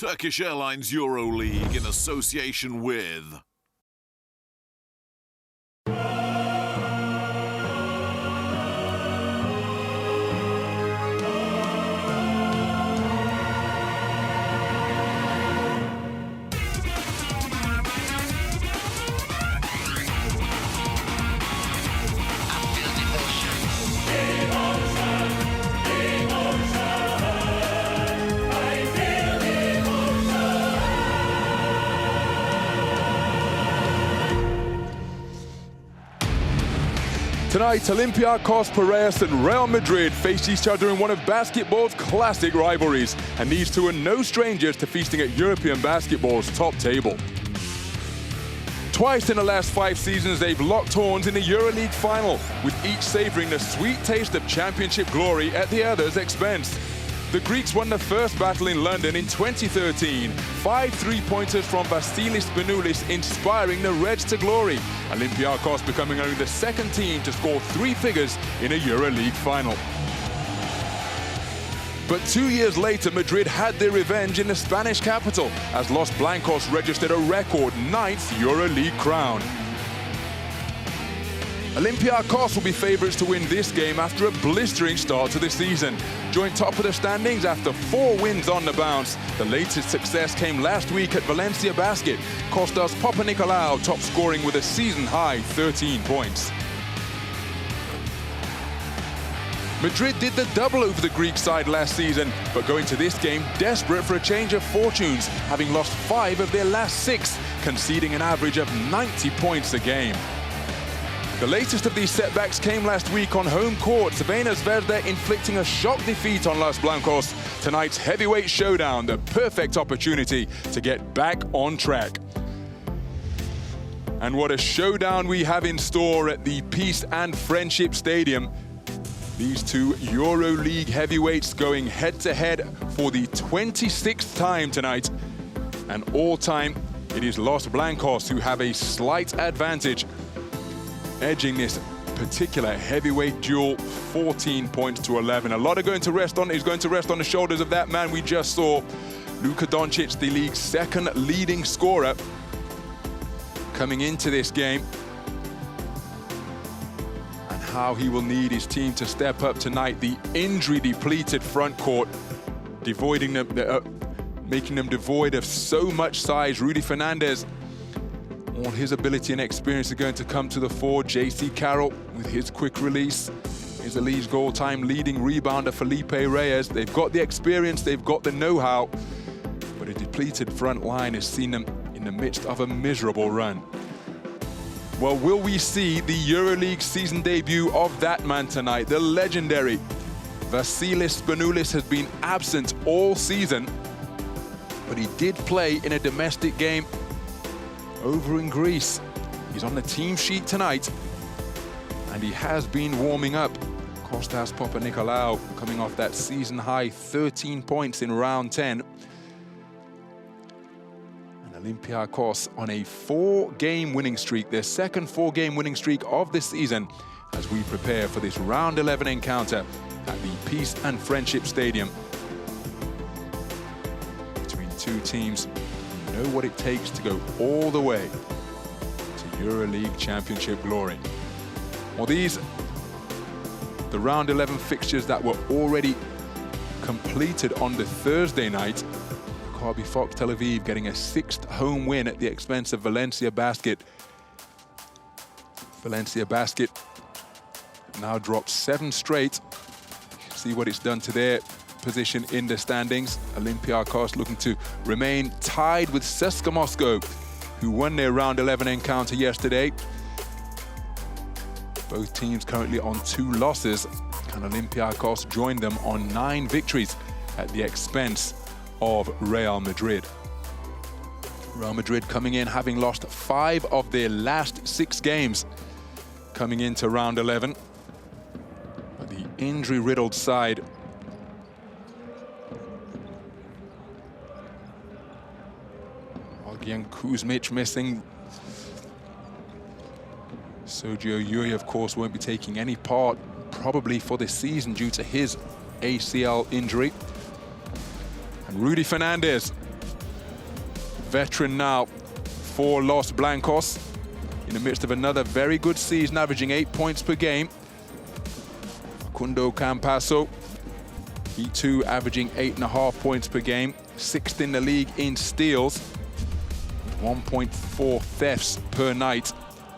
Turkish Airlines EuroLeague in association with... Tonight, Olympiacos, Piraeus and Real Madrid face each other in one of basketball's classic rivalries, and these two are no strangers to feasting at European basketball's top table. Twice in the last 5 seasons, they've locked horns in the EuroLeague final, with each savouring the sweet taste of championship glory at the other's expense. The Greeks won the first battle in London in 2013. 5 3-pointers from Vasilis Spanoulis inspiring the Reds to glory. Olympiacos becoming only the second team to score 3 figures in a EuroLeague final. But 2 years later, Madrid had their revenge in the Spanish capital as Los Blancos registered a record 9th EuroLeague crown. Olympiacos will be favourites to win this game after a blistering start to the season. Joined top of the standings after 4 wins on the bounce. The latest success came last week at Valencia Basket. Kostas Papanikolaou top scoring with a season-high 13 points. Madrid did the double over the Greek side last season, but going to this game desperate for a change of fortunes, having lost 5 of their last 6, conceding an average of 90 points a game. The latest of these setbacks came last week on home court. Crvena Zvezda inflicting a shock defeat on Los Blancos. Tonight's heavyweight showdown, the perfect opportunity to get back on track. And what a showdown we have in store at the Peace and Friendship Stadium. These two EuroLeague heavyweights going head-to-head for the 26th time tonight. And all time, it is Los Blancos who have a slight advantage, edging this particular heavyweight duel 14 points to 11. A lot is going to rest on the shoulders of that man we just saw, Luka Doncic, the league's second leading scorer, coming into this game. And how he will need his team to step up tonight. The injury-depleted front court, making them devoid of so much size. Rudy Fernandez, all his ability and experience are going to come to the fore. J.C. Carroll, with his quick release, is the league's goal-time leading rebounder. Felipe Reyes, they've got the experience, they've got the know-how, but a depleted front line has seen them in the midst of a miserable run. Well, will we see the EuroLeague season debut of that man tonight? The legendary Vasilis Spanoulis has been absent all season, but he did play in a domestic game over in Greece. He's on the team sheet tonight, and he has been warming up. Kostas Papanikolaou coming off that season-high 13 points in round 10. And Olympiacos on a 4-game winning streak, their second 4-game winning streak of the season, as we prepare for this round 11 encounter at the Peace and Friendship Stadium between two teams know what it takes to go all the way to EuroLeague championship glory. Well, the round 11 fixtures that were already completed on the Thursday night. Maccabi Fox Tel Aviv getting a 6th home win at the expense of Valencia Basket. Valencia Basket now dropped 7 straight. See what it's done to their position in the standings. Olympiacos looking to remain tied with CSKA Moscow, who won their round 11 encounter yesterday. Both teams currently on 2 losses, and Olympiacos joined them on 9 victories at the expense of Real Madrid. Real Madrid coming in having lost 5 of their last 6 games coming into round 11. But the injury-riddled side Gian Kuzmic missing. Sergio Llull, of course, won't be taking any part probably for this season due to his ACL injury. And Rudy Fernandez veteran now for Los Blancos, in the midst of another very good season, averaging 8 points per game. Facundo Campasso, he too averaging 8.5 points per game, 6th in the league in steals, 1.4 thefts per night.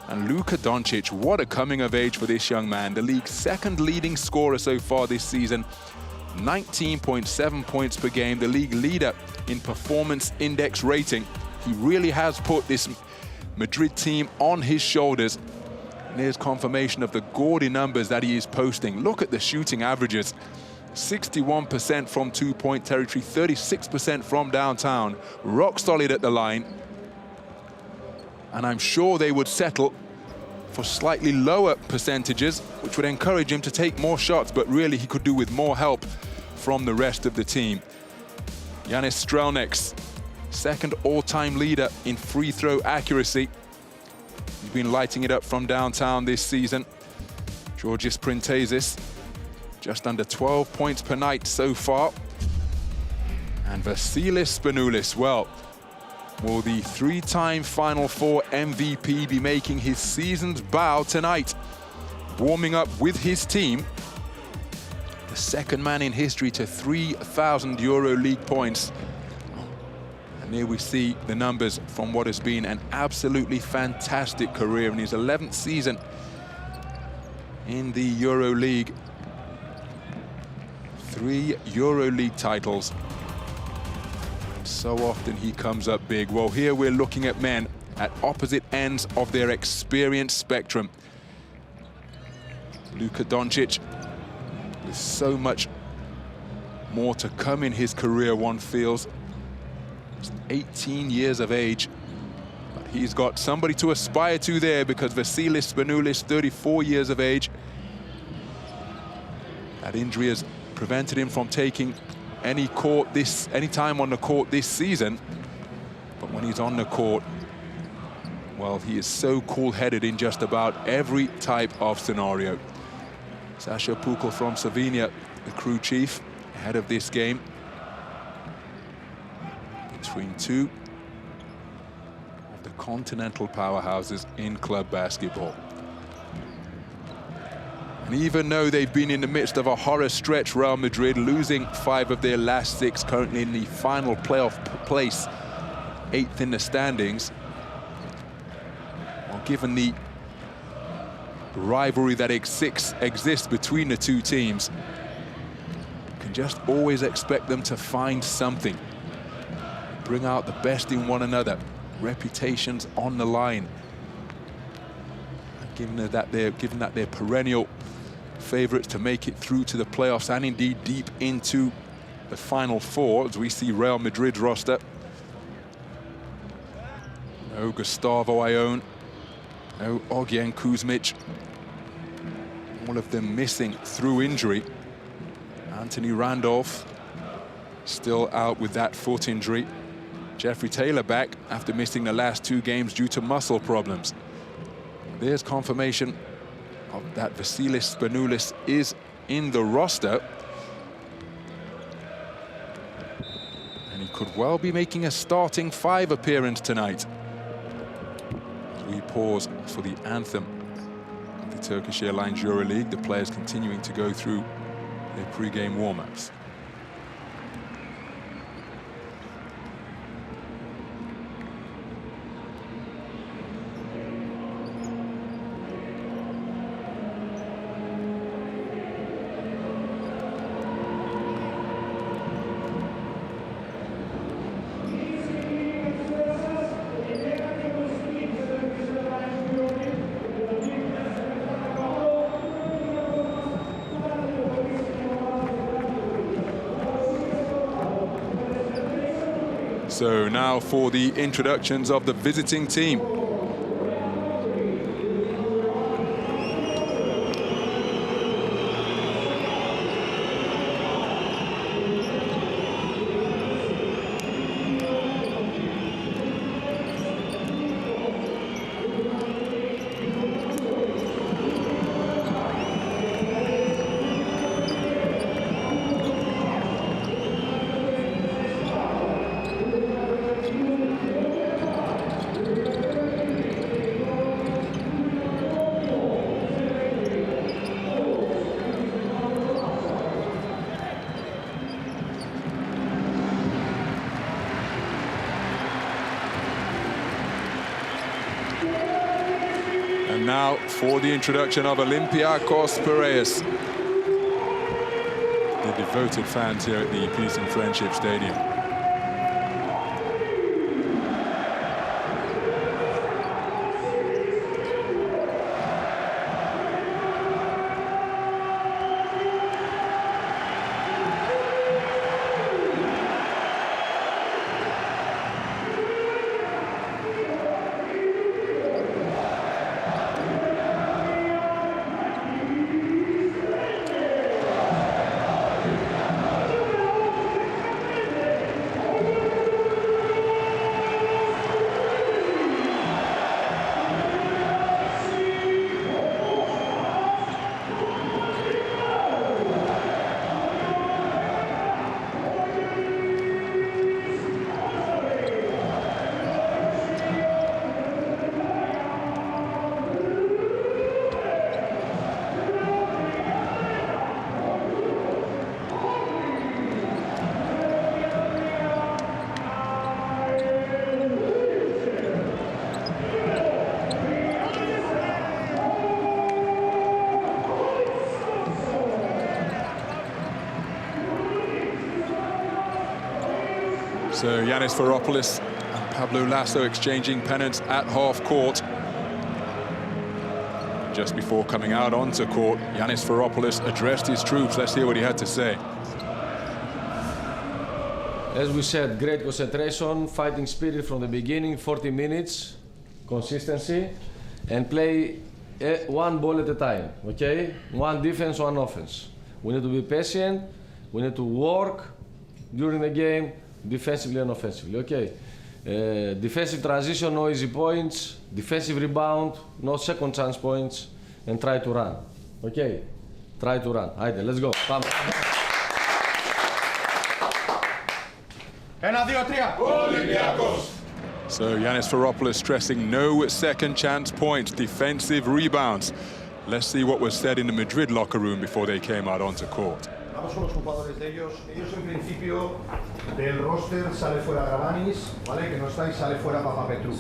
And Luka Doncic, what a coming of age for this young man. The league's 2nd leading scorer so far this season, 19.7 points per game, the league leader in performance index rating. He really has put this Madrid team on his shoulders. And here's confirmation of the gaudy numbers that he is posting. Look at the shooting averages. 61% from two-point territory, 36% from downtown. Rock solid at the line. And I'm sure they would settle for slightly lower percentages, which would encourage him to take more shots, but really he could do with more help from the rest of the team. Yanis Strelnieks, 2nd all-time leader in free throw accuracy. He's been lighting it up from downtown this season. Georgios Printezis, just under 12 points per night so far. And Vasilis Spanoulis, well, will the 3-time Final Four MVP be making his season's bow tonight? Warming up with his team, the 2nd man in history to 3,000 EuroLeague points. And here we see the numbers from what has been an absolutely fantastic career in his 11th season in the EuroLeague. 3 EuroLeague titles. So often he comes up big. Well, here we're looking at men at opposite ends of their experience spectrum. Luka Doncic, with so much more to come in his career, one feels. He's 18 years of age, but he's got somebody to aspire to there, because Vasilis Spanoulis, 34 years of age. That injury has prevented him from taking any time on the court this season. But when he's on the court, well, he is so cool-headed in just about every type of scenario. Sasha Pukl from Slovenia, the crew chief, ahead of this game. Between two of the continental powerhouses in club basketball. And even though they've been in the midst of a horror stretch, Real Madrid losing 5 of their last 6, currently in the final playoff place, 8th in the standings. Well, given the rivalry that exists between the two teams, you can just always expect them to find something, bring out the best in one another, reputations on the line. Given that they're perennial favorites to make it through to the playoffs and indeed deep into the Final Four, as we see Real Madrid's roster. No Gustavo Ayón, no Ogyen Kuzmic, all of them missing through injury. Anthony Randolph still out with that foot injury. Jeffrey Taylor back after missing the last 2 games due to muscle problems. There's confirmation of that Vasilis Spanoulis is in the roster. And he could well be making a starting 5 appearance tonight. As we pause for the anthem of the Turkish Airlines EuroLeague, the players continuing to go through their pre-game warm-ups. So now for the introductions of the visiting team. now for the introduction of Olympiacos Piraeus. The devoted fans here at the Peace and Friendship Stadium. So Yannis Varopoulos and Pablo Lasso exchanging pennants at half court. Just before coming out onto court, Yannis Varopoulos addressed his troops. Let's hear what he had to say. As we said, great concentration, fighting spirit from the beginning, 40 minutes, consistency, and play one ball at a time, okay? One defense, one offense. We need to be patient, we need to work during the game, defensively and offensively, okay? Defensive transition, no easy points, defensive rebound, no second chance points, and try to run, okay? Try to run. Haydi, let's go. Come. 1, 2, 3. Olympiacos. So Yannis Varopoulos stressing no second chance points, defensive rebounds. Let's see what was said in the Madrid locker room before they came out onto court. Vamos con los jugadores de ellos. Ellos en principio del roster sale fuera Gravanis, ¿vale? Que no está y sale fuera Papapetrou.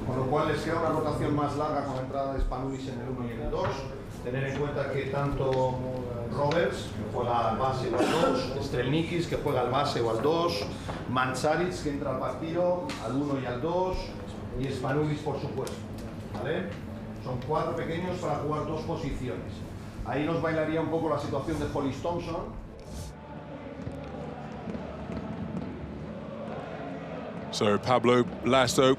Con lo cual les queda una rotación más larga con la entrada de Spanulis en el 1 y en el 2. Tener en cuenta que tanto Roberts, que juega al base o al 2, Strelnikis, que juega al base o al 2, Mancharic, que entra al partido, al 1 y al 2, y Spanulis, por supuesto, ¿vale? Son 4 pequeños para jugar 2 posiciones. Ahí nos bailaría un poco la situación de Hollis Thompson. So Pablo Lasso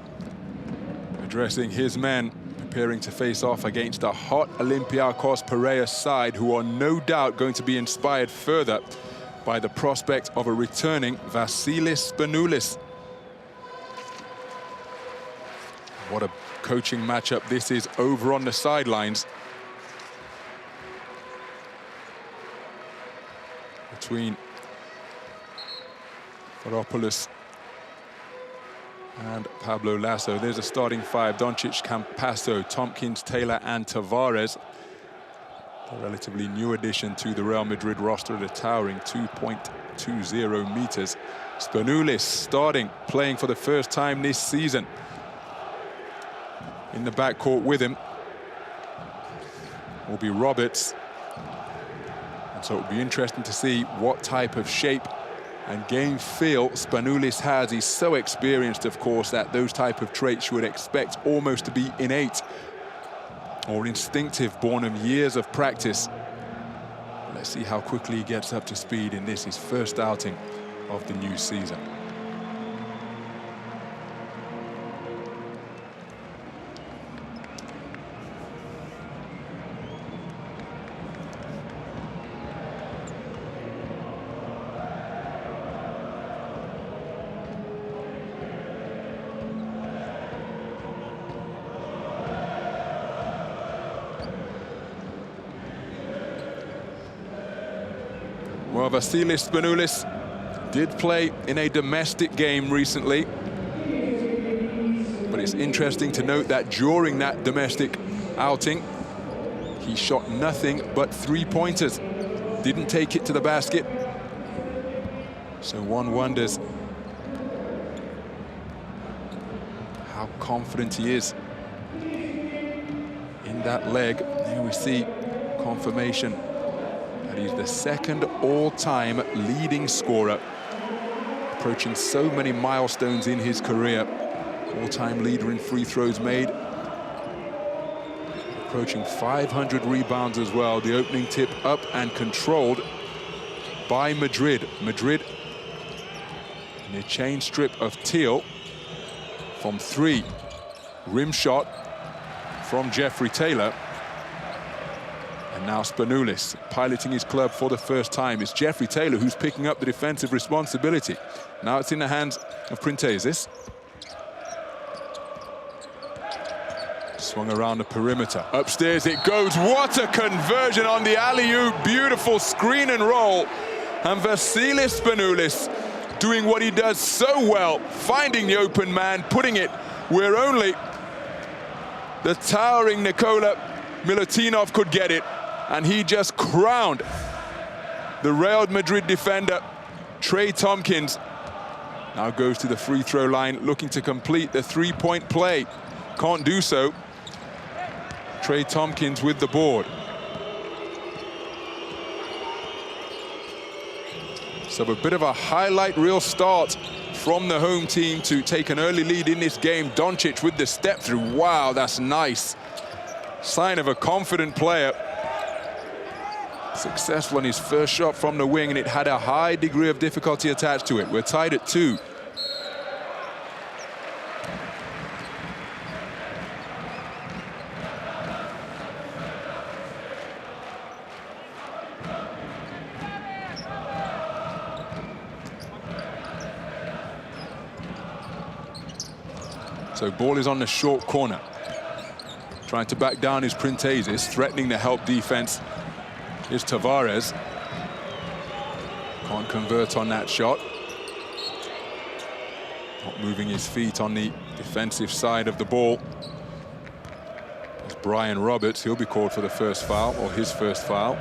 addressing his men, preparing to face off against a hot Olympiacos Piraeus side who are no doubt going to be inspired further by the prospect of a returning Vasilis Spanoulis. What a coaching matchup this is over on the sidelines between Varopoulos and Pablo Lasso. There's a starting 5: Doncic, Campasso, Tompkins, Taylor, and Tavares. A relatively new addition to the Real Madrid roster at a towering 2.20 meters. Spanoulis starting, playing for the first time this season. In the backcourt with him will be Roberts. And so it'll be interesting to see what type of shape and game feel Spanoulis has. He's so experienced, of course, that those type of traits you would expect almost to be innate or instinctive, born of years of practice. Let's see how quickly he gets up to speed in this, his first outing of the new season. Well, Vasilis Spanoulis did play in a domestic game recently. But it's interesting to note that during that domestic outing, he shot nothing but 3-pointers. Didn't take it to the basket. So one wonders how confident he is in that leg. Here we see confirmation that he's the second all-time leading scorer, approaching so many milestones in his career. All-time leader in free throws made, approaching 500 rebounds as well. The opening tip up and controlled by Madrid. Madrid in a chain strip of teal from 3. Rim shot from Jeffrey Taylor. And now Spanoulis piloting his club for the first time. It's Jeffrey Taylor who's picking up the defensive responsibility. Now it's in the hands of Printezis. Swung around the perimeter. Upstairs it goes. What a conversion on the alley-oop. Beautiful screen and roll. And Vasilis Spanoulis doing what he does so well, finding the open man, putting it where only the towering Nikola Milutinov could get it. And he just crowned the Real Madrid defender, Trey Tompkins. Now goes to the free throw line, looking to complete the three-point play. Can't do so. Trey Tompkins with the board. So a bit of a highlight reel start from the home team to take an early lead in this game. Doncic with the step through. Wow, that's nice. Sign of a confident player. Successful on his first shot from the wing, and it had a high degree of difficulty attached to it. We're tied at 2. So ball is on the short corner. Trying to back down is Printezis, threatening the help defense is Tavares. Can't convert on that shot. Not moving his feet on the defensive side of the ball. It's Brian Roberts. He'll be called for the first foul, or his first foul.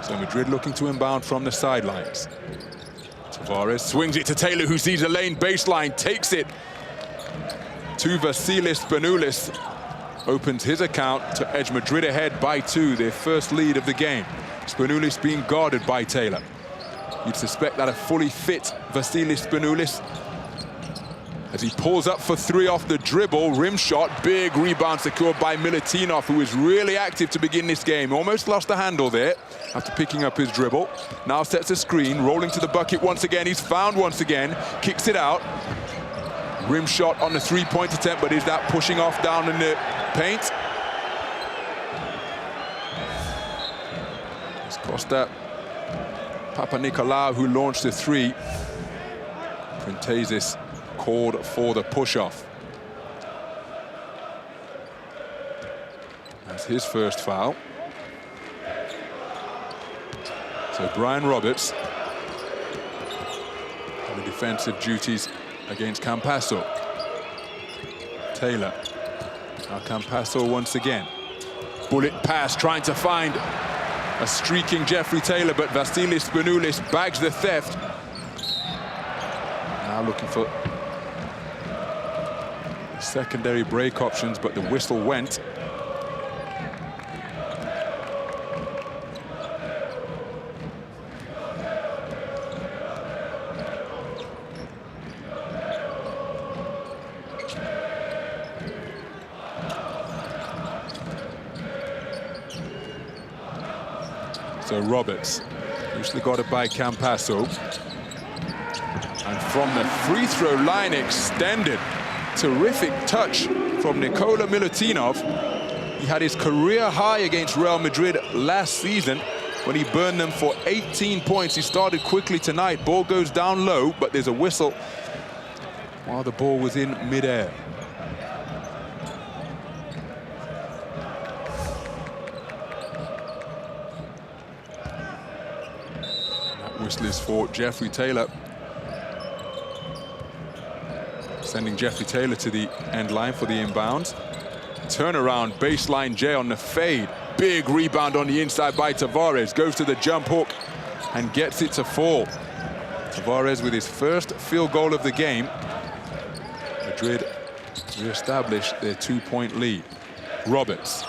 So Madrid looking to inbound from the sidelines. Tavares swings it to Taylor, who sees a lane baseline, takes it to Vasilis Spanoulis. Opens his account to edge Madrid ahead by 2, their first lead of the game. Spanoulis being guarded by Taylor. You'd suspect that a fully fit Vasilis Spanoulis, as he pulls up for 3 off the dribble. Rim shot, big rebound secured by Milutinov, who is really active to begin this game. Almost lost the handle there after picking up his dribble. Now sets a screen, rolling to the bucket once again. He's found once again, kicks it out. Rim shot on the 3-point attempt, but is that pushing off down in the paint? It's Costa Papanikolaou who launched the 3. Printezis called for the push-off. That's his first foul. So Brian Roberts on the defensive duties against Campasso. Taylor. Now Campasso once again. Bullet pass, trying to find a streaking Jeffrey Taylor, but Vasilis Spanoulis bags the theft. Now looking for secondary break options, but the whistle went. So Roberts, usually got it by Campasso. And from the free throw line extended. Terrific touch from Nikola Milutinov. He had his career high against Real Madrid last season when he burned them for 18 points. He started quickly tonight. Ball goes down low, but there's a whistle while the ball was in midair. That whistle is for Jeffrey Taylor. Sending Jeffrey Taylor to the end line for the inbound. Turnaround, baseline J on the fade. Big rebound on the inside by Tavares. Goes to the jump hook and gets it to fall. Tavares with his first field goal of the game. Madrid re-establish their 2-point lead. Roberts.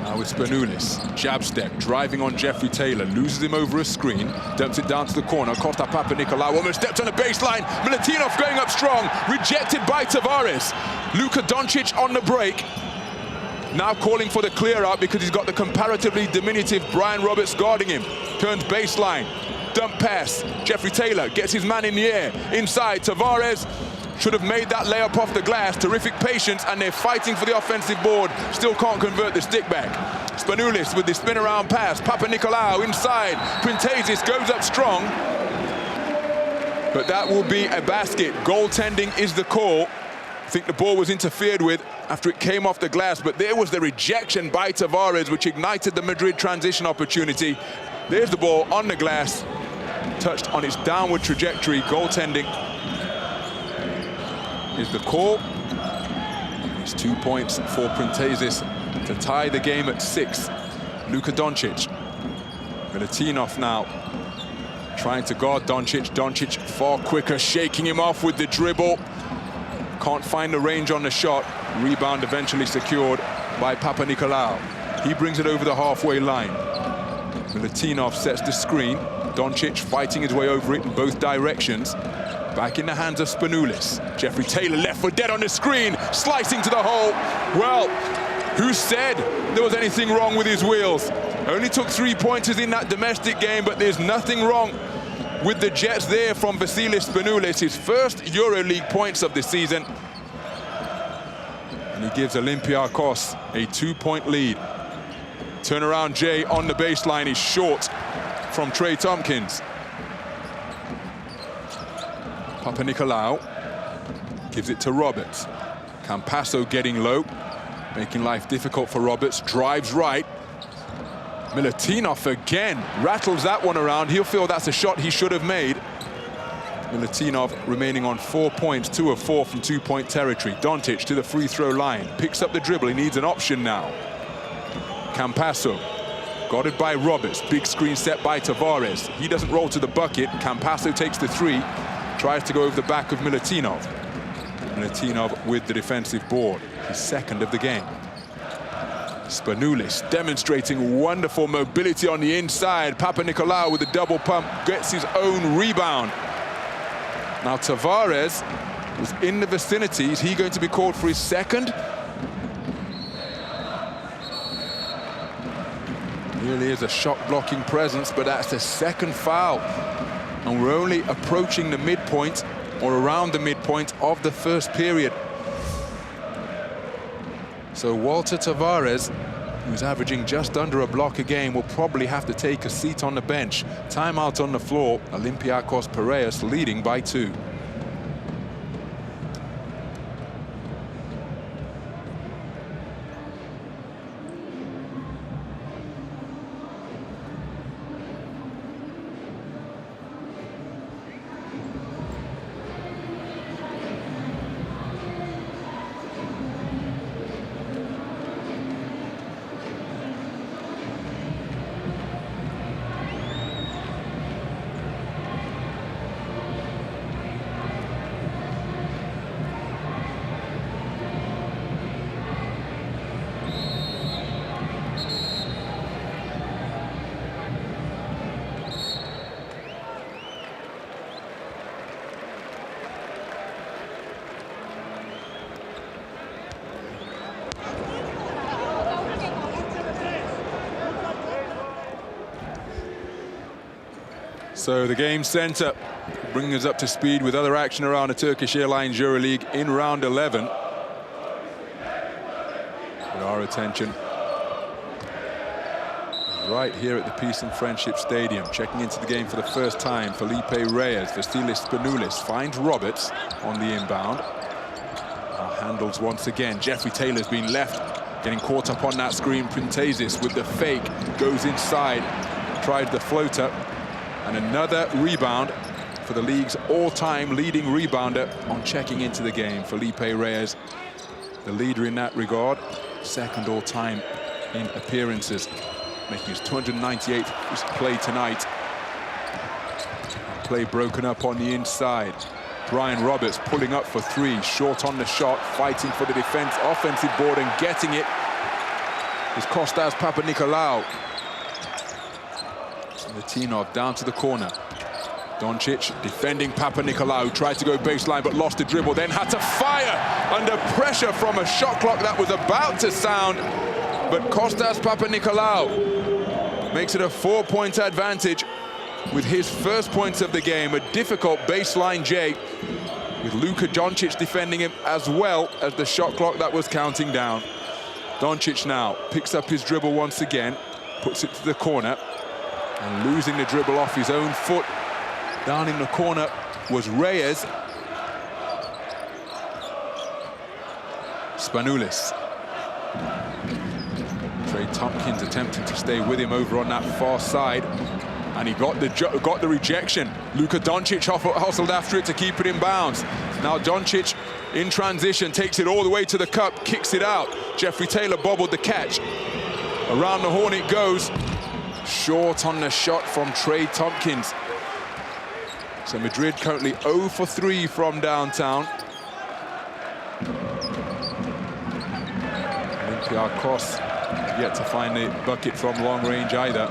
Now with Spanoulis. Jab step, driving on Jeffrey Taylor. Loses him over a screen. Dumps it down to the corner. Costa Papanikolaou almost stepped on the baseline. Milutinov going up strong. Rejected by Tavares. Luka Doncic on the break. Now calling for the clear out because he's got the comparatively diminutive Brian Roberts guarding him. Turns baseline. Dump pass. Jeffrey Taylor gets his man in the air. Inside, Tavares should have made that layup off the glass. Terrific patience, and they're fighting for the offensive board. Still can't convert the stick back. Spanoulis with the spin around pass. Papanikolaou inside. Printezis goes up strong. But that will be a basket. Goaltending is the call. I think the ball was interfered with after it came off the glass, but there was the rejection by Tavares, which ignited the Madrid transition opportunity. There's the ball on the glass, touched on its downward trajectory. Goaltending is the call. It's 2 points for Printezis to tie the game at 6. Luka Doncic. Milutinov now trying to guard Doncic. Doncic far quicker, shaking him off with the dribble. Can't find the range on the shot. Rebound eventually secured by Papanikolaou. He brings it over the halfway line. Milutinov sets the screen. Doncic fighting his way over it in both directions. Back in the hands of Spanoulis. Jeffrey Taylor left for dead on the screen, slicing to the hole. Well, who said there was anything wrong with his wheels? Only took 3 pointers in that domestic game, but there's nothing wrong with the Jets there from Vasilis Spanoulis, his first EuroLeague points of the season. And he gives Olympiacos a 2-point lead. Turnaround Jay on the baseline is short from Trey Tompkins. Papanikolaou gives it to Roberts. Campasso getting low, making life difficult for Roberts. Drives right. Milutinov again rattles that one around. He'll feel that's a shot he should have made. Milutinov remaining on 4 points, 2 of 4 from 2-point territory. Doncic to the free throw line, picks up the dribble. He needs an option now. Campasso guarded by Roberts. Big screen set by Tavares. He doesn't roll to the bucket. Campasso takes the 3, tries to go over the back of Milutinov. Milutinov with the defensive board, his second of the game. Spanoulis demonstrating wonderful mobility on the inside. Papanikolaou with a double pump gets his own rebound. Now Tavares was in the vicinity. Is he going to be called for his second? Really is a shot-blocking presence, but that's the second foul. And we're only approaching the midpoint, or around the midpoint of the first period. So Walter Tavares, who's averaging just under a block a game, will probably have to take a seat on the bench. Timeout on the floor. Olympiacos Piraeus leading by 2. So the game center, bringing us up to speed with other action around the Turkish Airlines EuroLeague in round 11. But our attention right here at the Peace and Friendship Stadium. Checking into the game for the first time, Felipe Reyes. Vasilis Spanoulis finds Roberts on the inbound. Handles once again. Jeffrey Taylor's been left, getting caught up on that screen. Printezis with the fake, goes inside, tries the floater. And another rebound for the league's all-time leading rebounder on checking into the game. Felipe Reyes, the leader in that regard. Second all-time in appearances, making his 298th play tonight. Play broken up on the inside. Brian Roberts pulling up for three, short on the shot, fighting for the defense, offensive board, and getting it is Kostas Papanikolaou. Latinov down to the corner. Doncic defending Papanikolaou, tried to go baseline but lost the dribble, then had to fire under pressure from a shot clock that was about to sound. But Kostas Papanikolaou makes it a 4-point advantage with his first points of the game. A difficult baseline J with Luka Doncic defending him as well as the shot clock that was counting down. Doncic now picks up his dribble once again, puts it to the corner, and losing the dribble off his own foot. Down in the corner was Reyes. Spanoulis. Trey Tompkins attempting to stay with him over on that far side. And he got the rejection. Luka Doncic hustled after it to keep it in bounds. Now Doncic in transition takes it all the way to the cup, kicks it out. Jeffrey Taylor bobbled the catch. Around the horn it goes. Short on the shot from Trey Tompkins. So Madrid currently 0 for 3 from downtown. Olympiacos yet to find the bucket from long range either.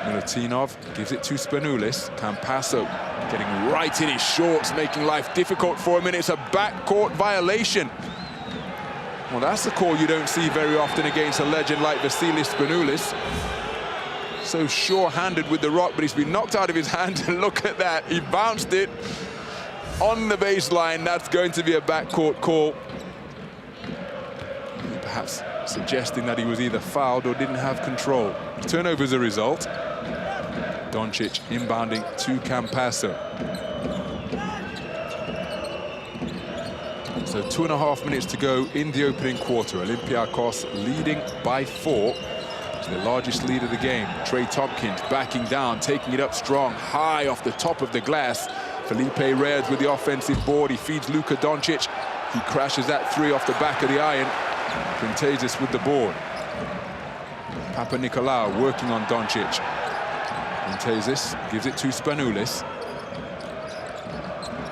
Milutinov gives it to Spanoulis. Campasso getting right in his shorts, making life difficult for him, and it's a backcourt violation. Well, that's a call you don't see very often against a legend like Vasilis Spanoulis. So sure-handed with the rock, but he's been knocked out of his hand, and look at that. He bounced it on the baseline. That's going to be a backcourt call. Perhaps suggesting that he was either fouled or didn't have control. Turnover as a result. Doncic inbounding to Campasso. So 2.5 minutes to go in the opening quarter. Olympiacos leading by 4. It's the largest lead of the game. Trey Tompkins backing down, taking it up strong, high off the top of the glass. Felipe Reyes with the offensive board. He feeds Luka Doncic. He crashes that three off the back of the iron. Printezis with the board. Papanikolaou working on Doncic. Printezis gives it to Spanoulis.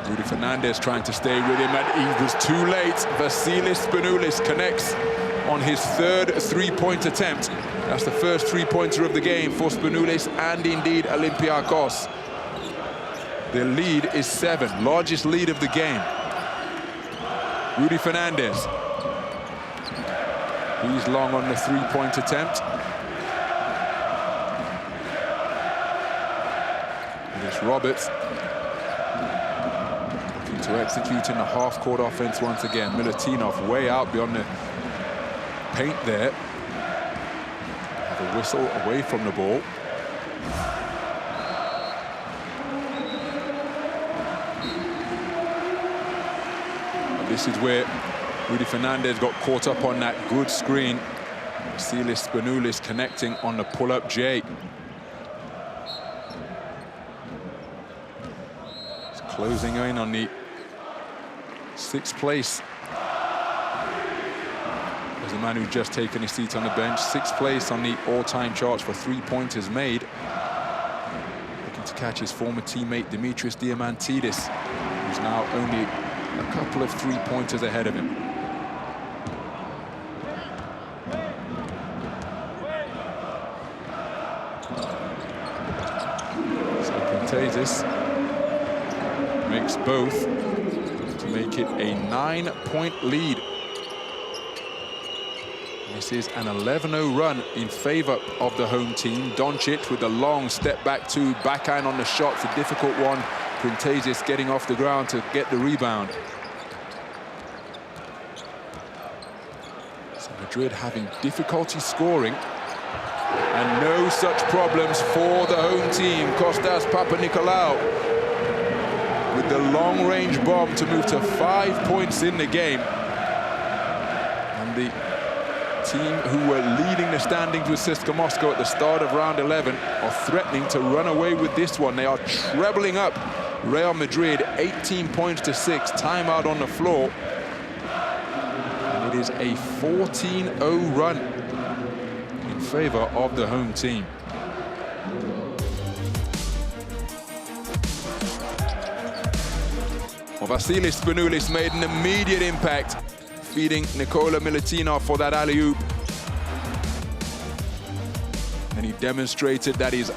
Rudy Fernandez trying to stay with him, and he was too late. Vasilis Spanoulis connects on his third three-point attempt. That's the first three-pointer of the game for Spanoulis and indeed Olympiacos. Their lead is 7, largest lead of the game. Rudy Fernandez. He's long on the three-point attempt. And it's Roberts looking to execute in the half-court offense once again. Milutinov way out beyond the paint there. Have a whistle away from the ball. And this is where Rudy Fernandez got caught up on that good screen. Vasilis Spanoulis connecting on the pull-up J. It's closing in on the 6th place. There's a man who's just taken his seat on the bench. 6th place on the all-time charts for three-pointers made. Looking to catch his former teammate Dimitris Diamantidis, who's now only a couple of three-pointers ahead of him. Printezis makes both to make it a 9-point lead. This is an 11-0 run in favor of the home team. Doncic with a long step back two, backhand on the shot. It's a difficult one. Printezis getting off the ground to get the rebound. So Madrid having difficulty scoring. And no such problems for the home team. Kostas Papanikolaou with the long-range bomb to move to 5 points in the game. And the team who were leading the standings with CSKA Moscow at the start of round 11 are threatening to run away with this one. They are trebling up Real Madrid 18 points to 6. Timeout on the floor. And it is a 14-0 run in favor of the home team. Vasilis Spanoulis made an immediate impact, feeding Nikola Milutinov for that alley-oop. And he demonstrated that his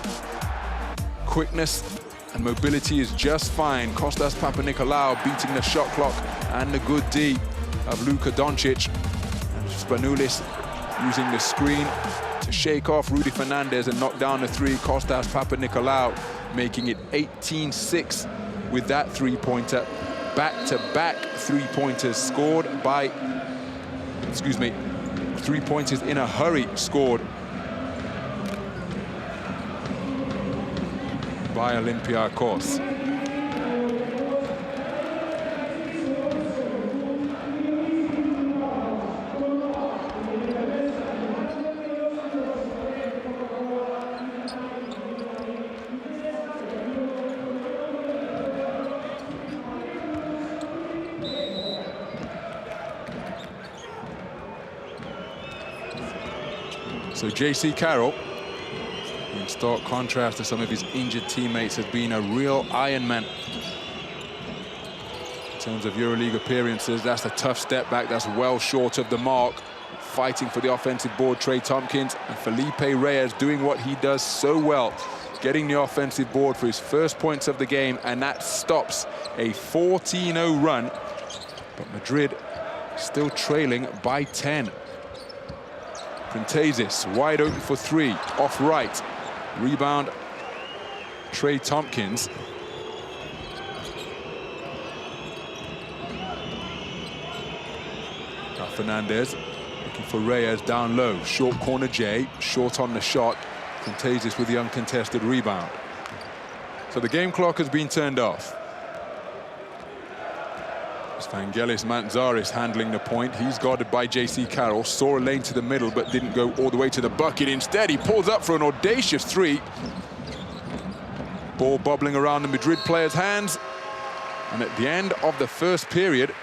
quickness and mobility is just fine. Kostas Papanikolaou beating the shot clock and the good D of Luka Doncic. And Spanoulis using the screen to shake off Rudy Fernandez and knock down the three. Kostas Papanikolaou making it 18-6 with that three-pointer. Back-to-back three-pointers scored by, three-pointers in a hurry scored by Olympiacos. So J.C. Carroll, in stark contrast to some of his injured teammates, has been a real Iron Man. In terms of EuroLeague appearances, that's a tough step back. That's well short of the mark. Fighting for the offensive board, Trey Tompkins, and Felipe Reyes doing what he does so well, getting the offensive board for his first points of the game, and that stops a 14-0 run. But Madrid still trailing by 10. Printezis wide open for three, off right. Rebound, Trey Tompkins. Fernandez looking for Reyes down low. Short corner Jay, short on the shot. Printezis with the uncontested rebound. So the game clock has been turned off. It's Vangelis Mantzaris handling the point. He's guarded by J.C. Carroll. Saw a lane to the middle, but didn't go all the way to the bucket. Instead, he pulls up for an audacious three. Ball bobbling around the Madrid player's hands. And at the end of the first period,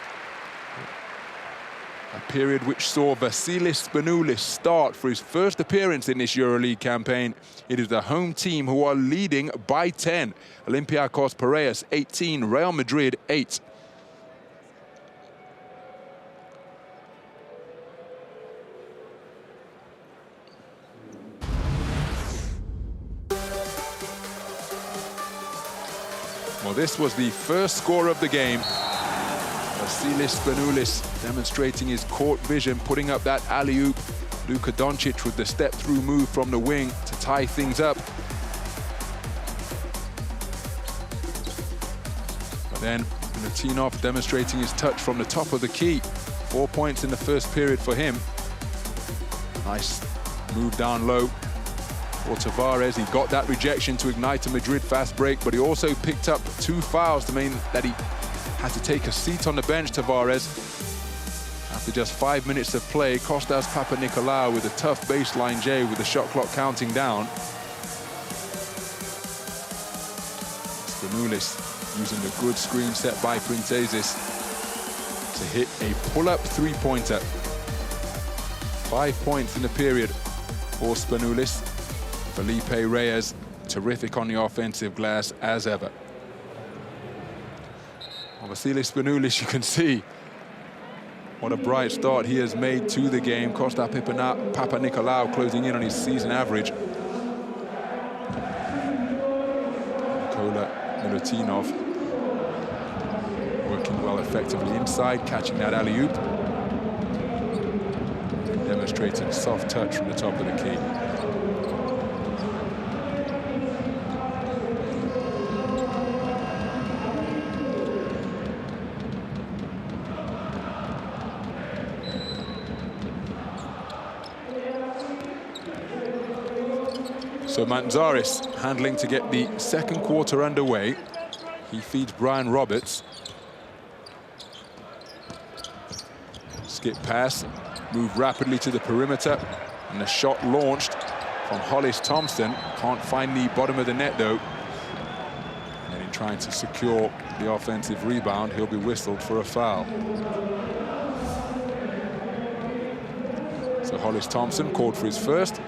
a period which saw Vasilis Spanoulis start for his first appearance in this EuroLeague campaign, it is the home team who are leading by 10. Olympiacos Piraeus 18, Real Madrid 8. Well, this was the first score of the game. Vasilis Spanoulis demonstrating his court vision, putting up that alley-oop. Luka Doncic with the step-through move from the wing to tie things up. But then Milutinov demonstrating his touch from the top of the key. 4 points in the first period for him. Nice move down low for Tavares. He got that rejection to ignite a Madrid fast break, but he also picked up 2 fouls to mean that he had to take a seat on the bench, Tavares. After just 5 minutes of play, Kostas Papanikolaou with a tough baseline J with the shot clock counting down. Spanoulis using the good screen set by Printezis to hit a pull-up three-pointer. 5 points in the period for Spanoulis. Felipe Reyes, terrific on the offensive glass as ever. Vasilis Spanoulis, you can see what a bright start he has made to the game. Kostas Papanikolaou closing in on his season average. Nikola Milutinov working well effectively inside, catching that alley-oop. Demonstrating soft touch from the top of the key. So Mantzaris handling to get the second quarter underway. He feeds Brian Roberts. Skip pass, move rapidly to the perimeter, and the shot launched from Hollis Thompson. Can't find the bottom of the net though. And then in trying to secure the offensive rebound, he'll be whistled for a foul. So Hollis Thompson called for his first.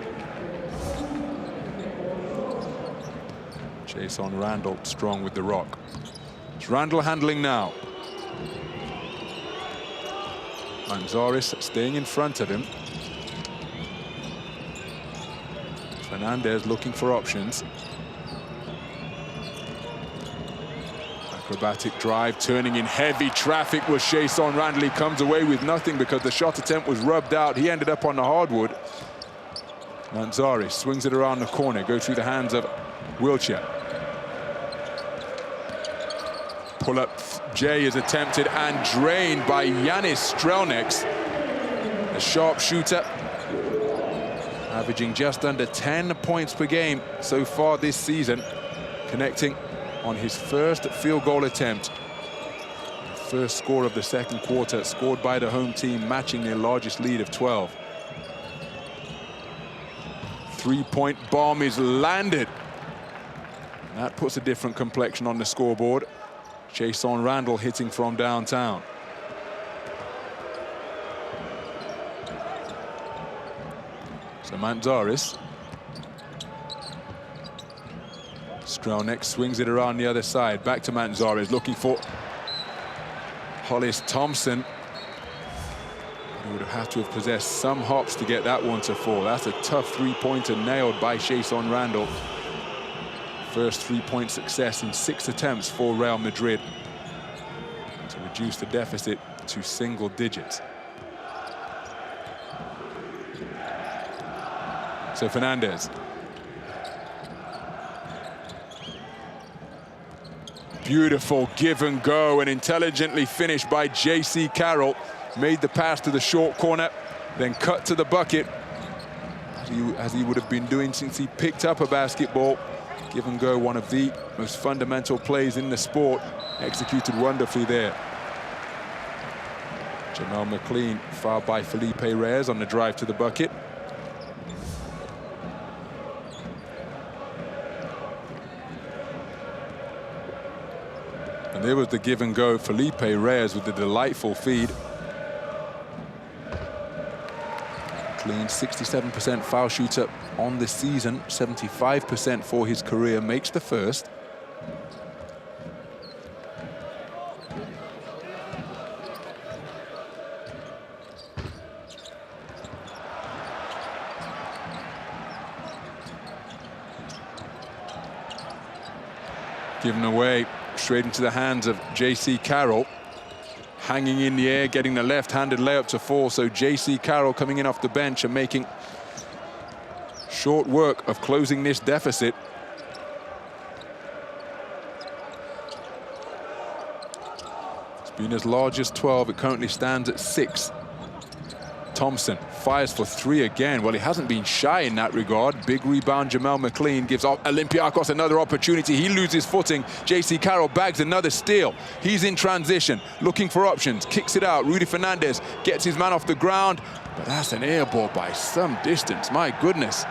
Chase on Randall, strong with the rock. It's Randall handling now. Manzarres staying in front of him. Fernandez looking for options. Acrobatic drive, turning in heavy traffic was Jason Randall. He comes away with nothing because the shot attempt was rubbed out. He ended up on the hardwood. Manzarres swings it around the corner, goes through the hands of Wiltshire. Pull-up J is attempted and drained by Yanis Strelnieks, a sharp shooter, averaging just under 10 points per game so far this season, connecting on his first field goal attempt. The first score of the second quarter, scored by the home team, matching their largest lead of 12. Three-point bomb is landed. And that puts a different complexion on the scoreboard. Jason Randall hitting from downtown. So Manzarres. Strelnieks swings it around the other side. Back to Manzarres, looking for Hollis Thompson. He would have had to have possessed some hops to get that one to fall. That's a tough three-pointer nailed by Jason Randall. First three-point success in 6 attempts for Real Madrid to reduce the deficit to single digits. So Fernandez. Beautiful give and go, and intelligently finished by J.C. Carroll. Made the pass to the short corner, then cut to the bucket, as he would have been doing since he picked up a basketball. Give and go, one of the most fundamental plays in the sport, executed wonderfully there. Jamal McLean fouled by Felipe Reyes on the drive to the bucket. And there was the give and go. Felipe Reyes with the delightful feed. McLean, 67% foul shooter on the season, 75% for his career, makes the first. Given away straight into the hands of J.C. Carroll. Hanging in the air, getting the left-handed layup to fall. So J.C. Carroll coming in off the bench and making short work of closing this deficit. It's been as large as 12. It currently stands at 6. Thompson fires for 3 again. Well, he hasn't been shy in that regard. Big rebound, Jamal McLean gives Olympiacos another opportunity. He loses footing. J.C. Carroll bags another steal. He's in transition, looking for options, kicks it out. Rudy Fernandez gets his man off the ground, but that's an air ball by some distance. My goodness.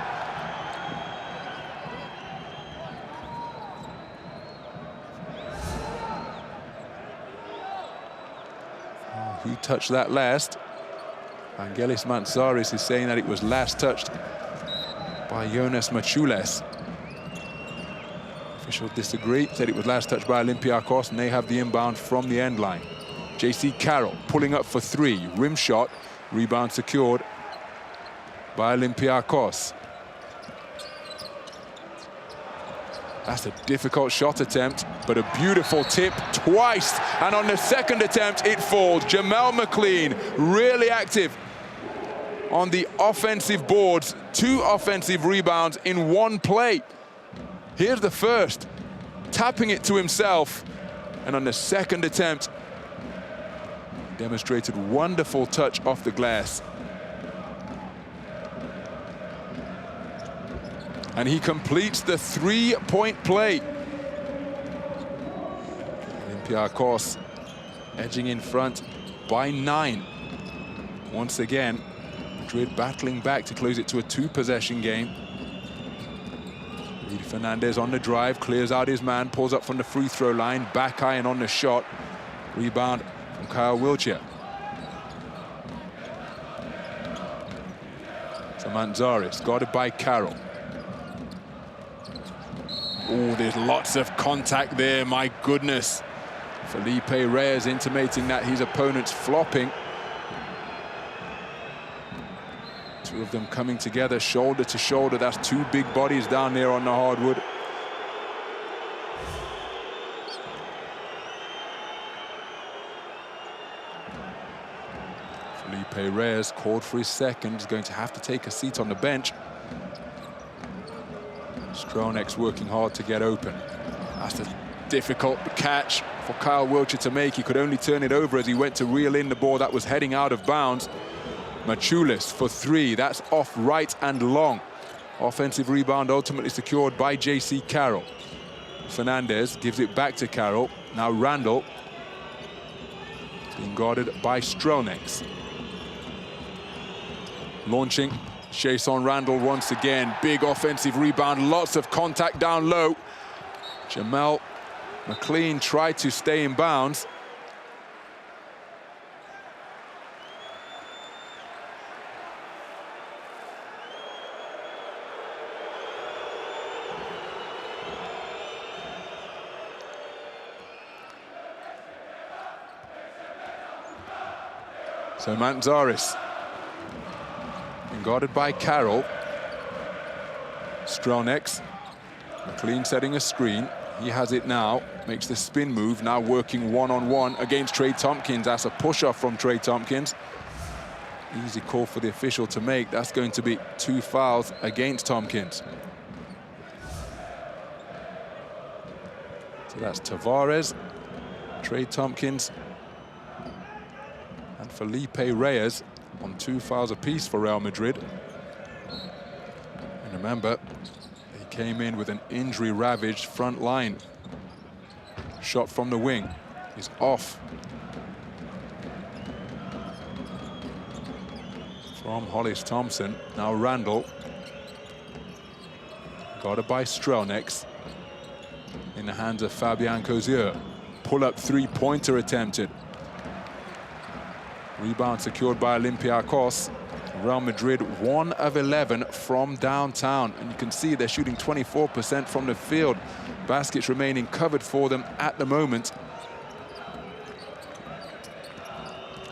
Who touched that last? Angelis Manzarres is saying that it was last touched by Jonas Machules. Officials disagree, said it was last touched by Olympiacos, and they have the inbound from the end line. J.C. Carroll pulling up for 3, rim shot, rebound secured by Olympiacos. That's a difficult shot attempt, but a beautiful tip twice, and on the second attempt it falls. Jamal McLean really active on the offensive boards, 2 offensive rebounds in 1 play. Here's the first, tapping it to himself, and on the second attempt demonstrated wonderful touch off the glass. And he completes the 3-point play. Olympiacos edging in front by 9. Once again, Madrid battling back to close it to a 2-possession game. Rudy Fernandez on the drive, clears out his man, pulls up from the free throw line, back iron on the shot. Rebound from Kyle Wiltshire. So Manzarres guarded by Carroll. Oh, there's lots of contact there, my goodness. Felipe Reyes intimating that his opponent's flopping. Two of them coming together, shoulder to shoulder. That's two big bodies down there on the hardwood. Felipe Reyes called for his second. He's going to have to take a seat on the bench. Stronek's working hard to get open. That's a difficult catch for Kyle Wiltshire to make. He could only turn it over as he went to reel in the ball that was heading out of bounds. Machulis for three. That's off right and long. Offensive rebound ultimately secured by J.C. Carroll. Fernandez gives it back to Carroll. Now Randall being guarded by Stronex. Launching, Jason Randall once again. Big offensive rebound, lots of contact down low. Jamel McLean tried to stay in bounds. So Mantzaris being guarded by Carroll. Stronex. McLean setting a screen. He has it now. Makes the spin move. Now working one-on-one against Trey Tompkins. That's a push-off from Trey Tompkins. Easy call for the official to make. That's going to be 2 fouls against Tompkins. So that's Tavares, Trey Tompkins, and Felipe Reyes on 2 fouls apiece for Real Madrid. And remember, they came in with an injury-ravaged front line. Shot from the wing is off. From Hollis Thompson. Now Randall. Guarded by Stronex. In the hands of Fabian Cozier. Pull-up three-pointer attempted. Rebound secured by Olympiacos. Real Madrid 1 of 11 from downtown. And you can see they're shooting 24% from the field. Baskets remaining covered for them at the moment.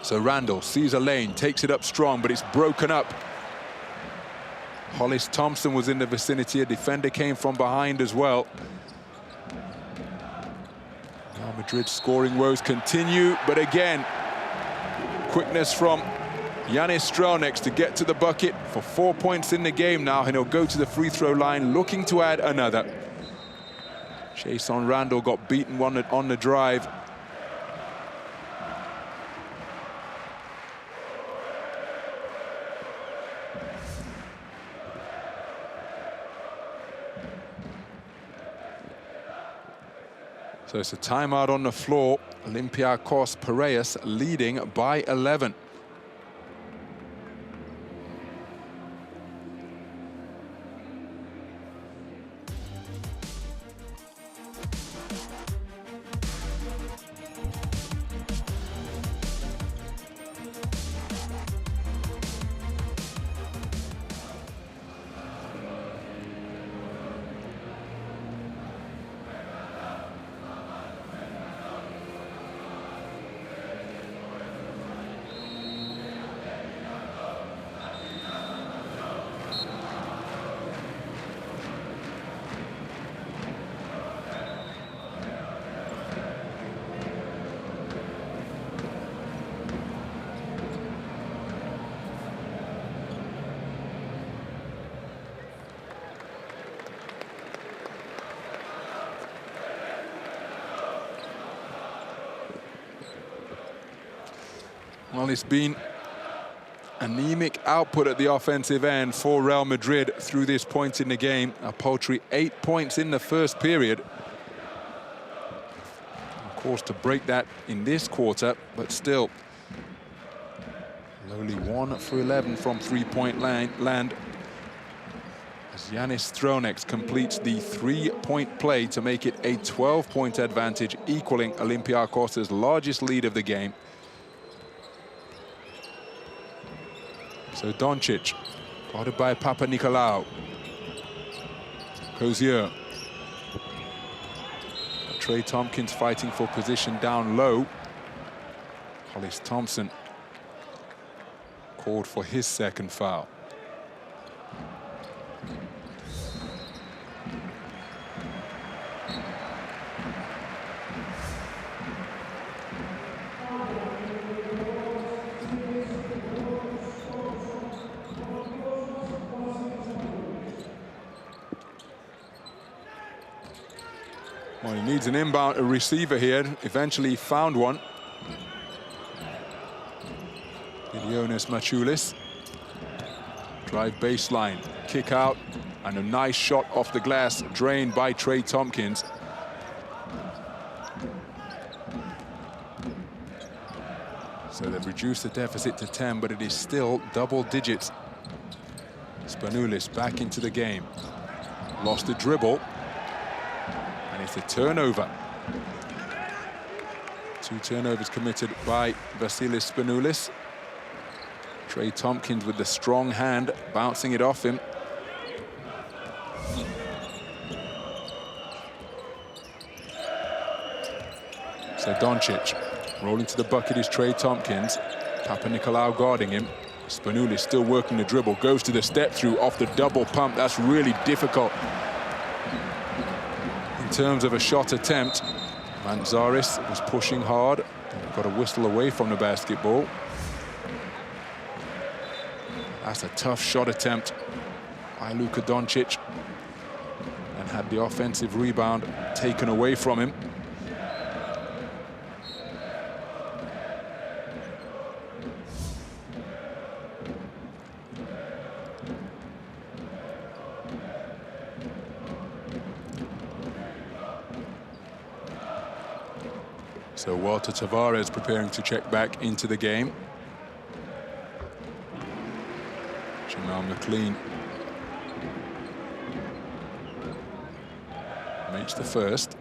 So Randall sees a lane, takes it up strong, but it's broken up. Hollis Thompson was in the vicinity. A defender came from behind as well. Real Madrid scoring woes continue, but again, quickness from Yanis Stronex to get to the bucket for 4 points in the game now, and he'll go to the free throw line looking to add another. Jason Randall got beaten on the drive. So it's a timeout on the floor. Olympiacos Piraeus leading by 11. Well, it's been anemic output at the offensive end for Real Madrid through this point in the game. A paltry 8 points in the first period. Of course, to break that in this quarter, but still only 1 for 11 from three-point land. As Yanis Stronex completes the three-point play to make it a 12-point advantage, equaling Olympiacos' largest lead of the game. So Doncic, guarded by Papa Nicolau. Cozier. Trey Tompkins fighting for position down low. Hollis Thompson called for his second foul. Well, he needs an inbound receiver here. Eventually found one. Ilionis Maciulis. Drive baseline, kick out, and a nice shot off the glass, drained by Trey Tompkins. So they've reduced the deficit to 10, but it is still double digits. Spanoulis back into the game. Lost the dribble. And it's a turnover. 2 turnovers committed by Vasilis Spanoulis. Trey Tompkins with the strong hand, bouncing it off him. So Doncic, rolling to the bucket is Trey Tompkins. Papanikolaou guarding him. Spanoulis still working the dribble, goes to the step through off the double pump. That's really difficult in terms of a shot attempt. Mantzaris was pushing hard, got a whistle away from the basketball. That's a tough shot attempt by Luka Doncic, and had the offensive rebound taken away from him. So Walter Tavares preparing to check back into the game. Jamal McLean makes the first.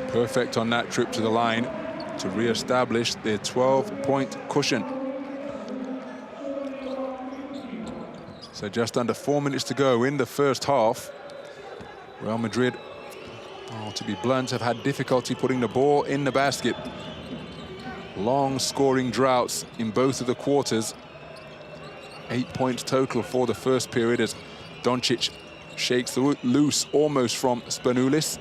Perfect on that trip to the line to re-establish their 12-point cushion. So just under 4 minutes to go in the first half. Real Madrid, to be blunt, have had difficulty putting the ball in the basket. Long scoring droughts in both of the quarters. 8 points total for the first period as Doncic shakes loose almost from Spanoulis.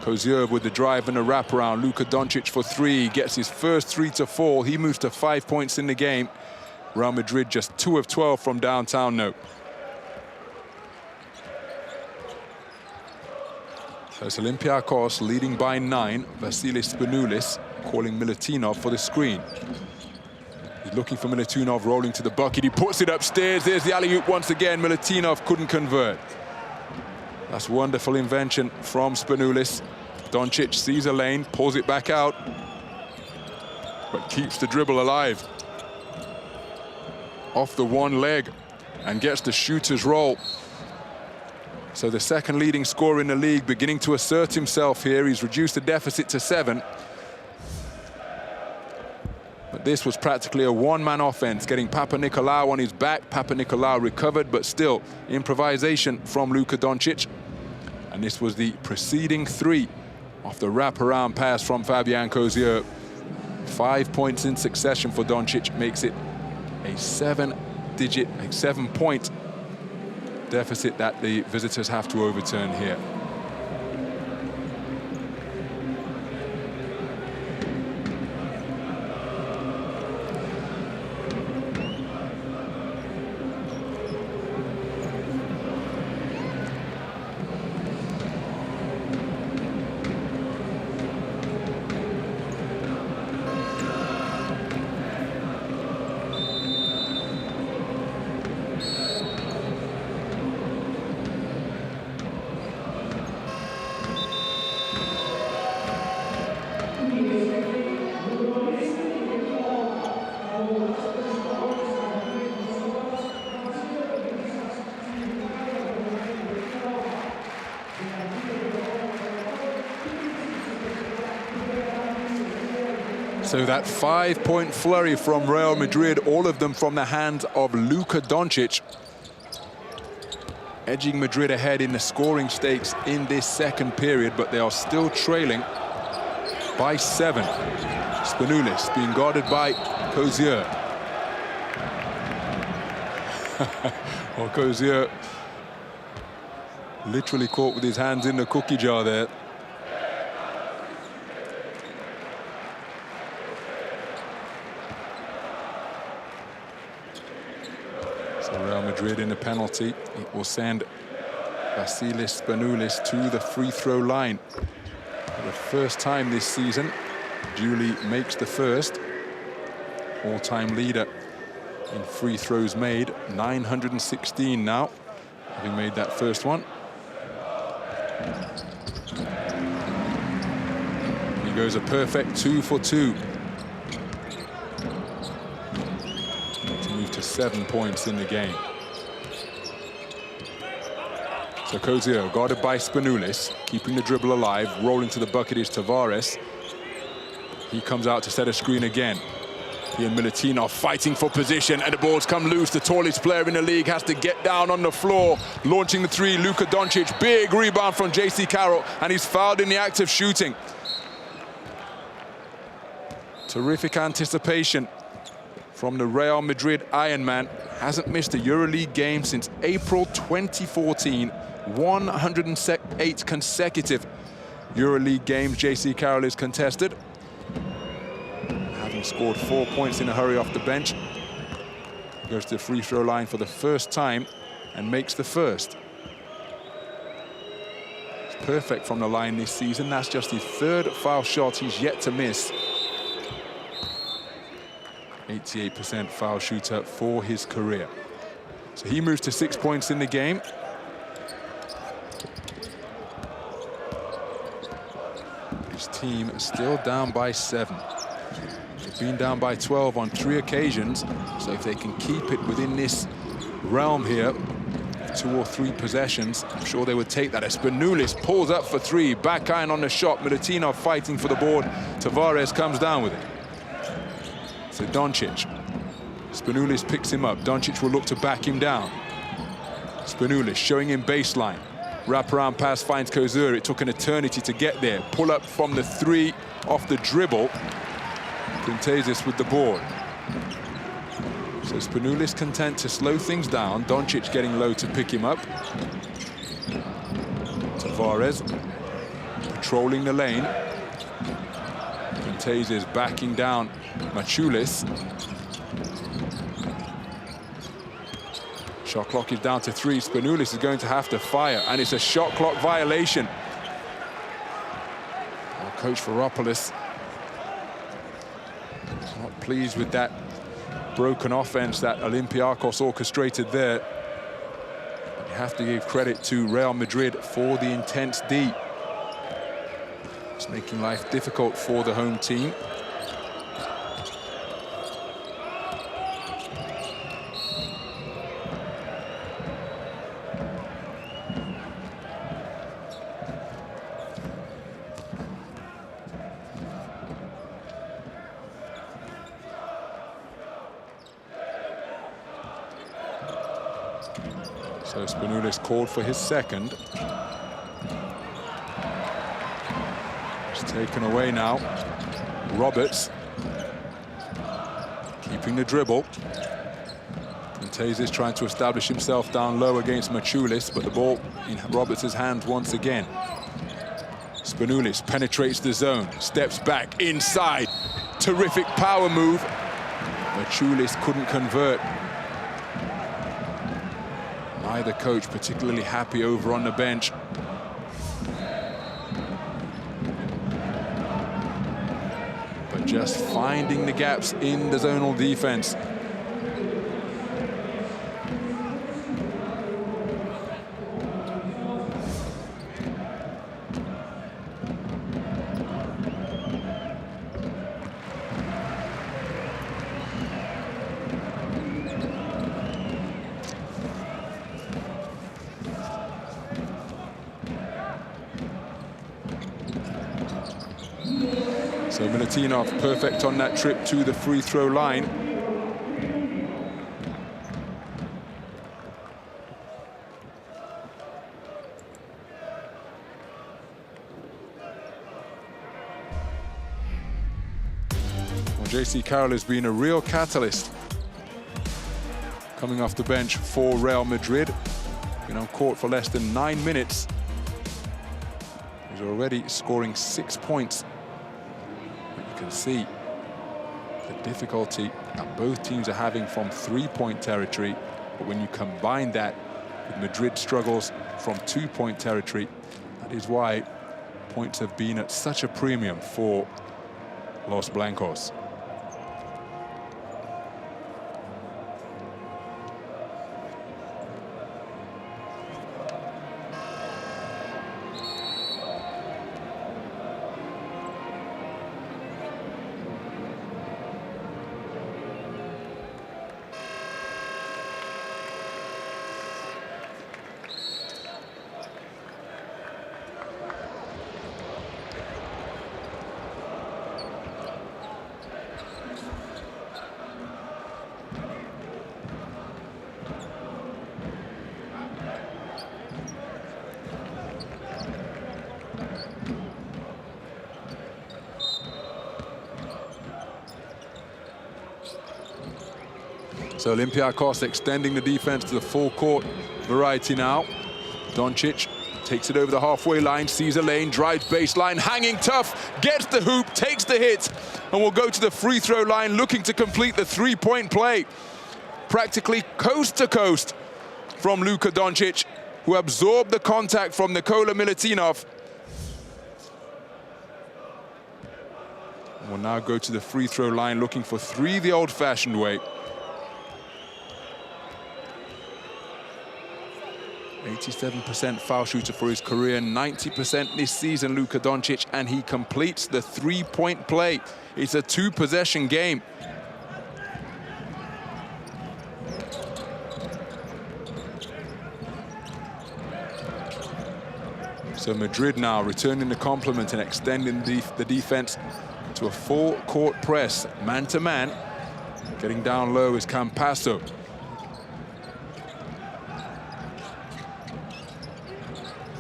Kozier with the drive and a wraparound. Luka Doncic for 3, gets his first 3 to fall. He moves to 5 points in the game. Real Madrid just 2 of 12 from downtown now. So it's Olympiacos leading by 9. Vasilis Spanoulis calling Milutinov for the screen. He's looking for Milutinov, rolling to the bucket. He puts it upstairs. There's the alley-oop once again. Milutinov couldn't convert. That's wonderful invention from Spanoulis. Doncic sees a lane, pulls it back out, but keeps the dribble alive. Off the one leg and gets the shooter's roll. So the second leading scorer in the league beginning to assert himself here. He's reduced the deficit to 7. But this was practically a one-man offense, getting Papanikolaou on his back. Papanikolaou recovered, but still improvisation from Luka Doncic. And this was the preceding 3 off the wraparound pass from Fabian Kozier. 5 points in succession for Doncic makes it a 7-point deficit that the visitors have to overturn here. So that 5-point flurry from Real Madrid, all of them from the hands of Luka Doncic, edging Madrid ahead in the scoring stakes in this second period, but they are still trailing by 7. Spanoulis being guarded by Kozier. Well, Kozier literally caught with his hands in the cookie jar there. Real Madrid in the penalty. It will send Vasilis Spanoulis to the free throw line. For the first time this season, Llull makes the first. All-time leader in free throws made, 916 now, having made that first one. He goes a perfect 2 for 2. To move to 7 points in the game. So Kozio guarded by Spanoulis, keeping the dribble alive, rolling to the bucket is Tavares. He comes out to set a screen again. He and Milutinov fighting for position, and the ball's come loose. The tallest player in the league has to get down on the floor. Launching the three, Luka Doncic. Big rebound from J.C. Carroll, and he's fouled in the act of shooting. Terrific anticipation from the Real Madrid Ironman. Hasn't missed a EuroLeague game since April 2014. 108 consecutive EuroLeague games J.C. Carroll is contested. Having scored 4 points in a hurry off the bench, goes to the free throw line for the first time and makes the first. It's perfect from the line this season. That's just his third foul shot he's yet to miss. 88% foul shooter for his career. So he moves to 6 points in the game. His team still down by 7. They've been down by 12 on 3 occasions. So if they can keep it within this realm here, 2 or 3 possessions, I'm sure they would take that. Spanoulis pulls up for 3, back iron on the shot. Milutinov fighting for the board. Tavares comes down with it. So Doncic. Spanoulis picks him up. Doncic will look to back him down. Spanoulis showing him baseline. Wraparound pass finds Kozur. It took an eternity to get there. Pull up from the 3 off the dribble. Printezis with the board. So Spanoulis content to slow things down. Doncic getting low to pick him up. Tavares patrolling the lane. Printezis backing down Maciulis. Shot clock is down to 3. Spanoulis is going to have to fire, and it's a shot clock violation. Well, Coach Varopoulos not pleased with that broken offense that Olympiacos orchestrated there. But you have to give credit to Real Madrid for the intense D. It's making life difficult for the home team. So Spanoulis called for his second. It's taken away now. Roberts keeping the dribble. Printezis trying to establish himself down low against Maciulis, but the ball in Roberts' hands once again. Spanoulis penetrates the zone, steps back inside. Terrific power move. Maciulis couldn't convert. Neither coach particularly happy over on the bench. But just finding the gaps in the zonal defense. So Milutinov perfect on that trip to the free throw line. Well, J.C. Carroll has been a real catalyst coming off the bench for Real Madrid. Been on court for less than 9 minutes. He's already scoring 6 points. You can see the difficulty that both teams are having from 3-point territory. But when you combine that with Madrid struggles from two-point territory, that is why points have been at such a premium for Los Blancos. So Olympiacos extending the defense to the full court variety now. Doncic takes it over the halfway line, sees a lane, drives baseline, hanging tough, gets the hoop, takes the hit, and will go to the free throw line looking to complete the three-point play. Practically coast to coast from Luka Doncic, who absorbed the contact from Nikola Milutinov. Will now go to the free throw line looking for three the old-fashioned way. 87% foul shooter for his career, 90% this season, Luka Doncic, and he completes the three-point play. It's a two-possession game. So Madrid now returning the compliment and extending the defense to a full-court press, man-to-man. Getting down low is Campasso.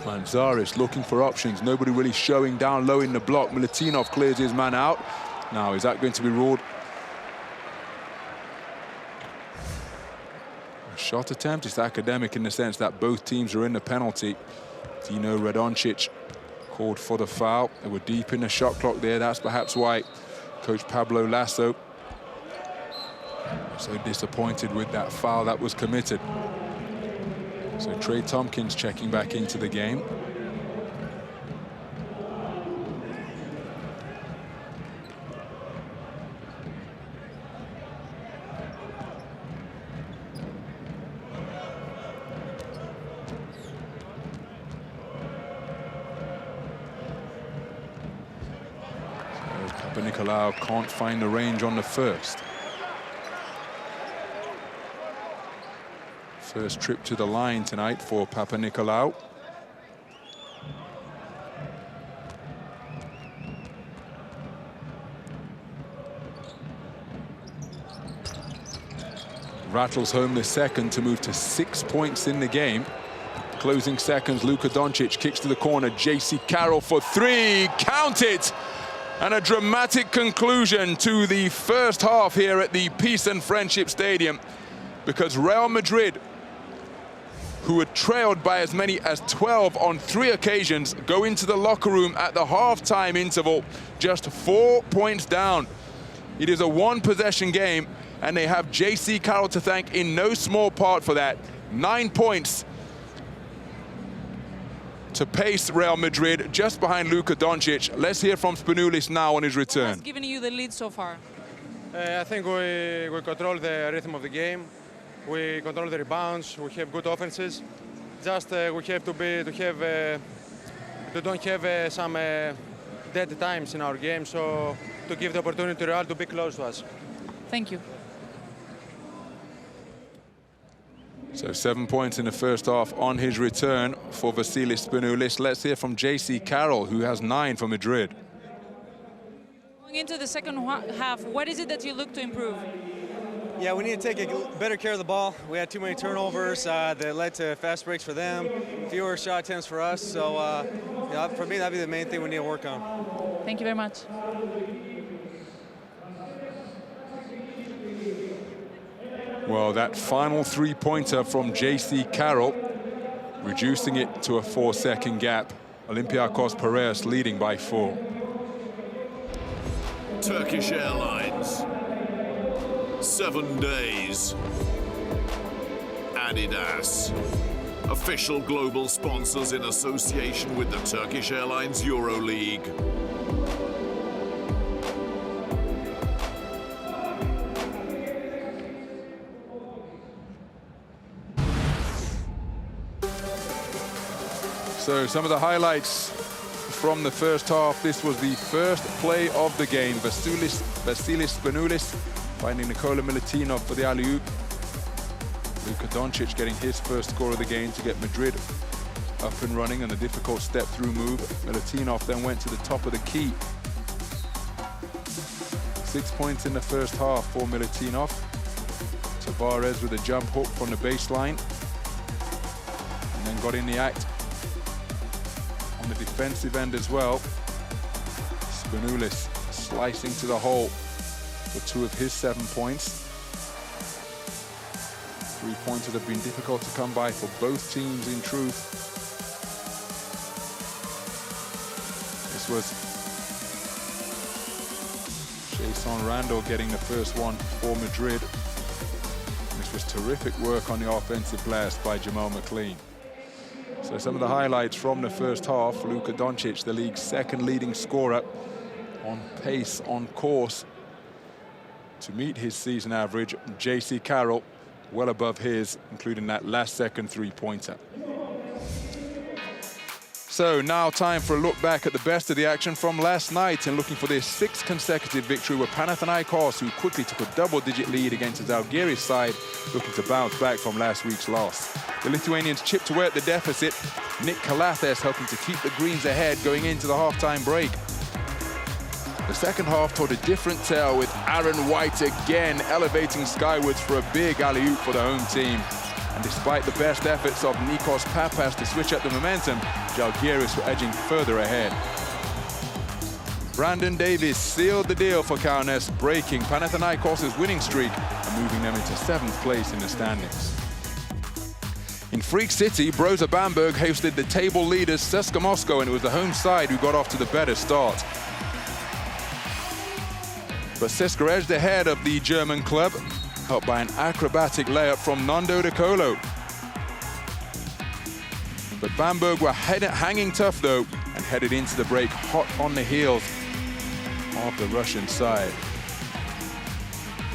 Manzares looking for options. Nobody really showing down low in the block. Milutinov clears his man out. Now, is that going to be ruled? A shot attempt. It's academic in the sense that both teams are in the penalty. Dino Radoncic called for the foul. They were deep in the shot clock there. That's perhaps why Coach Pablo Lasso was so disappointed with that foul that was committed. So Trey Tompkins checking back into the game. So Papanikolaou can't find the range on the first. First trip to the line tonight for Papanikolaou. Rattles home the second to move to 6 points in the game. Closing seconds, Luka Doncic kicks to the corner. J.C. Carroll for three, count it! And a dramatic conclusion to the first half here at the Peace and Friendship Stadium, because Real Madrid, who were trailed by as many as 12 on 3 occasions, go into the locker room at the halftime interval just 4 points down. It is a one-possession game, and they have J.C. Carroll to thank in no small part for that. 9 points to pace Real Madrid, just behind Luka Doncic. Let's hear from Spanoulis now on his return. What's given you the lead so far? I think we control the rhythm of the game. We control the rebounds. We have good offenses. Just we have to don't have some dead times in our game, so to give the opportunity to Real to be close to us. Thank you. So 7 points in the first half on his return for Vasilis Spanoulis. Let's hear from J.C. Carroll, who has 9 for Madrid. Going into the second half, what is it that you look to improve? Yeah, we need to take better care of the ball. We had too many turnovers that led to fast breaks for them, fewer shot attempts for us. So yeah, for me, that'd be the main thing we need to work on. Thank you very much. Well, that final three-pointer from J.C. Carroll, reducing it to a 4-second gap. Olympiacos Piraeus leading by 4. Turkish Airlines. 7 days. Adidas. Official global sponsors in association with the Turkish Airlines EuroLeague. So some of the highlights from the first half. This was the first play of the game. Vasilis Spanoulis finding Nikola Milutinov for the alley-oop. Luka Doncic getting his first score of the game to get Madrid up and running on a difficult step-through move. Milutinov then went to the top of the key. 6 points in the first half for Milutinov. Tavares with a jump hook from the baseline. And then got in the act on the defensive end as well. Spanoulis slicing to the hole for 2 of his 7 points. 3-pointers have been difficult to come by for both teams in truth. This was Jason Randall getting the first one for Madrid. This was terrific work on the offensive blast by Jamal McLean. So some of the highlights from the first half. Luka Doncic, the league's second leading scorer, on pace, on course to meet his season average. J.C. Carroll well above his, including that last-second 3-pointer. So now time for a look back at the best of the action from last night and looking for their 6th consecutive victory with Panathinaikos, who quickly took a double-digit lead against his Zalgiris side, looking to bounce back from last week's loss. The Lithuanians chipped away at the deficit. Nick Kalathes helping to keep the Greens ahead going into the halftime break. The second half told a different tale, with Aaron White again elevating skywards for a big alley-oop for the home team. And despite the best efforts of Nikos Papas to switch up the momentum, Zalgiris were edging further ahead. Brandon Davis sealed the deal for Kaunas, breaking Panathinaikos' winning streak and moving them into 7th place in the standings. In Freak City, Broza Bamberg hosted the table leaders CSKA Moscow, and it was the home side who got off to the better start. But CSKA edged ahead of the German club, helped by an acrobatic layup from Nando De Colo. But Bamberg were hanging tough though, and headed into the break hot on the heels of the Russian side.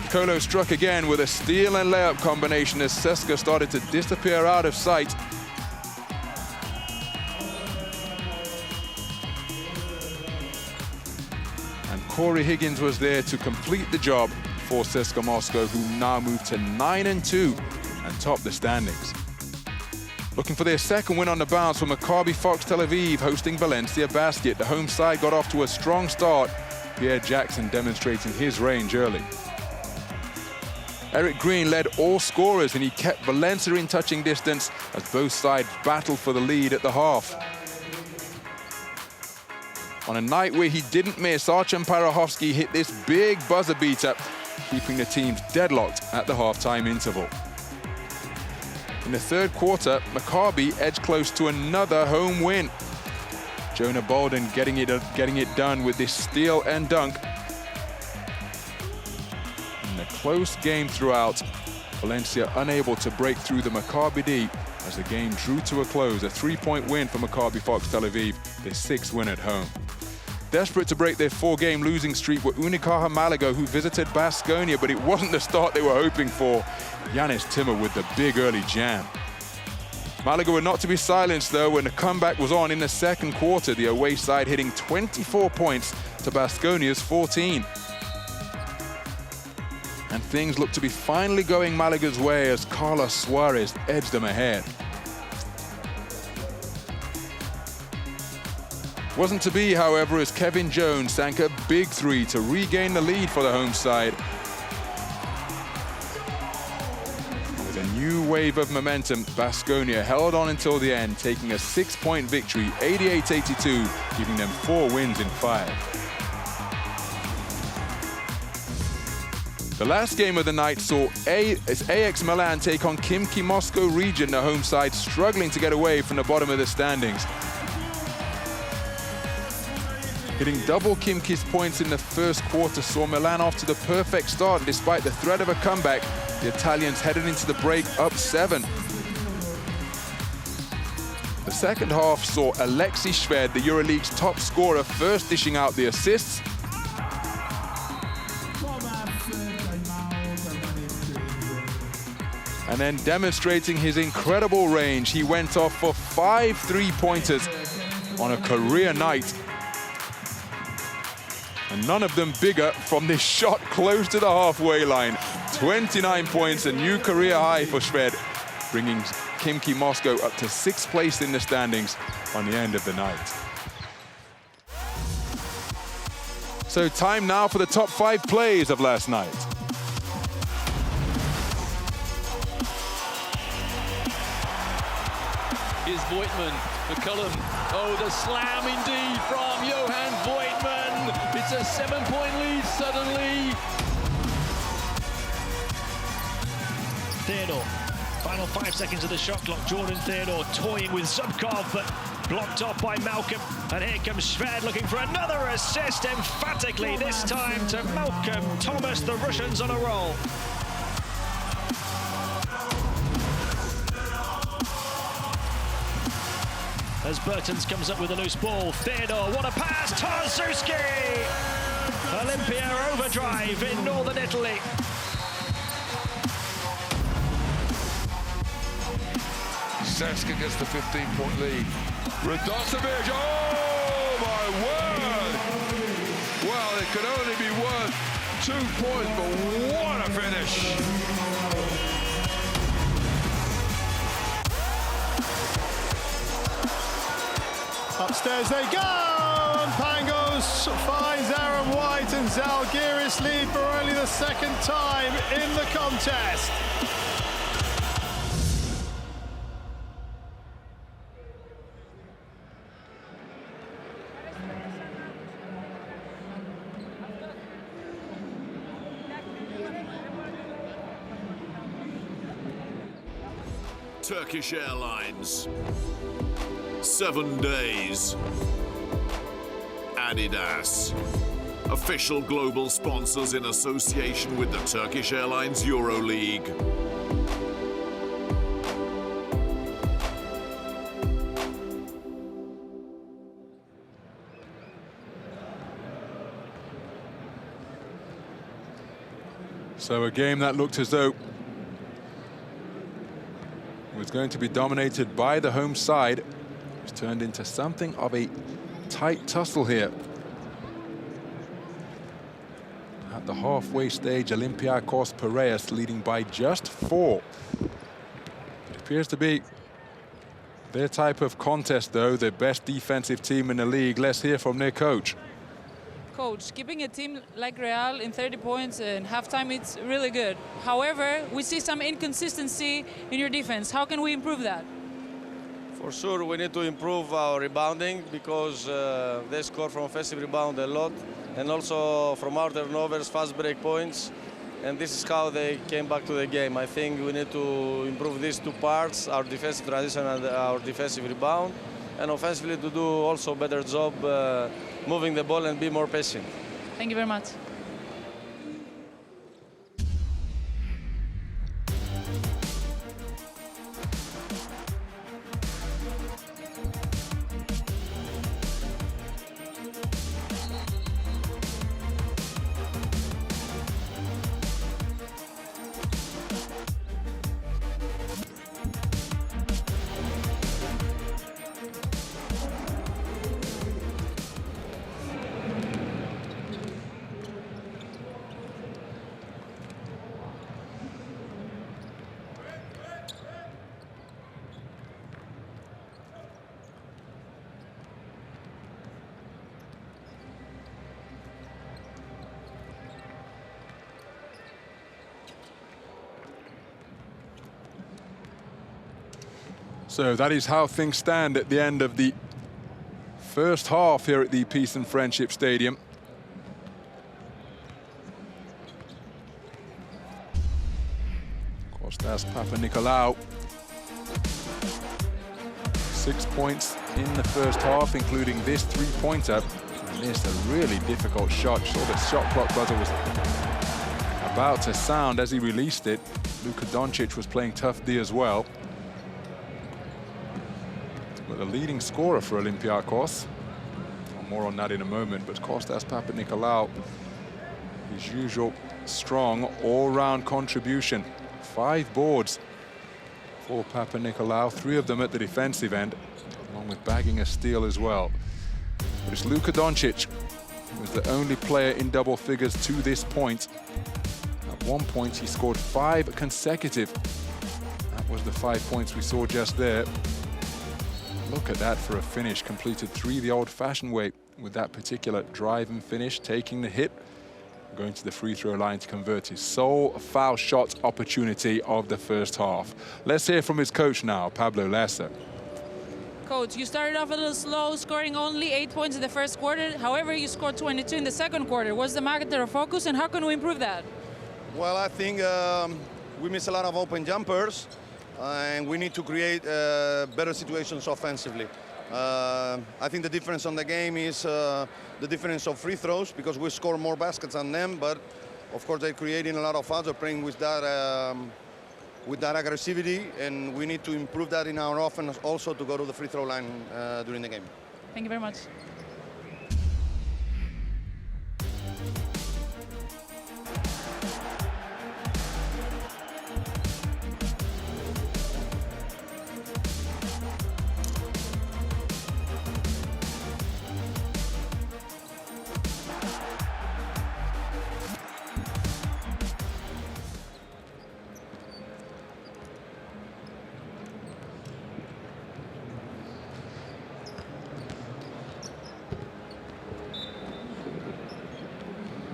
De Colo struck again with a steal and layup combination as CSKA started to disappear out of sight. Corey Higgins was there to complete the job for CSKA Moscow, who now moved to 9-2 and top the standings. Looking for their second win on the bounce for Maccabi Fox Tel Aviv, hosting Valencia Basket. The home side got off to a strong start, Pierre Jackson demonstrating his range early. Eric Green led all scorers, and he kept Valencia in touching distance as both sides battled for the lead at the half. On a night where he didn't miss, Archam Parahovsky hit this big buzzer beater, keeping the teams deadlocked at the halftime interval. In the third quarter, Maccabi edged close to another home win. Jonah Bolden getting it done with this steal and dunk. In a close game throughout, Valencia unable to break through the Maccabi D as the game drew to a close. A 3-point win for Maccabi Fox Tel Aviv, their 6th win at home. Desperate to break their 4-game losing streak were Unicaja Malaga, who visited Baskonia, but it wasn't the start they were hoping for. Yanis Timmer with the big early jam. Malaga were not to be silenced, though, when the comeback was on in the second quarter, the away side hitting 24 points to Baskonia's 14. And things looked to be finally going Malaga's way as Carlos Suarez edged them ahead. Wasn't to be, however, as Kevin Jones sank a big 3 to regain the lead for the home side. With a new wave of momentum, Baskonia held on until the end, taking a 6-point victory, 88-82, giving them 4 wins in 5. The last game of the night saw AX Milan take on Khimki Moscow Region, the home side struggling to get away from the bottom of the standings. Hitting double Khimki's points in the first quarter saw Milan off to the perfect start, and despite the threat of a comeback, the Italians headed into the break up 7. The second half saw Alexei Shved, the EuroLeague's top scorer, first dishing out the assists. And then demonstrating his incredible range, he went off for 5 3-pointers on a career night. And none of them bigger from this shot close to the halfway line. 29 points, a new career high for Shved, bringing Khimki Moscow up to 6th place in the standings on the end of the night. So time now for the top 5 plays of last night. Here's Voigtman, McCullum. Oh, the slam indeed from Johan Voigtman. It's a 7-point lead suddenly. Theodore, final 5 seconds of the shot clock. Jordan Theodore toying with Zubkov, but blocked off by Malcolm. And here comes Shved looking for another assist, emphatically this time to Malcolm Thomas. The Russians on a roll. As Bertens comes up with a loose ball, Theodore, what a pass, Tarzuski! Olympia overdrive in northern Italy. Seska gets the 15-point lead. Radosevic, oh my word! Well, it could only be worth 2 points, but what a finish! Upstairs they go, and Pangos finds Aaron White, and Zalgiris lead for only the 2nd time in the contest. Turkish Airlines. 7 days. Adidas. Official global sponsors in association with the Turkish Airlines EuroLeague. So a game that looked as though was going to be dominated by the home side. It's turned into something of a tight tussle here. At the halfway stage, Olympiacos Piraeus leading by just 4. It appears to be their type of contest, though, the best defensive team in the league. Let's hear from their coach. Coach, keeping a team like Real in 30 points in halftime, it's really good. However, we see some inconsistency in your defense. How can we improve that? For sure, we need to improve our rebounding because they score from offensive rebound a lot, and also from our turnovers, fast break points, and this is how they came back to the game. I think we need to improve these 2 parts, our defensive transition and our defensive rebound, and offensively to do also a better job moving the ball and be more patient. Thank you very much. So that is how things stand at the end of the first half here at the Peace and Friendship Stadium. Kostas Papanikolaou. 6 points in the first half, including this 3-pointer. And this a really difficult shot. Saw the shot clock buzzer was about to sound as he released it. Luka Doncic was playing tough D as well. But the leading scorer for Olympiacos. More on that in a moment, but Kostas Papanikolaou, his usual strong all-round contribution. 5 boards for Papanikolaou, 3 of them at the defensive end, along with bagging a steal as well. But it's Luka Doncic who was the only player in double figures to this point. At one point, he scored 5 consecutive. That was the 5 points we saw just there. Look at that for a finish. Completed 3 the old-fashioned way with that particular drive and finish, taking the hit, going to the free throw line to convert his sole foul shot opportunity of the first half. Let's hear from his coach now, Pablo Lasso. Coach, you started off a little slow, scoring only 8 points in the first quarter. However, you scored 22 in the second quarter. What's the matter of focus, and how can we improve that? Well, I think we miss a lot of open jumpers, and we need to create better situations offensively. I think the difference on the game is the difference of free throws, because we score more baskets than them, but of course they're creating a lot of fouls. They're playing with that aggressivity, and we need to improve that in our offense also to go to the free throw line during the game. Thank you very much.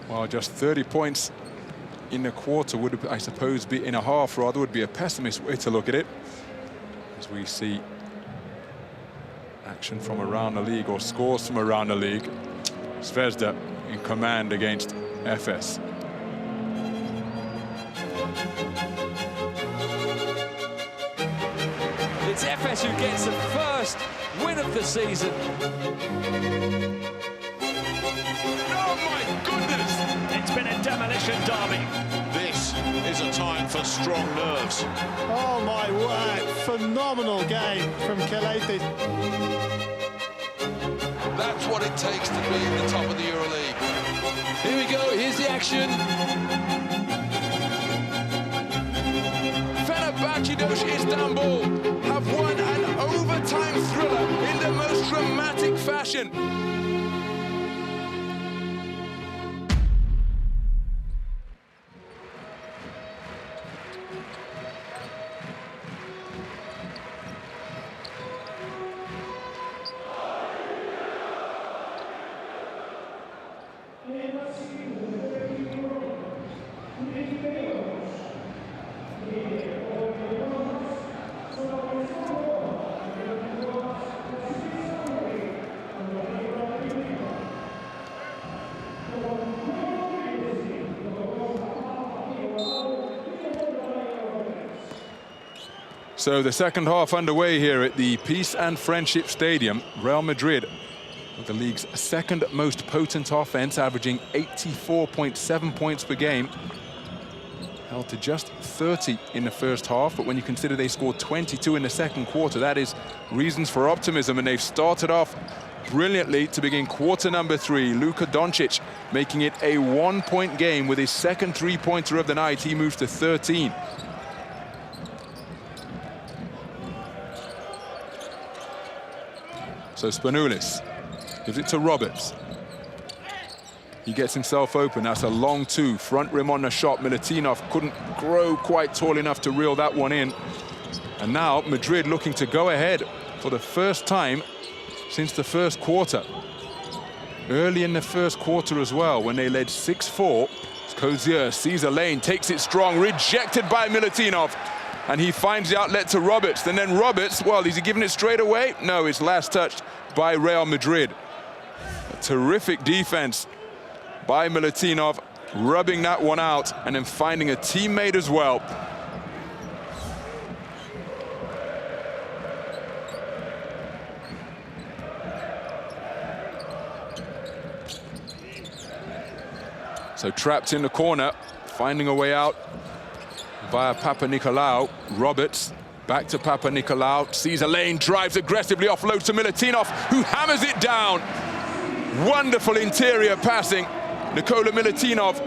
Well, just 30 points in a quarter would, I suppose, be in a half, rather, would be a pessimist way to look at it. As we see action from around the league, or scores from around the league. Zvezda in command against Efes. It's Efes who gets the first win of the season. Oh my goodness! It's been a demolition derby. This is a time for strong nerves. Oh my word, phenomenal game from Kalaitis. That's what it takes to be in the top of the EuroLeague. Here we go, here's the action. Fenerbahçe Istanbul have won an overtime thriller in the most dramatic fashion. So the second half underway here at the Peace and Friendship Stadium. Real Madrid, with the league's second most potent offense, averaging 84.7 points per game, held to just 30 in the first half. But when you consider they scored 22 in the second quarter, that is reasons for optimism. And they've started off brilliantly to begin quarter number 3. Luka Doncic making it a 1-point game with his second 3-pointer of the night. He moves to 13. So Spanoulis gives it to Roberts. He gets himself open. That's a long 2. Front rim on the shot. Milutinov couldn't grow quite tall enough to reel that one in. And now Madrid looking to go ahead for the first time since the first quarter. Early in the first quarter as well, when they led 6-4. Cozier sees a lane, takes it strong, rejected by Milutinov. And he finds the outlet to Roberts. And then Roberts, well, is he giving it straight away? No, it's last touched by Real Madrid. A terrific defense by Milutinov, rubbing that one out and then finding a teammate as well. So trapped in the corner, finding a way out via Papanikolaou. Roberts Back to Papanikolaou, sees a lane, drives aggressively, offloads to Milutinov, who hammers it down. Wonderful interior passing. Nikola Milutinov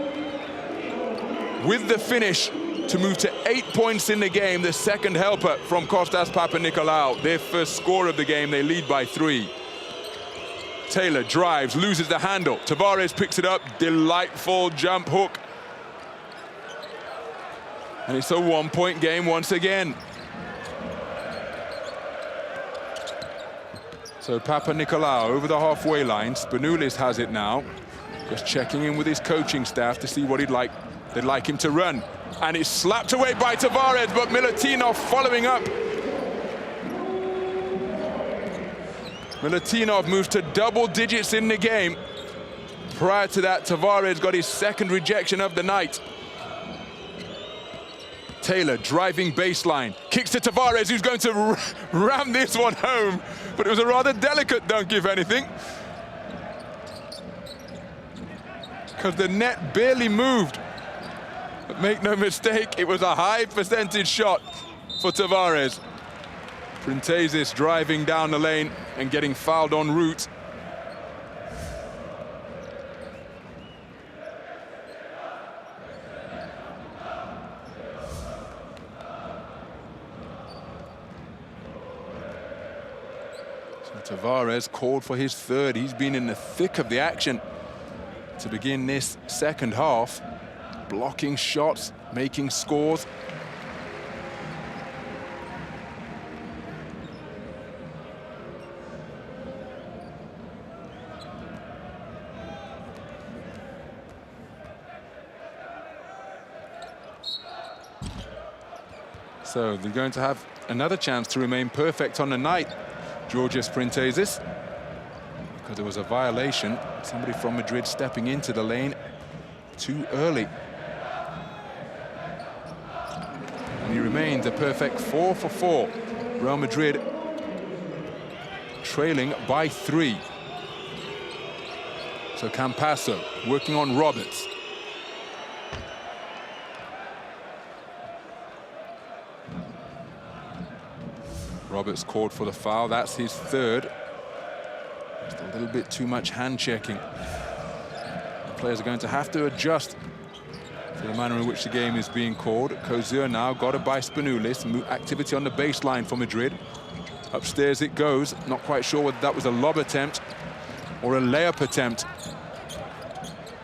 with the finish to move to 8 points in the game. The second helper from Kostas Papanikolaou. Their first score of the game, they lead by 3. Taylor drives, loses the handle. Tavares picks it up, delightful jump hook. And it's a 1-point game once again. So Papanikolaou over the halfway line. Spanoulis has it now. Just checking in with his coaching staff to see what they'd like him to run. And it's slapped away by Tavares, but Milutinov following up. Milutinov moves to double digits in the game. Prior to that, Tavares got his second rejection of the night. Taylor driving baseline, kicks to Tavares, who's going to ram this one home. But it was a rather delicate dunk, if anything, because the net barely moved. But make no mistake, it was a high percentage shot for Tavares. Printezis driving down the lane and getting fouled en route. So Tavares called for his third. He's been in the thick of the action to begin this second half. Blocking shots, making scores. So they're going to have another chance to remain perfect on the night, Georgios Printezis, because there was a violation. Somebody from Madrid stepping into the lane too early. And he remains a perfect 4 for 4. Real Madrid trailing by 3. So Campasso working on Roberts. Roberts called for the foul. That's his third. Just a little bit too much hand checking. The players are going to have to adjust to the manner in which the game is being called. Kozur now got it by Spanoulis. Activity on the baseline for Madrid. Upstairs it goes. Not quite sure whether that was a lob attempt or a layup attempt.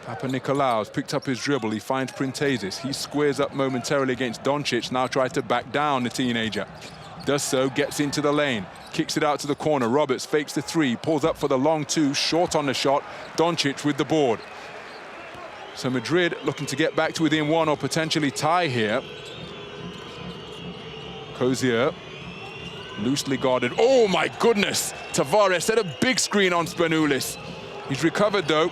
Papanikolaou's picked up his dribble. He finds Printezis. He squares up momentarily against Doncic. Now tries to back down the teenager. Does so, gets into the lane, kicks it out to the corner. Roberts fakes the 3, pulls up for the long 2, short on the shot. Doncic with the board. So Madrid looking to get back to within 1 or potentially tie here. Kozur, loosely guarded. Oh my goodness! Tavares set a big screen on Spanoulis. He's recovered though.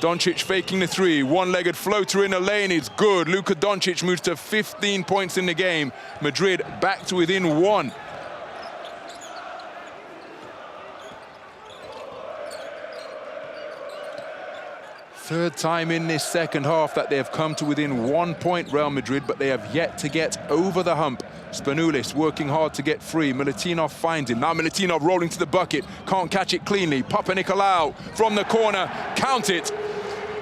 Doncic faking the 3, one-legged floater in the lane is good. Luka Doncic moves to 15 points in the game. Madrid back to within 1. Third time in this second half that they have come to within 1 point, Real Madrid, but they have yet to get over the hump. Spanoulis working hard to get free. Milutinov finds him. Now Milutinov rolling to the bucket. Can't catch it cleanly. Papanikolaou from the corner. Count it.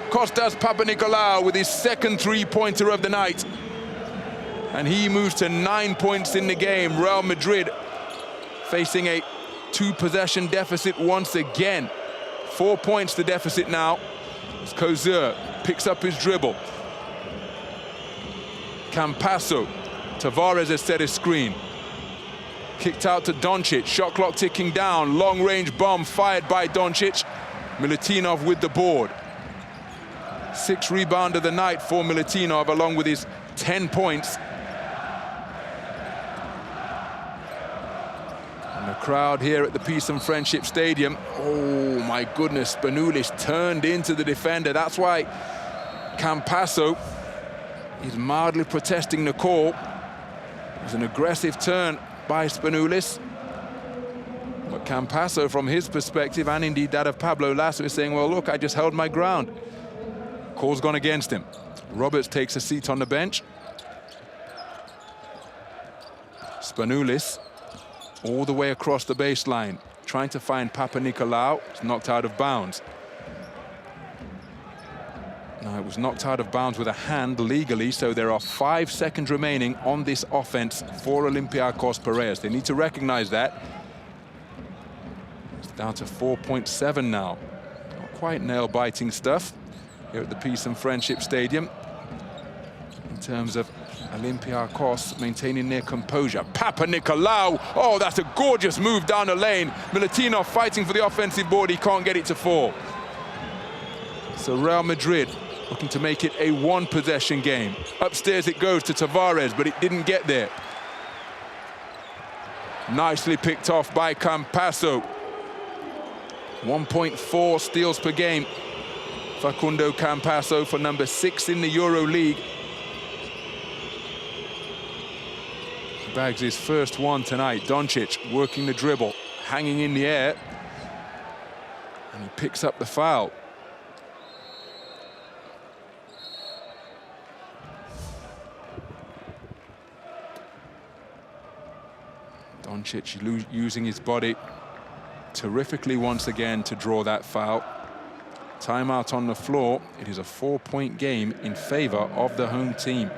Kostas Papanikolaou with his second 3-pointer of the night. And he moves to 9 points in the game. Real Madrid facing a 2-possession deficit once again. 4 points the deficit now. As Kozur picks up his dribble. Campasso. Tavares has set his screen. Kicked out to Doncic. Shot clock ticking down. Long-range bomb fired by Doncic. Milutinov with the board. 6th rebound of the night for Milutinov, along with his 10 points. And the crowd here at the Peace and Friendship Stadium. Oh my goodness, Spanoulis turned into the defender. That's why Campasso is mildly protesting the call. It was an aggressive turn by Spanoulis. But Campasso, from his perspective, and indeed that of Pablo Lasso, is saying, well, look, I just held my ground. Call's gone against him. Roberts takes a seat on the bench. Spanoulis all the way across the baseline, trying to find Papanikolaou. It's knocked out of bounds. Now, it was knocked out of bounds with a hand legally, so there are 5 seconds remaining on this offense for Olympiacos Piraeus. They need to recognize that. It's down to 4.7 now. Not quite nail-biting stuff here at the Peace and Friendship Stadium in terms of Olympiacos maintaining their composure. Papanikolaou, oh, that's a gorgeous move down the lane. Milutinov fighting for the offensive board, he can't get it to fall. So Real Madrid looking to make it a one-possession game. Upstairs it goes to Tavares, but it didn't get there. Nicely picked off by Campasso. 1.4 steals per game. Facundo Campasso for number 6 in the EuroLeague. Bags his first one tonight. Doncic working the dribble, hanging in the air. And he picks up the foul. Doncic using his body terrifically once again to draw that foul. Timeout on the floor. It is a 4-point game in favor of the home team.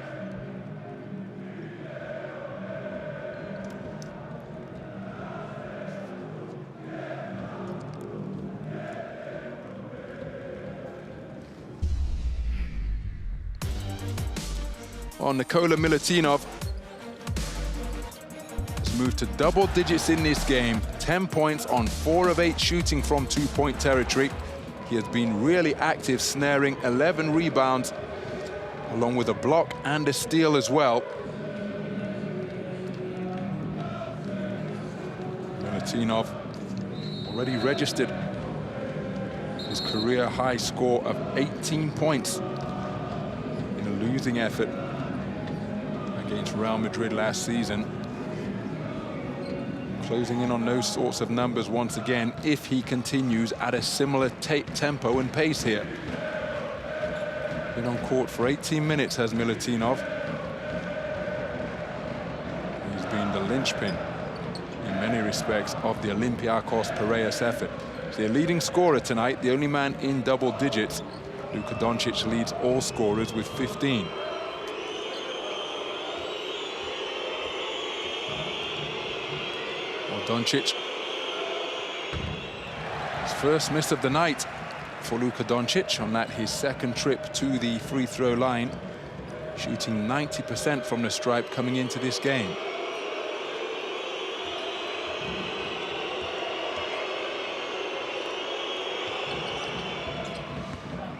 Well, Nikola Milutinov has moved to double digits in this game. 10 points on 4 of 8 shooting from two-point territory. He has been really active, snaring 11 rebounds, along with a block and a steal as well. Milutinov already registered his career high score of 18 points in a losing effort against Real Madrid last season. Closing in on those sorts of numbers once again if he continues at a similar tempo and pace here. Been on court for 18 minutes has Milutinov. He's been the linchpin in many respects of the Olympiacos Piraeus effort. He's their leading scorer tonight, the only man in double digits. Luka Doncic leads all scorers with 15. Doncic, his first miss of the night for Luka Doncic on that his second trip to the free throw line, shooting 90% from the stripe coming into this game.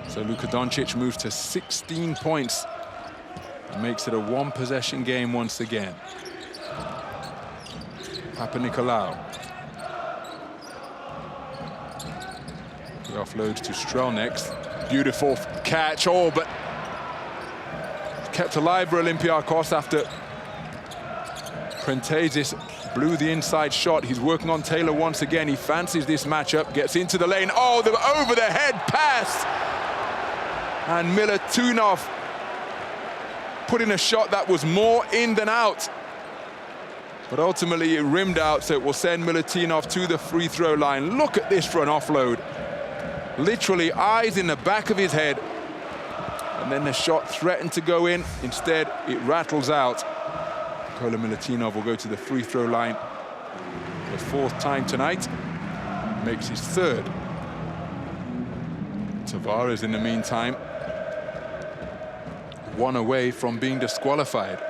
So Luka Doncic moves to 16 points and makes it a one-possession game once again. Papanikolaou. He offloads to Strelnex. Beautiful catch, oh, but kept alive for Olympiacos after Prentezis blew the inside shot. He's working on Taylor once again. He fancies this matchup, gets into the lane. Oh, the over-the-head pass! And Milutinov put in a shot that was more in than out. But ultimately it rimmed out, so it will send Milutinov to the free throw line. Look at this for an offload. Literally eyes in the back of his head. And then the shot threatened to go in. Instead, it rattles out. Nikola Milutinov will go to the free throw line for the 4th time tonight. Makes his 3rd. Tavares, in the meantime, 1 away from being disqualified.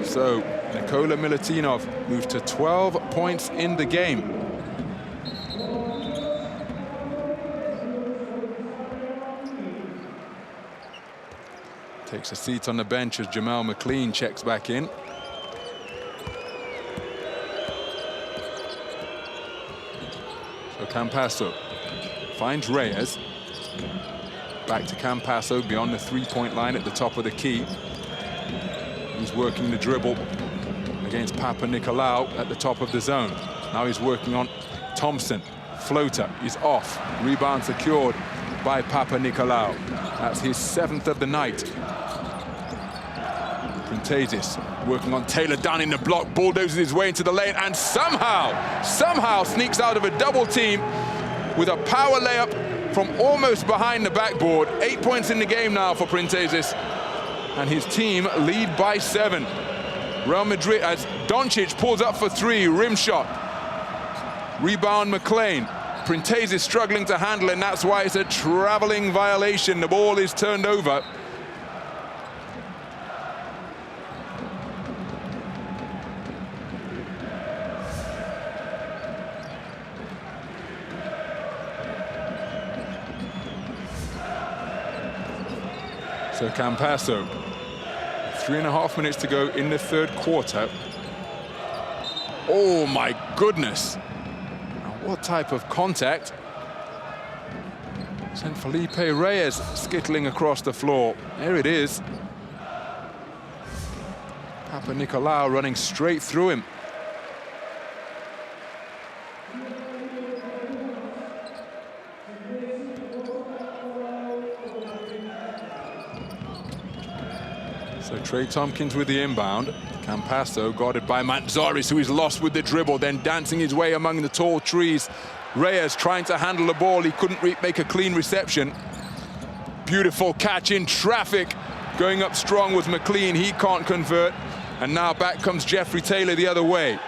So Nikola Milutinov moved to 12 points in the game. Takes a seat on the bench as Jamal McLean checks back in. So Campasso finds Reyes. Back to Campasso beyond the three-point line at the top of the key. He's working the dribble against Papanikolaou at the top of the zone. Now he's working on Thompson. Floater is off. Rebound secured by Papanikolaou. That's his 7th of the night. Printezis working on Taylor down in the block, bulldozes his way into the lane, and somehow sneaks out of a double team with a power layup from almost behind the backboard. 8 points in the game now for Printezis, and his team lead by 7. Real Madrid, as Doncic pulls up for 3, rim shot. Rebound McLean. Printezis struggling to handle it, and that's why it's a traveling violation. The ball is turned over. So Campasso, 3.5 minutes to go in the 3rd quarter. Oh my goodness. Now what type of contact? Sent Felipe Reyes skittling across the floor. There it is. Papa Nicolau running straight through him. So Trey Tompkins with the inbound. Campasso guarded by Mantzaris, who is lost with the dribble, then dancing his way among the tall trees. Reyes trying to handle the ball. He couldn't make a clean reception. Beautiful catch in traffic. Going up strong was McLean. He can't convert. And now back comes Jeffrey Taylor the other way.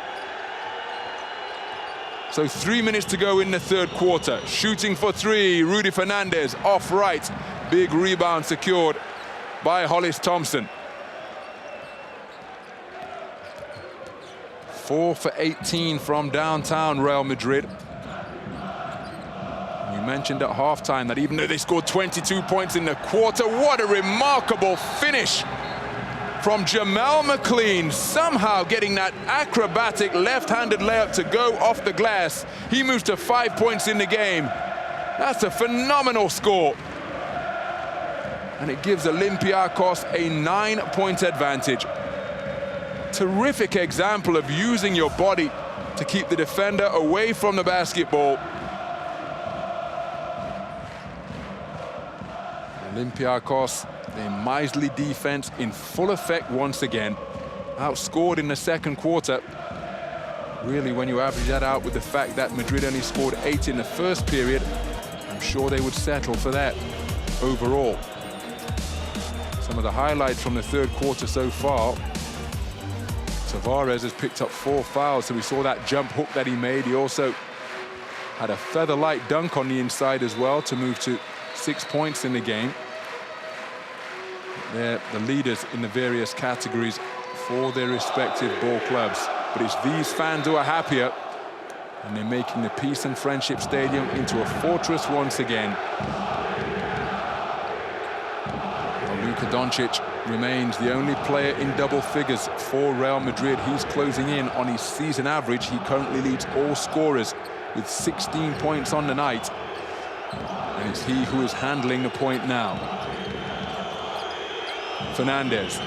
So 3 minutes to go in the 3rd quarter. Shooting for 3, Rudy Fernandez off right. Big rebound secured by Hollis Thompson. 4 for 18 from downtown Real Madrid. We mentioned at halftime that even though they scored 22 points in the quarter, what a remarkable finish from Jamel McLean, somehow getting that acrobatic left-handed layup to go off the glass. He moves to 5 points in the game. That's a phenomenal score. And it gives Olympiacos a 9-point advantage. Terrific example of using your body to keep the defender away from the basketball. Olympiacos, their miserly defense in full effect once again. Outscored in the 2nd quarter. Really, when you average that out with the fact that Madrid only scored 8 in the 1st period, I'm sure they would settle for that overall. Some of the highlights from the 3rd quarter so far. Tavares has picked up 4 fouls, so we saw that jump hook that he made. He also had a feather-light dunk on the inside as well to move to 6 points in the game. They're the leaders in the various categories for their respective ball clubs. But it's these fans who are happier, and they're making the Peace and Friendship Stadium into a fortress once again. Luka Doncic remains the only player in double figures for Real Madrid. He's closing in on his season average. He currently leads all scorers with 16 points on the night. And it's he who is handling the point now. Fernandez.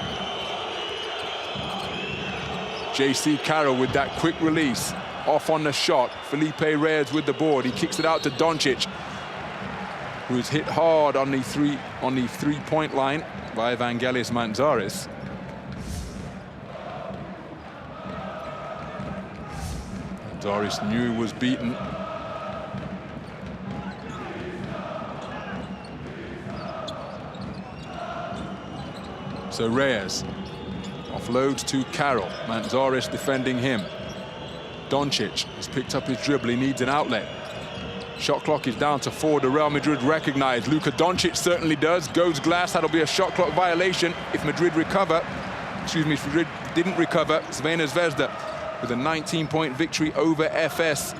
JC Carroll with that quick release. Off on the shot. Felipe Reyes with the board. He kicks it out to Doncic, who is hit hard on the three-point line by Evangelis Mantzaris. Mantzaris knew he was beaten. So Reyes offloads to Carroll. Mantzaris defending him. Doncic has picked up his dribble. He needs an outlet. Shot clock is down to 4. The Real Madrid recognize. Luka Doncic certainly does. Goes glass. That'll be a shot clock violation if Madrid recover. Excuse me, if Madrid didn't recover. Crvena Zvezda with a 19-point victory over FS.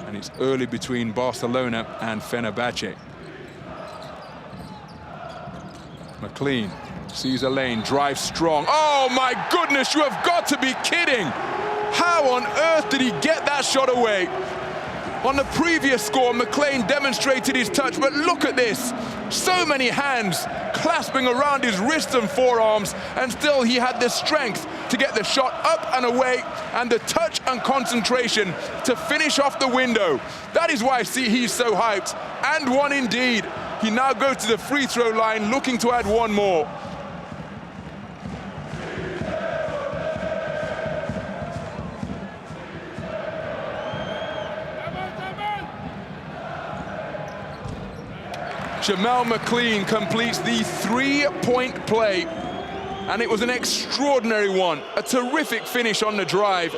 And it's early between Barcelona and Fenerbahce. McLean sees a lane, drives strong. Oh my goodness, you have got to be kidding! How on earth did he get that shot away? On the previous score, McLean demonstrated his touch, but look at this. So many hands clasping around his wrists and forearms, and still he had the strength to get the shot up and away, and the touch and concentration to finish off the window. That is why he's so hyped, and one indeed. He now goes to the free throw line, looking to add one more. Jamal McLean completes the three-point play, and it was an extraordinary one. A terrific finish on the drive,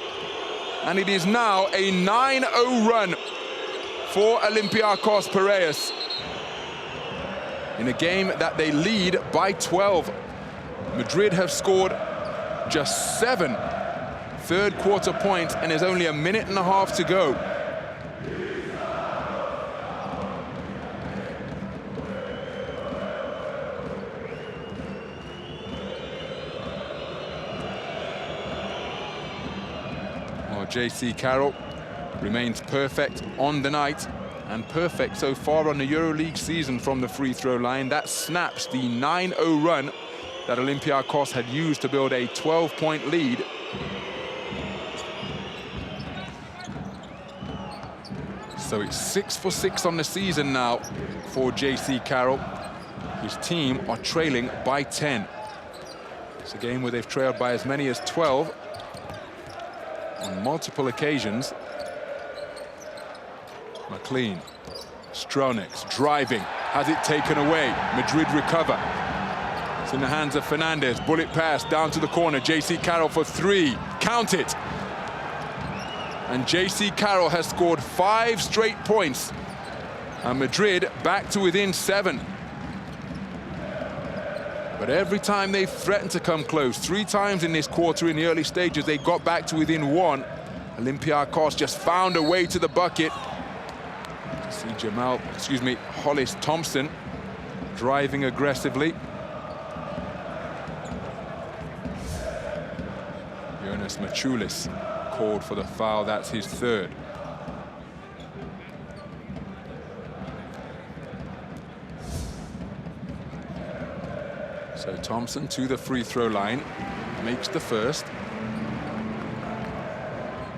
and it is now a 9-0 run for Olympiacos Piraeus in a game that they lead by 12. Madrid have scored just 7 third-quarter points, and there's only a minute and a half to go. JC Carroll remains perfect on the night and perfect so far on the EuroLeague season from the free throw line. That snaps the 9-0 run that Olympiacos had used to build a 12-point lead. So it's 6 for 6 on the season now for JC Carroll. His team are trailing by 10. It's a game where they've trailed by as many as 12 on multiple occasions. McLean, Stronix driving, has it taken away. Madrid recover. It's in the hands of Fernandez. Bullet pass down to the corner. JC Carroll for 3. Count it. And JC Carroll has scored 5 straight points. And Madrid back to within 7. But every time they've threatened to come close, 3 times in this quarter in the early stages, they got back to within 1. Olympiacos just found a way to the bucket. See Hollis Thompson driving aggressively. Jonas Machulis called for the foul. That's his 3rd. So Thompson to the free throw line, makes the first.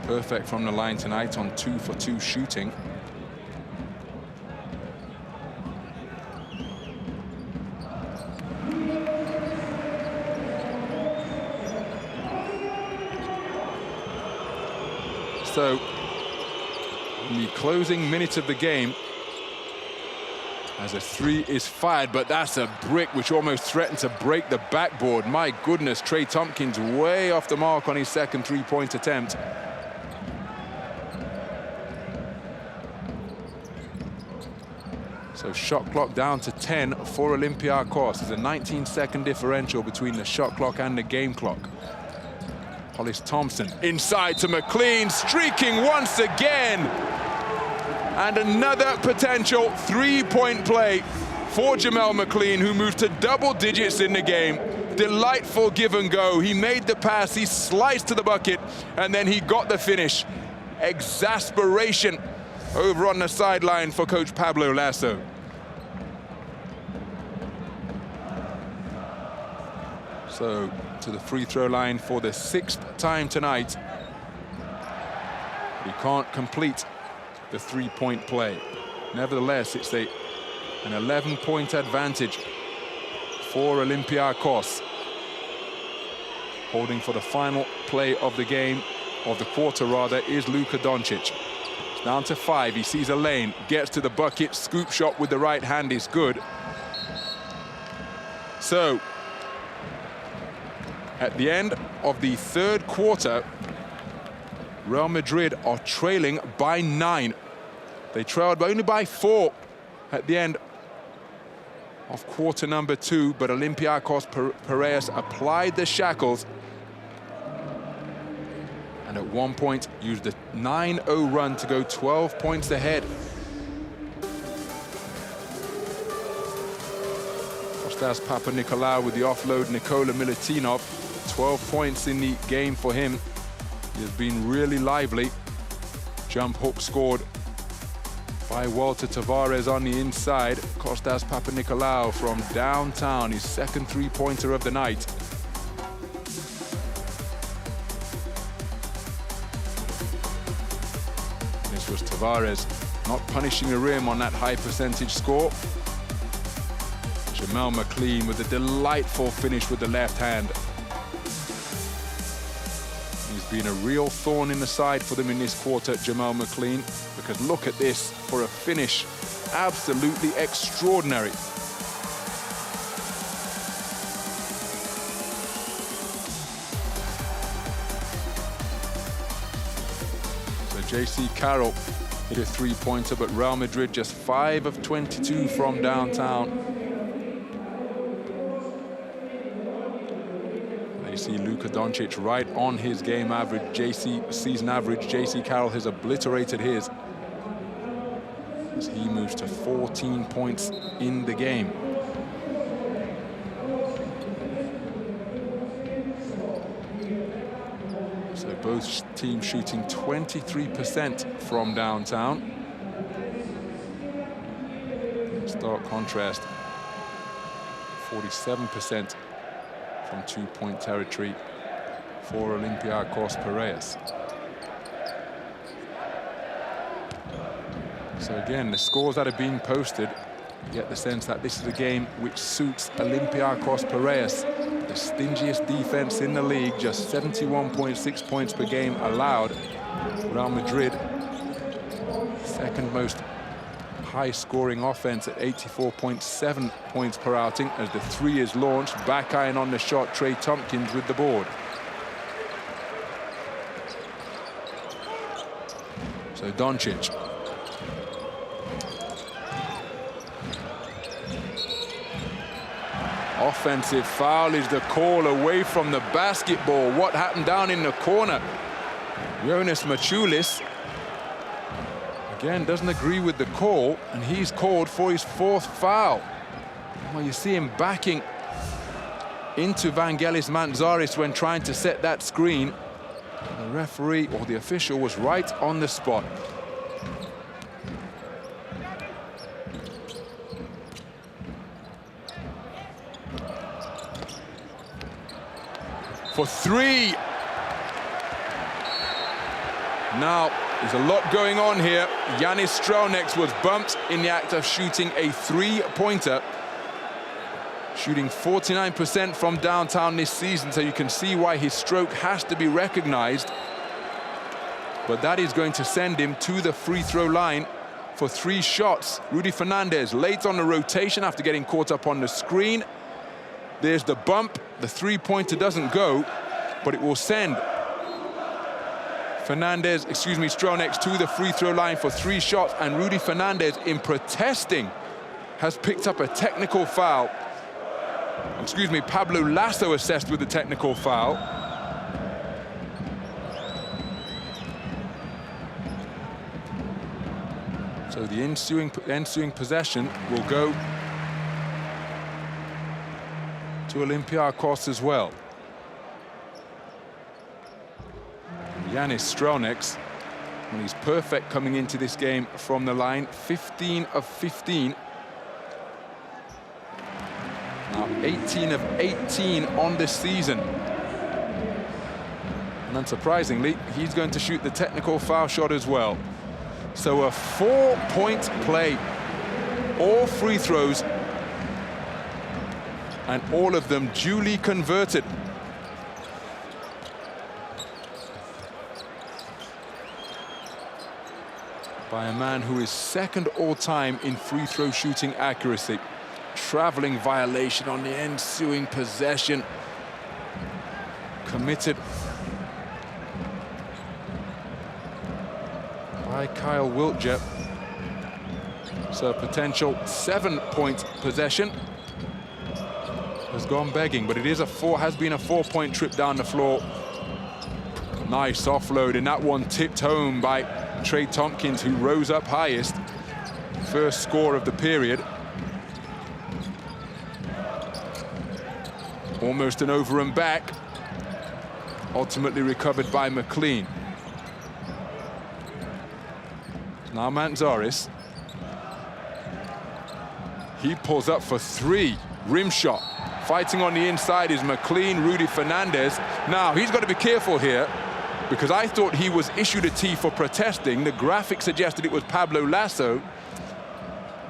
Perfect from the line tonight on 2 for 2 shooting. So in the closing minutes of the game, as a 3 is fired, but that's a brick which almost threatened to break the backboard. My goodness, Trey Tompkins way off the mark on his 2nd 3-point attempt. So shot clock down to 10 for Olympiacos. There's a 19-second differential between the shot clock and the game clock. Hollis Thompson inside to McLean, streaking once again. And another potential 3-point play for Jamal McLean, who moved to double digits in the game. Delightful give and go. He made the pass, he sliced to the bucket, and then he got the finish. Exasperation over on the sideline for Coach Pablo Lasso. So to the free throw line for the 6th time tonight. He can't complete the 3-point play. Nevertheless, it's an 11-point advantage for Olympiacos. Holding for the final play of the game, of the quarter rather, is Luka Doncic. It's down to 5. He sees a lane, gets to the bucket, scoop shot with the right hand is good. So at the end of the 3rd quarter, Real Madrid are trailing by 9. They trailed only by 4 at the end of quarter number 2, but Olympiacos Piraeus applied the shackles and at one point used a 9-0 run to go 12 points ahead. Kostas Papanikolaou with the offload, Nikola Milutinov. 12 points in the game for him. He has been really lively. Jump hook scored by Walter Tavares on the inside. Kostas Papanikolaou from downtown, his 2nd 3-pointer of the night. This was Tavares not punishing the rim on that high percentage score. Jamal McLean with a delightful finish with the left hand. He's been a real thorn in the side for them in this quarter, Jamal McLean, because look at this for a finish. Absolutely extraordinary. JC Carroll hit a three-pointer, but Real Madrid just 5 of 22 from downtown. You see Luka Doncic right on his game average, season average. JC Carroll has obliterated his as he moves to 14 points in the game. So both teams shooting 23% from downtown. Stark contrast, 47% from two-point territory for Olympiacos Piraeus. So again, the scores that are being posted, you get the sense that this is a game which suits Olympiacos Piraeus. The stingiest defense in the league, just 71.6 points per game allowed. Real Madrid, second most high-scoring offense at 84.7 points per outing as the three is launched. Back iron on the shot, Trey Tompkins with the board. So Doncic. Offensive foul is the call away from the basketball. What happened down in the corner? Jonas Maciulis, again, doesn't agree with the call, and he's called for his 4th foul. Well, you see him backing into Vangelis Mantzaris when trying to set that screen. The referee, or the official, was right on the spot. For 3. Now, there's a lot going on here. Yanis Strelnex was bumped in the act of shooting a three-pointer. Shooting 49% from downtown this season, so you can see why his stroke has to be recognized. But that is going to send him to the free throw line for 3 shots. Rudy Fernandez late on the rotation after getting caught up on the screen. There's the bump. The three-pointer doesn't go, but it will send Strelnex to the free throw line for 3 shots, and Rudy Fernandez, in protesting, has picked up a technical foul. Pablo Lasso assessed with the technical foul. So the ensuing possession will go to Olympiacos as well. Yanis Strelnex, when he's perfect coming into this game from the line, 15 of 15. Now 18 of 18 on this season. And unsurprisingly, he's going to shoot the technical foul shot as well. So a 4-point play, all free throws, and all of them duly converted. By a man who is second all-time in free throw shooting accuracy. Traveling violation on the ensuing possession. Committed by Kyle Wiltjer. So a potential 7-point possession has gone begging, but it is has been a 4-point trip down the floor. Nice offload, and that one tipped home by Trey Tompkins, who rose up highest. First score of the period. Almost an over and back. Ultimately recovered by McLean. Now Mantzaris. He pulls up for 3. Rim shot. Fighting on the inside is McLean. Rudy Fernandez. Now, he's got to be careful here, because I thought he was issued a T for protesting. The graphic suggested it was Pablo Lasso.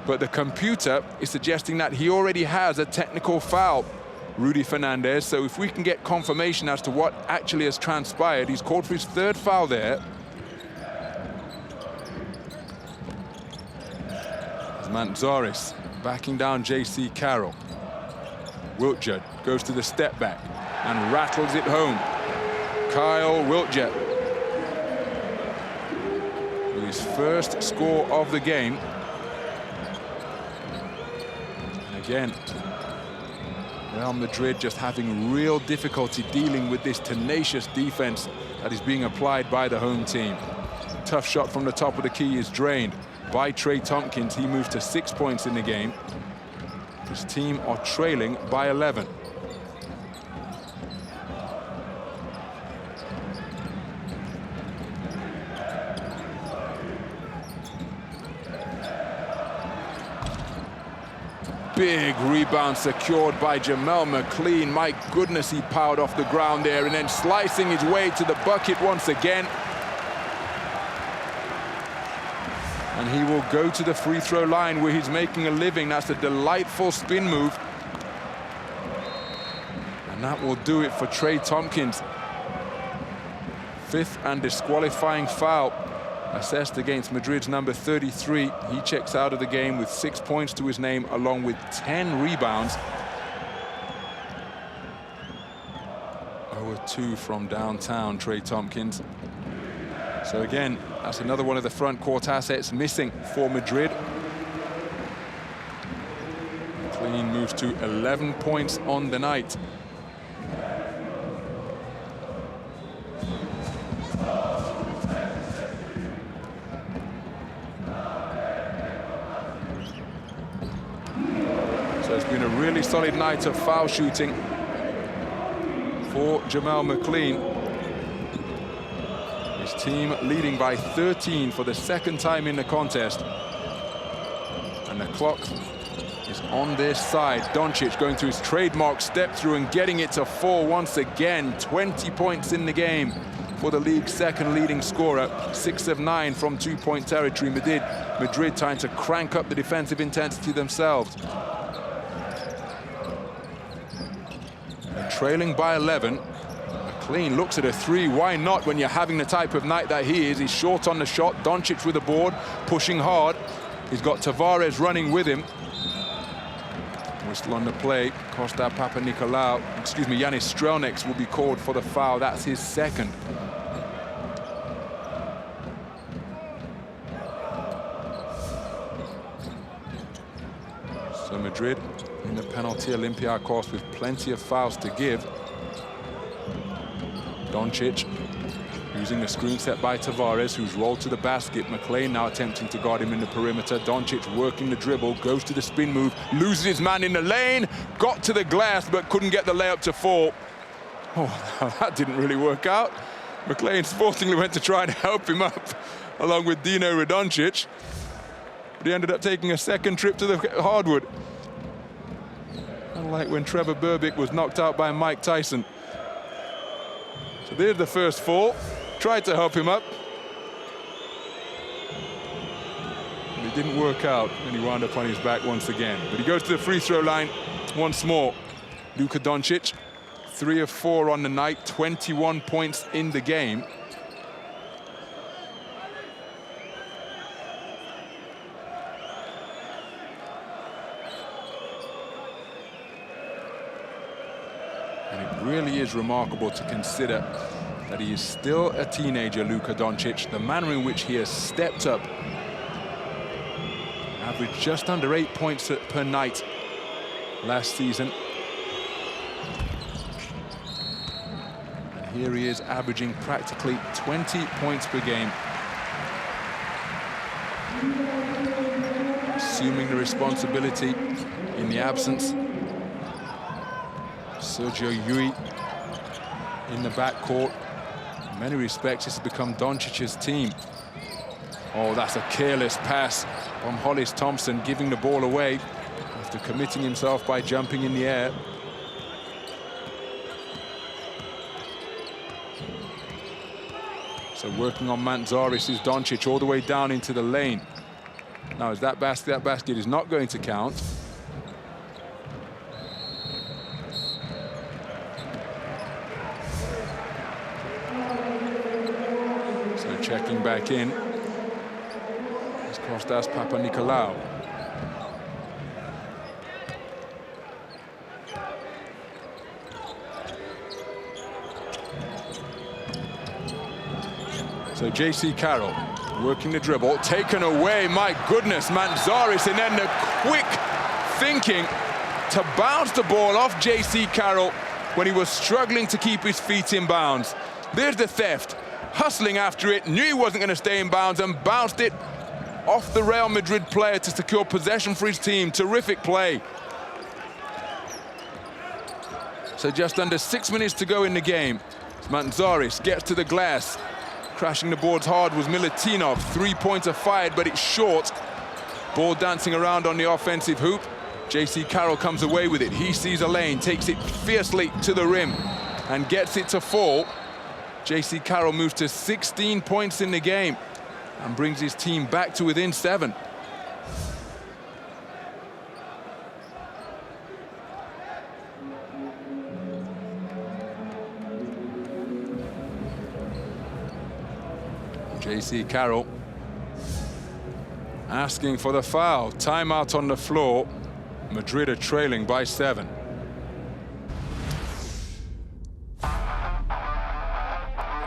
but the computer is suggesting that he already has a technical foul, Rudy Fernandez. So if we can get confirmation as to what actually has transpired, he's called for his third foul there. Mantzaris backing down J.C. Carroll. Wiltjer goes to the step back and rattles it home. Kyle Wiltjer with his first score of the game. And again, Real Madrid just having real difficulty dealing with this tenacious defense that is being applied by the home team. Tough shot from the top of the key is drained by Trey Tompkins. He moved to 6 points in the game. His team are trailing by 11. Big rebound secured by Jamel McLean. My goodness, he powered off the ground there and then slicing his way to the bucket once again. And he will go to the free throw line where he's making a living. That's a delightful spin move. And that will do it for Trey Tompkins. Fifth and disqualifying foul assessed against Madrid's number 33. He checks out of the game with 6 points to his name, along with 10 rebounds. 0-2 from downtown, Trey Tompkins. So again, that's another one of the front court assets missing for Madrid. McLean moves to 11 points on the night. So it's been a really solid night of foul shooting for Jamel McLean. His team leading by 13 for the second time in the contest. And the clock is on their side. Doncic going through his trademark step through and getting it to 4 once again. 20 points in the game for the league's second leading scorer. 6 of 9 from 2-point territory. Madrid trying to crank up the defensive intensity themselves. They're trailing by 11. McLean looks at a three. Why not when you're having the type of night that he is? He's short on the shot. Doncic with the board, pushing hard. He's got Tavares running with him. Whistle on the play. Costa Papanikolaou, excuse me, Yanis Strelnieks will be called for the foul. That's his second. So Madrid in the penalty, Olympiacos with plenty of fouls to give. Doncic using the screen set by Tavares, who's rolled to the basket. McLean now attempting to guard him in the perimeter. Doncic working the dribble, goes to the spin move, loses his man in the lane, got to the glass, but couldn't get the layup to fall. Oh, that didn't really work out. McLean sportingly went to try and help him up, along with Dino Radoncic. But he ended up taking a second trip to the hardwood. Unlike when Trevor Berbick was knocked out by Mike Tyson. So there's the first fall. Tried to help him up. But it didn't work out, and he wound up on his back once again. But he goes to the free throw line once more. Luka Doncic, 3 of 4 on the night, 21 points in the game. Really is remarkable to consider that he is still a teenager, Luka Doncic. The manner in which he has stepped up, averaged just under 8 points per night last season. And here he is averaging practically 20 points per game. Assuming the responsibility in the absence Sergio Llull in the backcourt. In many respects, this has become Doncic's team. Oh, that's a careless pass from Hollis Thompson, giving the ball away after committing himself by jumping in the air. So working on Mantzaris is Doncic all the way down into the lane. Now, is that basket is not going to count. So checking back in. It's Kostas Papanikolaou. So J.C. Carroll working the dribble, taken away, my goodness, Mantzaris, and then the quick thinking to bounce the ball off J.C. Carroll when he was struggling to keep his feet in bounds. There's the theft, hustling after it, knew he wasn't going to stay in bounds and bounced it off the Real Madrid player to secure possession for his team. Terrific play. So just under 6 minutes to go in the game. Mantzaris gets to the glass. Crashing the boards hard was Milutinov. Three-pointer fired, but it's short. Ball dancing around on the offensive hoop. J.C. Carroll comes away with it. He sees a lane, takes it fiercely to the rim and gets it to fall. J.C. Carroll moves to 16 points in the game and brings his team back to within 7. J.C. Carroll asking for the foul. Timeout on the floor. Madrid are trailing by 7.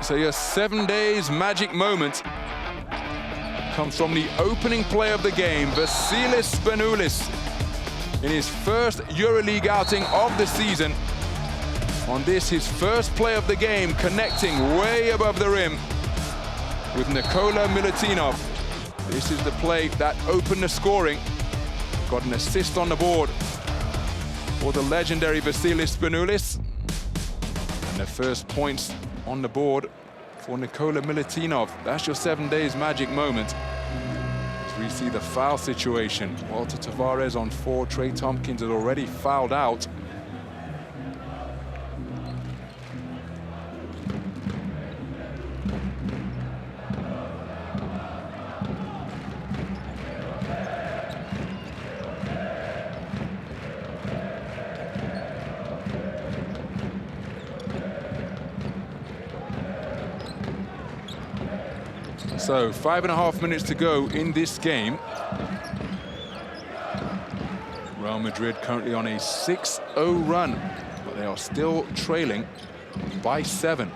So your 7 days magic moment comes from the opening play of the game. Vasilis Spanoulis in his first EuroLeague outing of the season. On this, his first play of the game, connecting way above the rim with Nikola Milutinov. This is the play that opened the scoring. Got an assist on the board for the legendary Vasilis Spanoulis. And the first points on the board for Nikola Milutinov. That's your 7 days magic moment. As we see the foul situation. Walter Tavares on 4. Trey Tompkins had already fouled out. So 5.5 minutes to go in this game. Real Madrid currently on a 6-0 run, but they are still trailing by 7.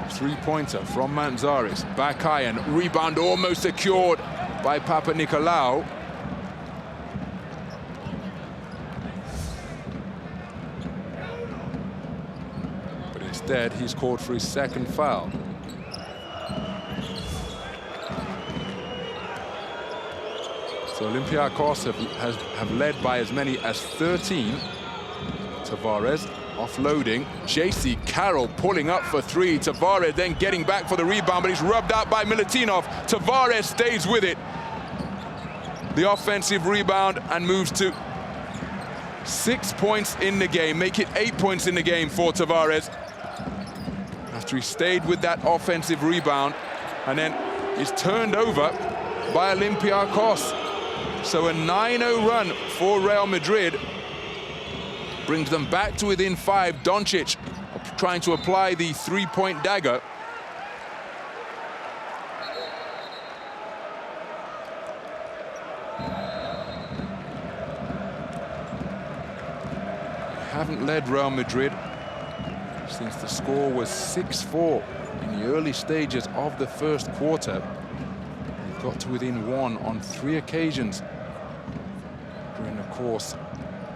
Three-pointer from Mantzaris. Back iron, rebound almost secured by Papanikolaou. But instead, he's called for his second foul. So Olympiacos have led by as many as 13. Tavares offloading. J.C. Carroll pulling up for 3. Tavares then getting back for the rebound, but he's rubbed out by Milutinov. Tavares stays with it. The offensive rebound and moves to 6 points in the game. Make it 8 points in the game for Tavares. After he stayed with that offensive rebound and then is turned over by Olympiacos. So a 9-0 run for Real Madrid brings them back to within 5. Doncic trying to apply the three-point dagger. Haven't led Real Madrid since the score was 6-4 in the early stages of the first quarter. Got to within 1 on 3 occasions during the course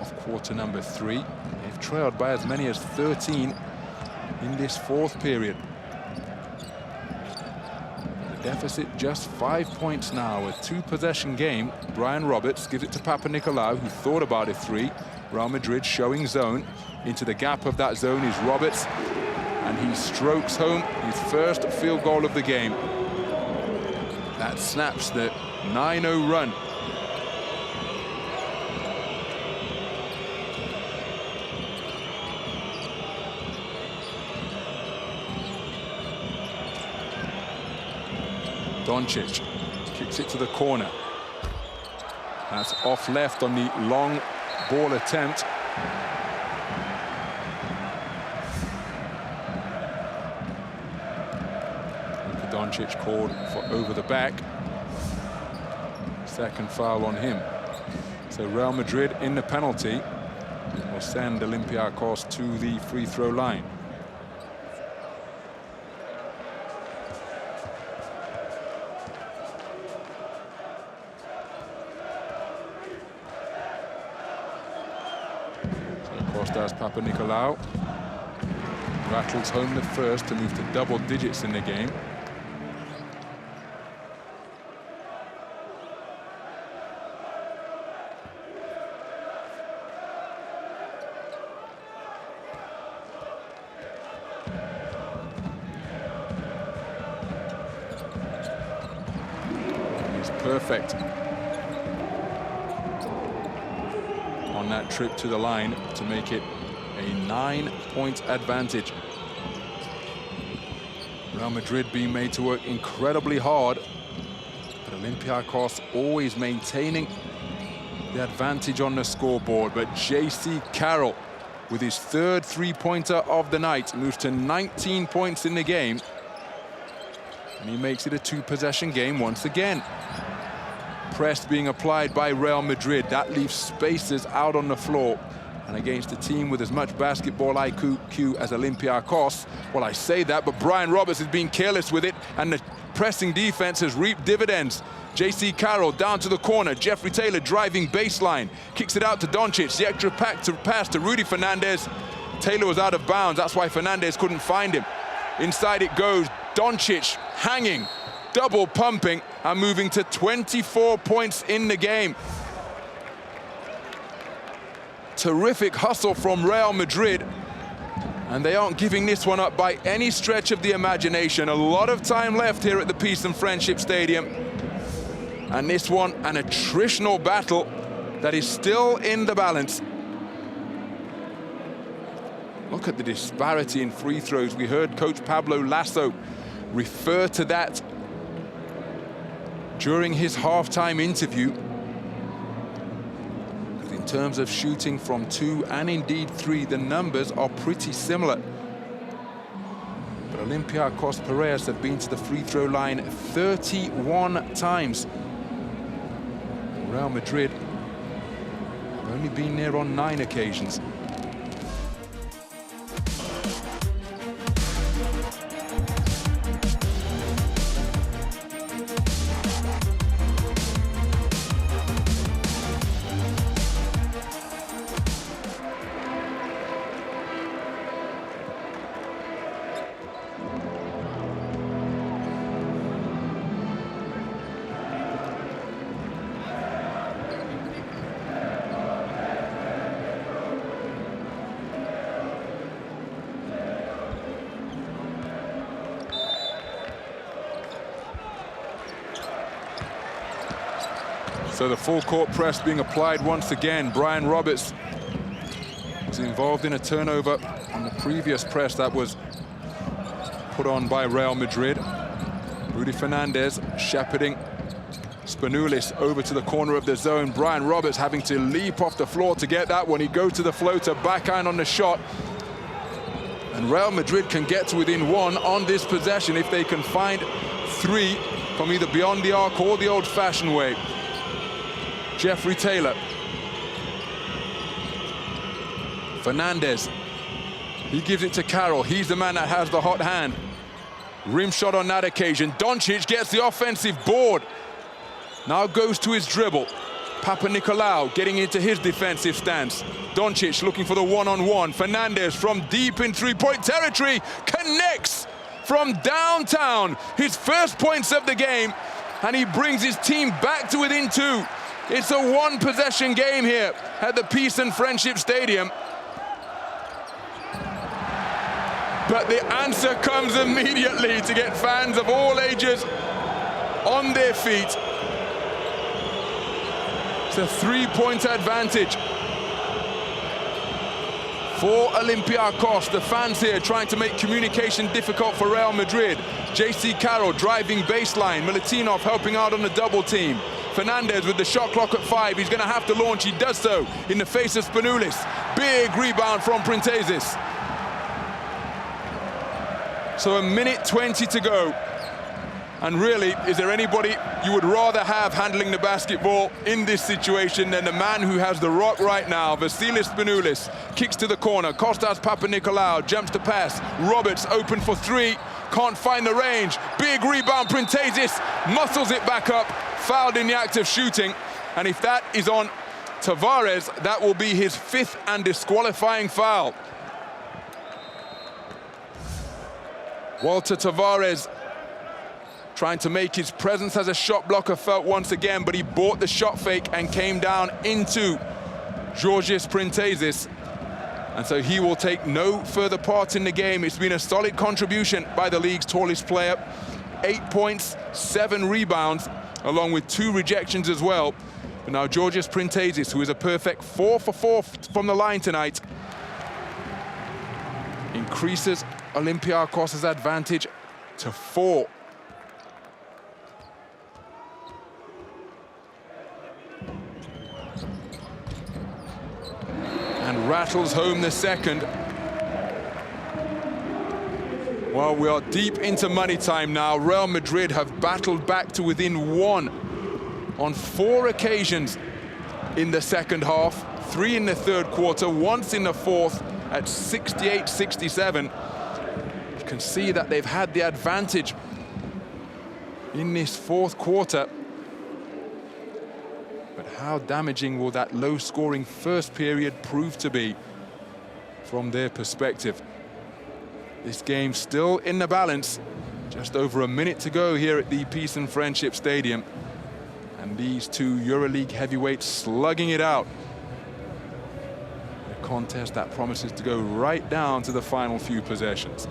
of quarter number 3. They've trailed by as many as 13 in this fourth period. The deficit just 5 points now. A 2-possession game. Brian Roberts gives it to Papanikolaou, who thought about a 3. Real Madrid showing zone. Into the gap of that zone is Roberts, and he strokes home his first field goal of the game. That snaps the 9-0 run. Doncic Kicks it to the corner. That's off left on the long ball attempt. Luka Doncic called for over the back. Second foul on him. So Real Madrid in the penalty will send Olympiacos to the free throw line. Does Papanikolaou. Rattles home the first to move to double digits in the game. He's perfect on that trip to the line to make it a 9-point advantage. Real Madrid being made to work incredibly hard, but Olympiacos always maintaining the advantage on the scoreboard. But JC Carroll, with his third three-pointer of the night, moves to 19 points in the game, and he makes it a two-possession game once again. Press being applied by Real Madrid. That leaves spaces out on the floor. And against a team with as much basketball IQ as Olympiacos, well, I say that, but Brian Roberts has been careless with it, and the pressing defense has reaped dividends. JC Carroll down to the corner. Jeffrey Taylor driving baseline. Kicks it out to Doncic. The extra pass to Rudy Fernandez. Taylor was out of bounds. That's why Fernandez couldn't find him. Inside it goes. Doncic hanging, double pumping, and moving to 24 points in the game. Terrific hustle from Real Madrid, and they aren't giving this one up by any stretch of the imagination. A lot of time left here at the Peace and Friendship Stadium, and this one an attritional battle that is still in the balance. Look at the disparity in free throws. We heard Coach Pablo Lasso refer to that during his halftime interview. In terms of shooting from 2 and indeed 3, the numbers are pretty similar. But Olympiacos Piraeus have been to the free throw line 31 times. Real Madrid have only been there on 9 occasions. So the full court press being applied once again. Brian Roberts was involved in a turnover on the previous press that was put on by Real Madrid. Rudy Fernandez shepherding Spanoulis over to the corner of the zone. Brian Roberts having to leap off the floor to get that one. He goes to the floater, backhand on the shot. And Real Madrid can get to within 1 on this possession if they can find 3 from either beyond the arc or the old-fashioned way. Jeffrey Taylor. Fernandez. He gives it to Carroll. He's the man that has the hot hand. Rim shot on that occasion. Doncic gets the offensive board. Now goes to his dribble. Papanikolaou getting into his defensive stance. Doncic looking for the one-on-one. Fernandez from deep in three-point territory connects from downtown. His first points of the game, and he brings his team back to within 2. It's a one-possession game here at the Peace and Friendship Stadium. But the answer comes immediately to get fans of all ages on their feet. It's a 3-point advantage for Olympiacos. The fans here trying to make communication difficult for Real Madrid. JC Carroll driving baseline. Milutinov helping out on the double team. Fernandez with the shot clock at 5. He's going to have to launch. He does so in the face of Spanoulis. Big rebound from Printezis. So 1:20 to go. And really, is there anybody you would rather have handling the basketball in this situation than the man who has the rock right now? Vasilis Spanoulis kicks to the corner. Kostas Papanikolaou jumps to pass. Roberts open for 3. Can't find the range. Big rebound. Printezis muscles it back up. Fouled in the act of shooting. And if that is on Tavares, that will be his 5th and disqualifying foul. Walter Tavares trying to make his presence as a shot blocker felt once again, but he bought the shot fake and came down into Georgios Printezis. And so he will take no further part in the game. It's been a solid contribution by the league's tallest player. 8 points, 7 rebounds, along with 2 rejections as well. But now Georgios Printezis, who is a perfect 4 for 4 from the line tonight, increases Olympiacos' advantage to 4. And rattles home the second. Well, we are deep into money time now. Real Madrid have battled back to within 1 on 4 occasions in the second half, 3 in the third quarter, once in the fourth at 68-67. You can see that they've had the advantage in this fourth quarter. But how damaging will that low-scoring first period prove to be from their perspective? This game still in the balance. Just over a minute to go here at the Peace and Friendship Stadium. And these 2 EuroLeague heavyweights slugging it out. A contest that promises to go right down to the final few possessions.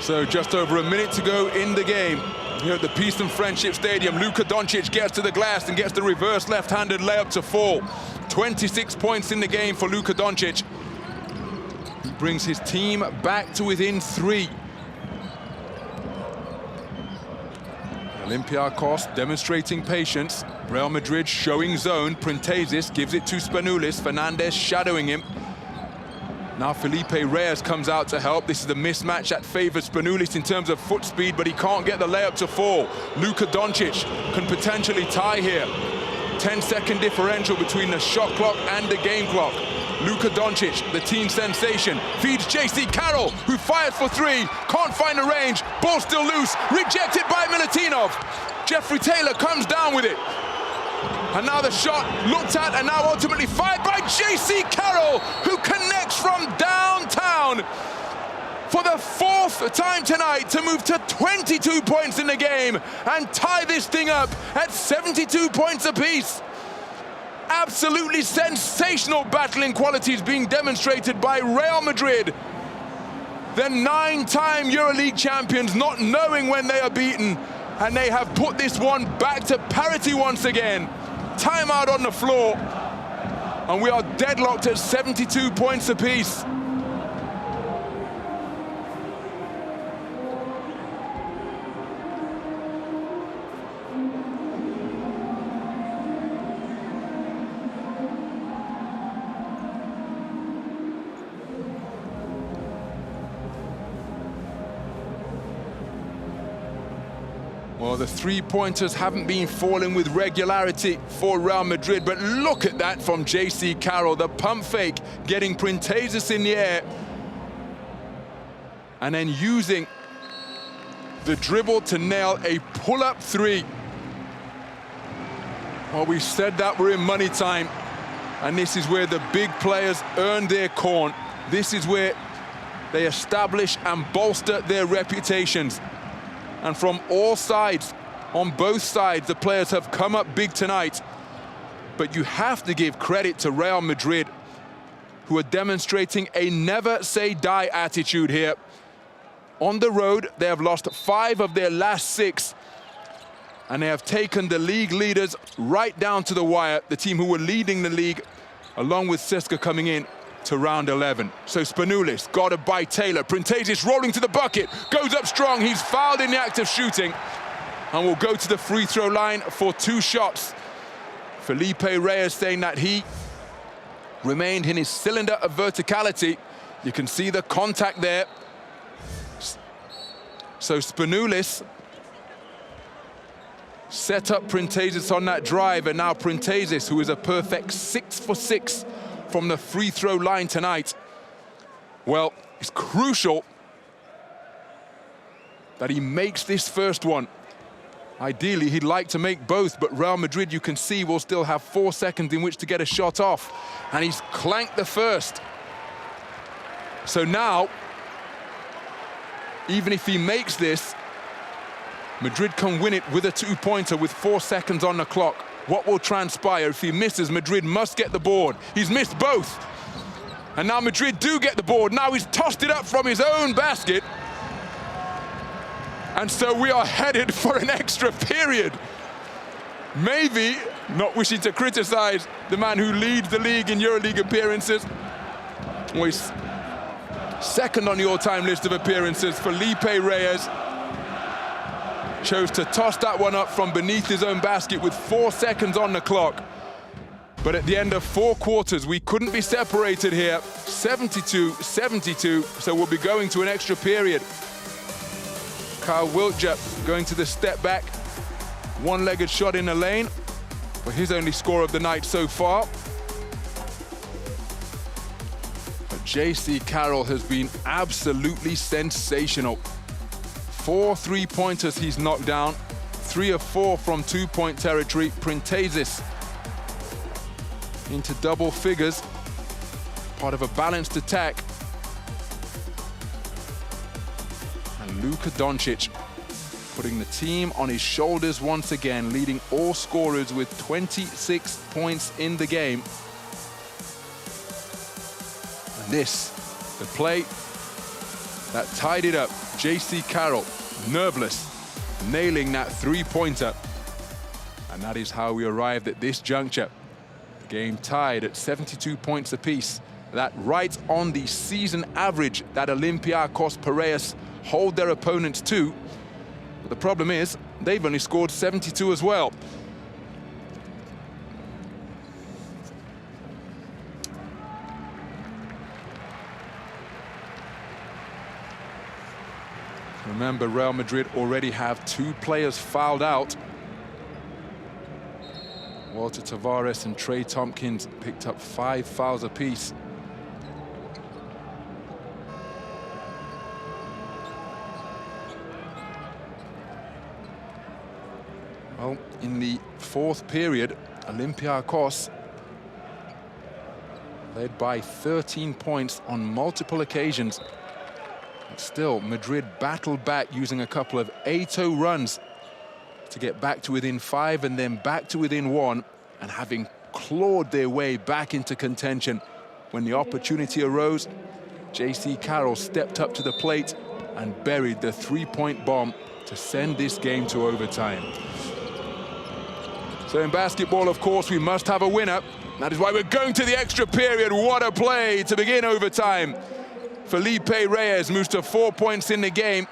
So just over a minute to go in the game here at the Peace and Friendship Stadium. Luka Doncic gets to the glass and gets the reverse left-handed layup to fall. 26 points in the game for Luka Doncic. He brings his team back to within 3. Olympiacos demonstrating patience. Real Madrid showing zone. Printezis gives it to Spanoulis. Fernandez shadowing him. Now Felipe Reyes comes out to help. This is a mismatch that favors Spanoulis in terms of foot speed, but he can't get the layup to fall. Luka Doncic can potentially tie here. 10-second differential between the shot clock and the game clock. Luka Doncic, the team sensation, feeds JC Carroll, who fires for 3, can't find the range, ball still loose, rejected by Milutinov. Jeffrey Taylor comes down with it. And now the shot looked at and now ultimately fired by JC Carroll, who connects from downtown for the 4th time tonight to move to 22 points in the game and tie this thing up at 72 points apiece. Absolutely sensational battling qualities being demonstrated by Real Madrid. The 9-time EuroLeague champions, not knowing when they are beaten, and they have put this one back to parity once again. Timeout on the floor, and we are deadlocked at 72 points apiece. Well, the 3-pointers haven't been falling with regularity for Real Madrid, but look at that from JC Carroll. The pump fake, getting Printezis in the air, and then using the dribble to nail a pull-up 3. Well, we said that we're in money time, and this is where the big players earn their corn. This is where they establish and bolster their reputations. And from all sides, on both sides, the players have come up big tonight. But you have to give credit to Real Madrid, who are demonstrating a never-say-die attitude here. On the road, they have lost 5 of their last 6. And they have taken the league leaders right down to the wire, the team who were leading the league, along with Cesca coming in to round 11. So Spanoulis, guarded by Taylor. Printezis rolling to the bucket, goes up strong. He's fouled in the act of shooting and will go to the free throw line for 2 shots. Felipe Reyes saying that he remained in his cylinder of verticality. You can see the contact there. So Spanoulis set up Printezis on that drive, and now Printezis, who is a perfect 6 for 6 from the free throw line tonight. Well, it's crucial that he makes this first one. Ideally, he'd like to make both, but Real Madrid, you can see, will still have 4 seconds in which to get a shot off, and he's clanked the first. So now, even if he makes this, Madrid can win it with a 2-pointer with 4 seconds on the clock. What will transpire? If he misses, Madrid must get the board. He's missed both. And now Madrid do get the board. Now he's tossed it up from his own basket. And so we are headed for an extra period. Maybe, not wishing to criticize the man who leads the league in EuroLeague appearances, well, he's second on the all-time list of appearances, Felipe Reyes, chose to toss that one up from beneath his own basket with 4 seconds on the clock. But at the end of 4 quarters, we couldn't be separated here. 72-72, so we'll be going to an extra period. Kyle Wiltjer going to the step back. 1-legged shot in the lane for his only score of the night so far. But J.C. Carroll has been absolutely sensational. 4 3-pointers he's knocked down, 3 of 4 from 2-point territory. Printezis into double figures, part of a balanced attack. And Luka Doncic putting the team on his shoulders once again, leading all scorers with 26 points in the game. And this, the play that tied it up. J.C. Carroll, nerveless, nailing that 3-pointer. And that is how we arrived at this juncture. The game tied at 72 points apiece. That right on the season average that Olympiacos Piraeus hold their opponents to. But the problem is, they've only scored 72 as well. Remember, Real Madrid already have 2 players fouled out. Walter Tavares and Trey Tompkins picked up 5 fouls apiece. Well, in the 4th period, Olympiacos led by 13 points on multiple occasions. But still, Madrid battled back using a couple of 8-0 runs to get back to within 5 and then back to within 1, and having clawed their way back into contention. When the opportunity arose, J.C. Carroll stepped up to the plate and buried the 3-point bomb to send this game to overtime. So in basketball, of course, we must have a winner. That is why we're going to the extra period. What a play to begin overtime. Felipe Reyes moves to 4 points in the game.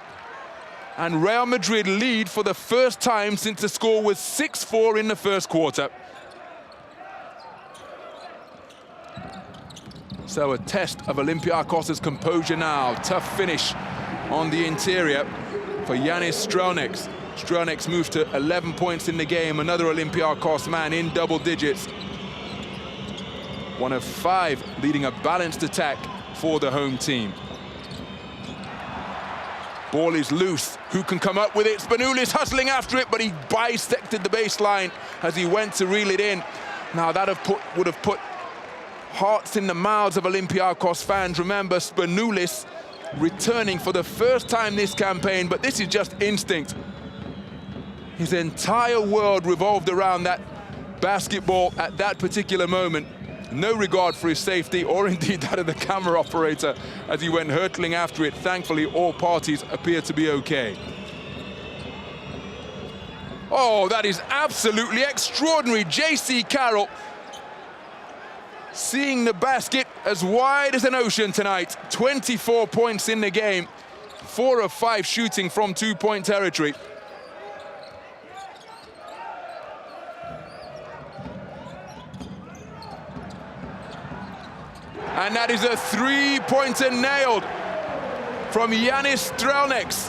And Real Madrid lead for the first time since the score was 6-4 in the first quarter. So a test of Olympiacos' composure now. Tough finish on the interior for Yanis Strelnieks. Strelnieks moves to 11 points in the game. Another Olympiacos man in double digits. 1 of 5 leading a balanced attack for the home team. Ball is loose. Who can come up with it? Spanoulis hustling after it, but he bisected the baseline as he went to reel it in. Now that would have put hearts in the mouths of Olympiacos fans. Remember, Spanoulis returning for the first time this campaign, but this is just instinct. His entire world revolved around that basketball at that particular moment. No regard for his safety or indeed that of the camera operator as he went hurtling after it. Thankfully, all parties appear to be okay. Oh, that is absolutely extraordinary. J.C. Carroll seeing the basket as wide as an ocean tonight. 24 points in the game, 4 of 5 shooting from two-point territory. And that is a three-pointer nailed from Yanis Strelnieks.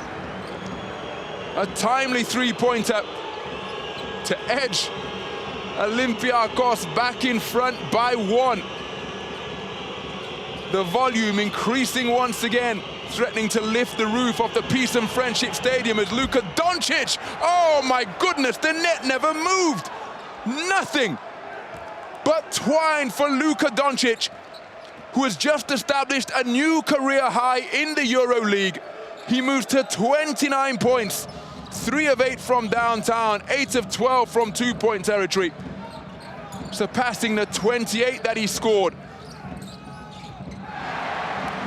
A timely three-pointer to edge Olympiacos back in front by 1. The volume increasing once again, threatening to lift the roof off the Peace and Friendship Stadium as Luka Doncic, oh my goodness, the net never moved. Nothing but twine for Luka Doncic, who has just established a new career high in the EuroLeague. He moves to 29 points, 3 of 8 from downtown, 8 of 12 from two-point territory, surpassing the 28 that he scored.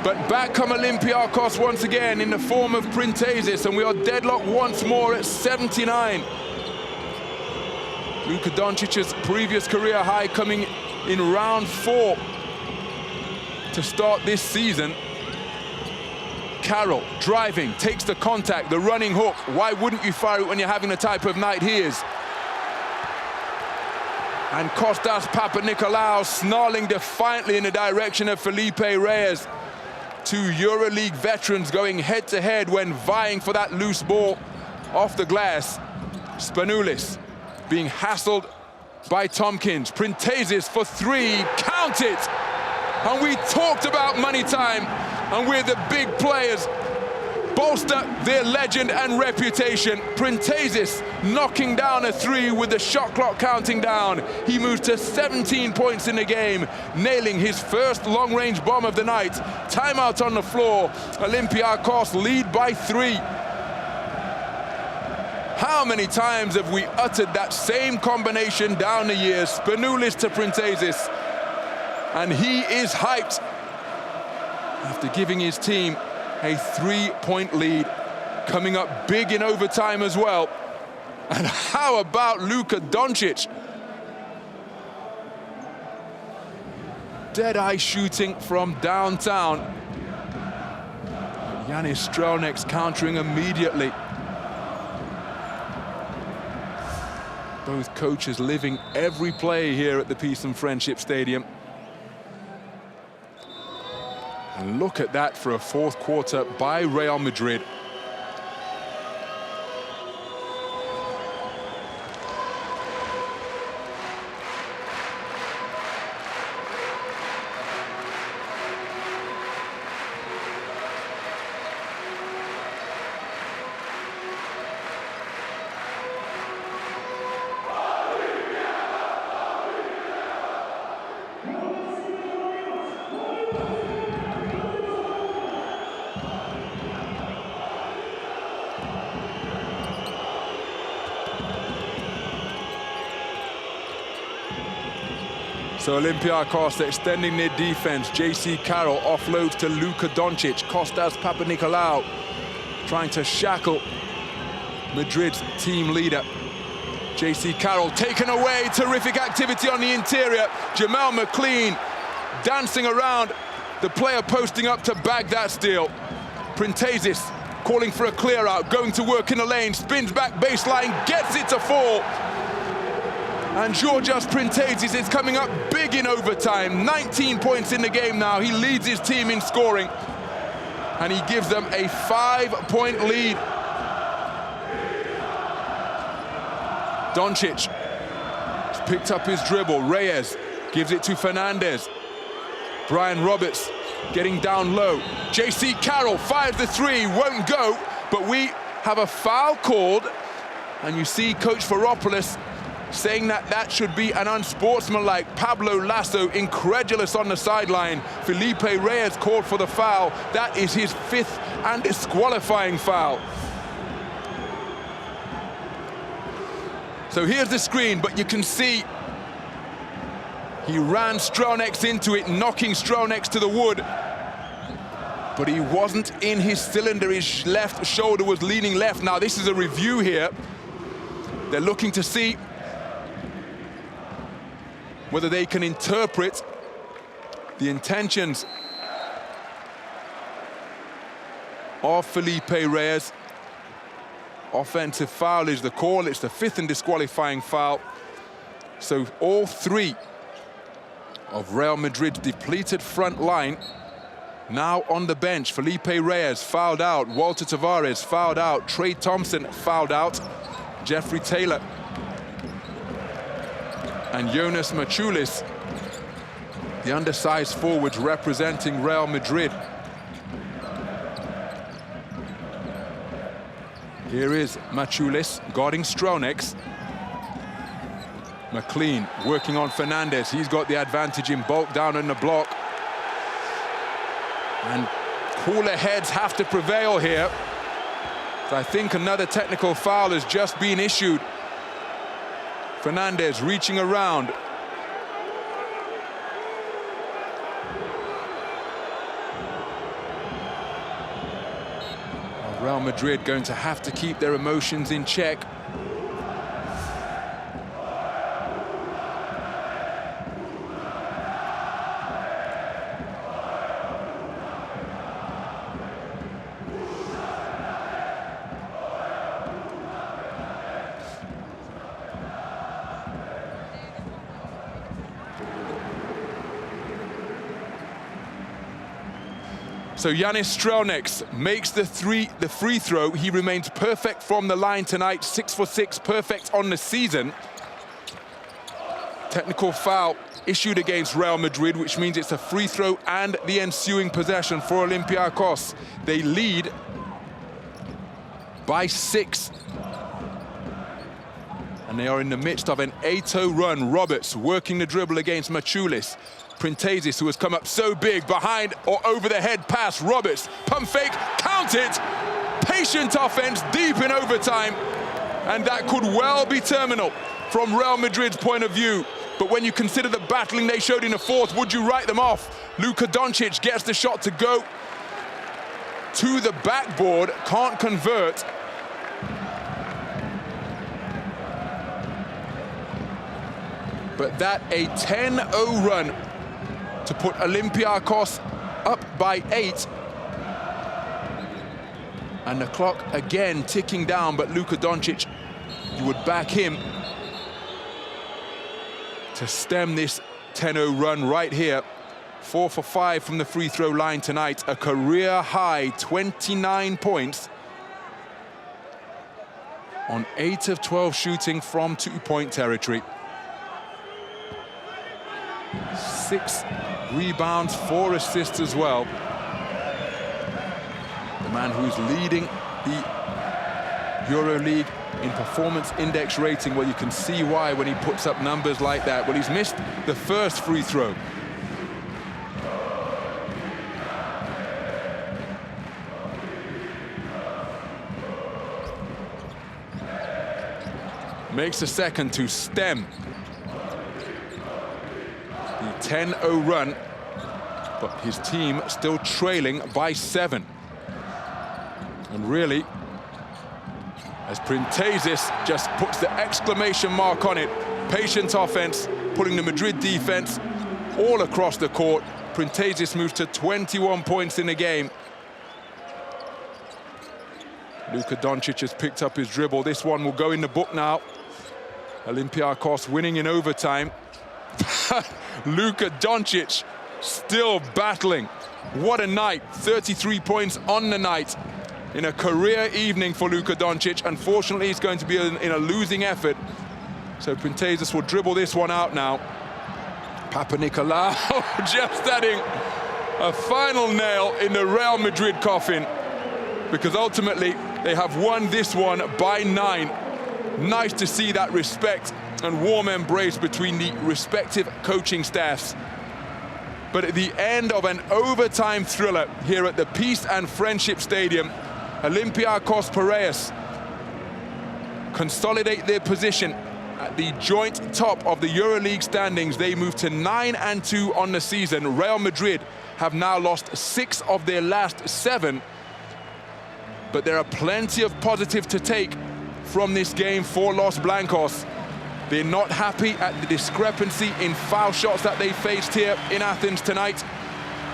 But back come Olympiacos once again in the form of Printezis, and we are deadlocked once more at 79. Luka Doncic's previous career high coming in round 4 to start this season. Carroll driving, takes the contact, the running hook. Why wouldn't you fire it when you're having the type of night he is? And Kostas Papanikolaou snarling defiantly in the direction of Felipe Reyes. 2 EuroLeague veterans going head-to-head when vying for that loose ball off the glass. Spanoulis being hassled by Tompkins. Printezis for 3, count it! And we talked about money time, and where the big players bolster their legend and reputation. Printezis knocking down a 3 with the shot clock counting down. He moves to 17 points in the game, nailing his first long-range bomb of the night. Timeout on the floor. Olympiacos lead by 3. How many times have we uttered that same combination down the years? Spanoulis to Printezis. And he is hyped after giving his team a 3-point lead, coming up big in overtime as well. And how about Luka Doncic? Dead-eye shooting from downtown. Yanis Strelnieks countering immediately. Both coaches living every play here at the Peace and Friendship Stadium. And look at that for a fourth quarter by Real Madrid. So Olympiacos extending their defense. J.C. Carroll offloads to Luka Doncic. Kostas Papanikolaou trying to shackle Madrid's team leader. J.C. Carroll taken away. Terrific activity on the interior. Jamal McLean dancing around the player posting up to bag that steal. Printezis calling for a clear out, going to work in the lane, spins back baseline, gets it to fall. And Georgios Printezis is coming up big in overtime. 19 points in the game now. He leads his team in scoring. And he gives them a 5-point lead. Doncic has picked up his dribble. Reyes gives it to Fernandez. Brian Roberts getting down low. J.C. Carroll fires the 3, won't go, but we have a foul called, and you see Coach Varopoulos saying that that should be an unsportsmanlike. Pablo Lasso incredulous on the sideline. Felipe Reyes called for the foul. That is his 5th and disqualifying foul. So here's the screen, but you can see he ran Stronex into it, knocking Stronex to the wood. But he wasn't in his cylinder. His left shoulder was leaning left. Now this is a review here. They're looking to see whether they can interpret the intentions of Felipe Reyes. Offensive foul is the call. It's the 5th and disqualifying foul. So all 3 of Real Madrid's depleted front line now on the bench. Felipe Reyes fouled out. Walter Tavares fouled out. Trey Thompson fouled out. Jeffrey Taylor and Jonas Machulis, the undersized forwards representing Real Madrid. Here is Machulis guarding Stronex. McLean working on Fernandez. He's got the advantage in bulk down in the block. And cooler heads have to prevail here. So I think another technical foul has just been issued. Fernandez reaching around. Real Madrid going to have to keep their emotions in check. So Yanis Stronex makes the free throw. He remains perfect from the line tonight, 6 for 6, perfect on the season. Technical foul issued against Real Madrid, which means it's a free throw and the ensuing possession for Olympiacos. They lead by 6. And they are in the midst of an 8-0 run. Roberts working the dribble against Machulis. Printezis, who has come up so big, behind or over the head pass. Roberts, pump fake, count it. Patient offense deep in overtime. And that could well be terminal from Real Madrid's point of view. But when you consider the battling they showed in the 4th, would you write them off? Luka Doncic gets the shot to go to the backboard, can't convert. But that a 10-0 run to put Olympiacos up by 8. And the clock again ticking down, but Luka Doncic, you would back him to stem this 10-0 run right here. 4 for 5 from the free throw line tonight. A career high 29 points on 8 of 12 shooting from 2-point territory. 6 rebounds, 4 assists as well. The man who's leading the EuroLeague in performance index rating. Well, you can see why when he puts up numbers like that. Well, he's missed the first free throw. Makes a second to stem the 10-0 run, but his team still trailing by 7. And really, as Printezis just puts the exclamation mark on it, patient offense, putting the Madrid defense all across the court. Printezis moves to 21 points in the game. Luka Doncic has picked up his dribble. This one will go in the book now. Olympiacos winning in overtime. Luka Doncic still battling. What a night. 33 points on the night in a career evening for Luka Doncic. Unfortunately, he's going to be in a losing effort. So Printezis will dribble this one out now. Papanikolaou just adding a final nail in the Real Madrid coffin. because ultimately they have won this one by 9. Nice to see that respect and warm embrace between the respective coaching staffs. But at the end of an overtime thriller here at the Peace and Friendship Stadium, Olympiacos Piraeus consolidate their position at the joint top of the EuroLeague standings. They move to 9-2 on the season. Real Madrid have now lost 6 of their last 7. But there are plenty of positive to take from this game for Los Blancos. They're not happy at the discrepancy in foul shots that they faced here in Athens tonight.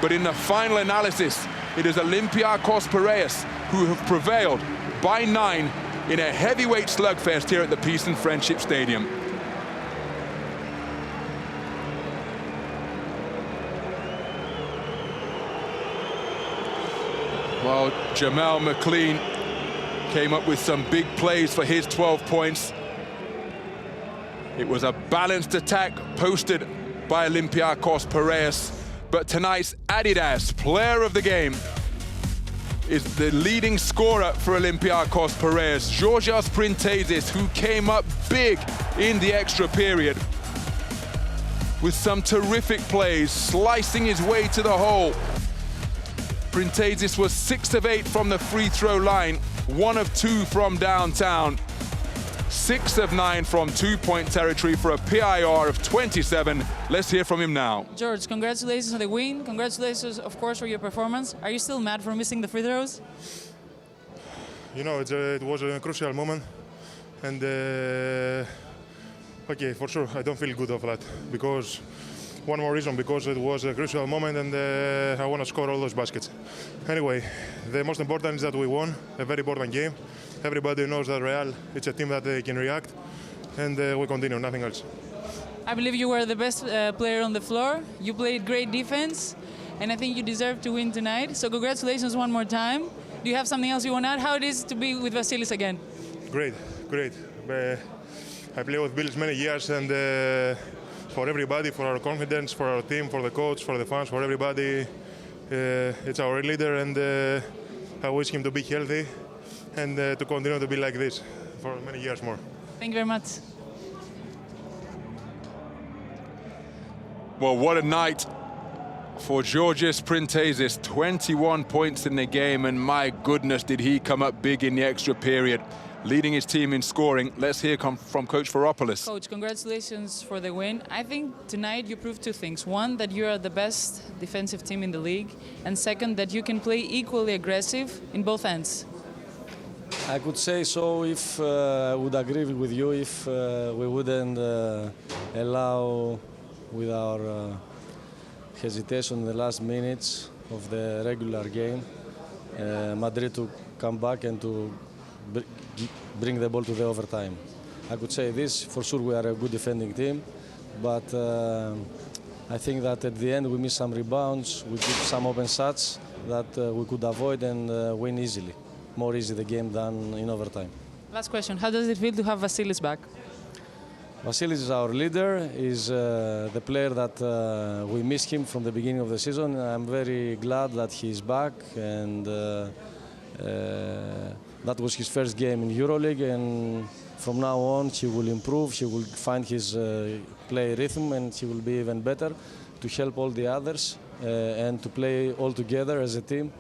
But in the final analysis, it is Olympiacos Piraeus who have prevailed by 9 in a heavyweight slugfest here at the Peace and Friendship Stadium. Well, Jamal McLean came up with some big plays for his 12 points. It was a balanced attack posted by Olympiacos Piraeus, but tonight's Adidas player of the game is the leading scorer for Olympiacos Piraeus, Georgios Printezis, who came up big in the extra period with some terrific plays, slicing his way to the hole. Printezis was 6 of 8 from the free throw line, 1 of 2 from downtown, 6 of 9 from 2-point territory for a PIR of 27. Let's hear from him now. George, congratulations on the win. Congratulations, of course, for your performance. Are you still mad for missing the free throws? You know, it was a crucial moment. And, okay, for sure, I don't feel good of that. Because, one more reason, because it was a crucial moment and I want to score all those baskets. Anyway, the most important is that we won a very important game. Everybody knows that Real, it's a team that they can react, and we continue, nothing else. I believe you were the best player on the floor. You played great defense, and I think you deserve to win tonight. So congratulations one more time. Do you have something else you want to add? How it is to be with Vasilis again? Great, great. I played with Bills many years, and for everybody, for our confidence, for our team, for the coach, for the fans, for everybody, it's our leader, and I wish him to be healthy and to continue to be like this for many years more. Thank you very much. Well, what a night for Georgios Printezis. 21 points in the game, and my goodness, did he come up big in the extra period, leading his team in scoring. Let's hear from Coach Varopoulos. Coach, congratulations for the win. I think tonight you proved 2 things. One, that you are the best defensive team in the league, and second, that you can play equally aggressive in both ends. I could say so if I would agree with you if we wouldn't allow with our hesitation in the last minutes of the regular game Madrid to come back and to bring the ball to the overtime. I could say this, for sure we are a good defending team, but I think that at the end we missed some rebounds, we did some open shots that we could avoid and win easily. More easy the game than in overtime. Last question, how does it feel to have Vasilis back? Vasilis is our leader, is the player that we missed him from the beginning of the season. I'm very glad that he's back, and that was his first game in EuroLeague, and from now on he will improve, he will find his play rhythm, and he will be even better to help all the others and to play all together as a team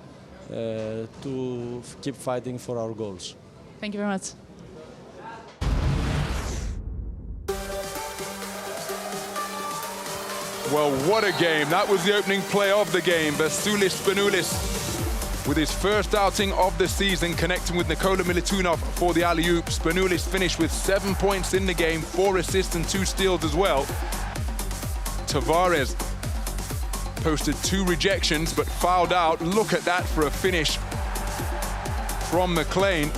to keep fighting for our goals. Thank you very much. Well, what a game. That was the opening play of the game. Vasilis Spanoulis with his first outing of the season, connecting with Nikola Militunov for the alley-oop. Spanoulis finished with 7 points in the game, 4 assists and 2 steals as well. Tavares posted 2 rejections but fouled out. Look at that for a finish from McLean.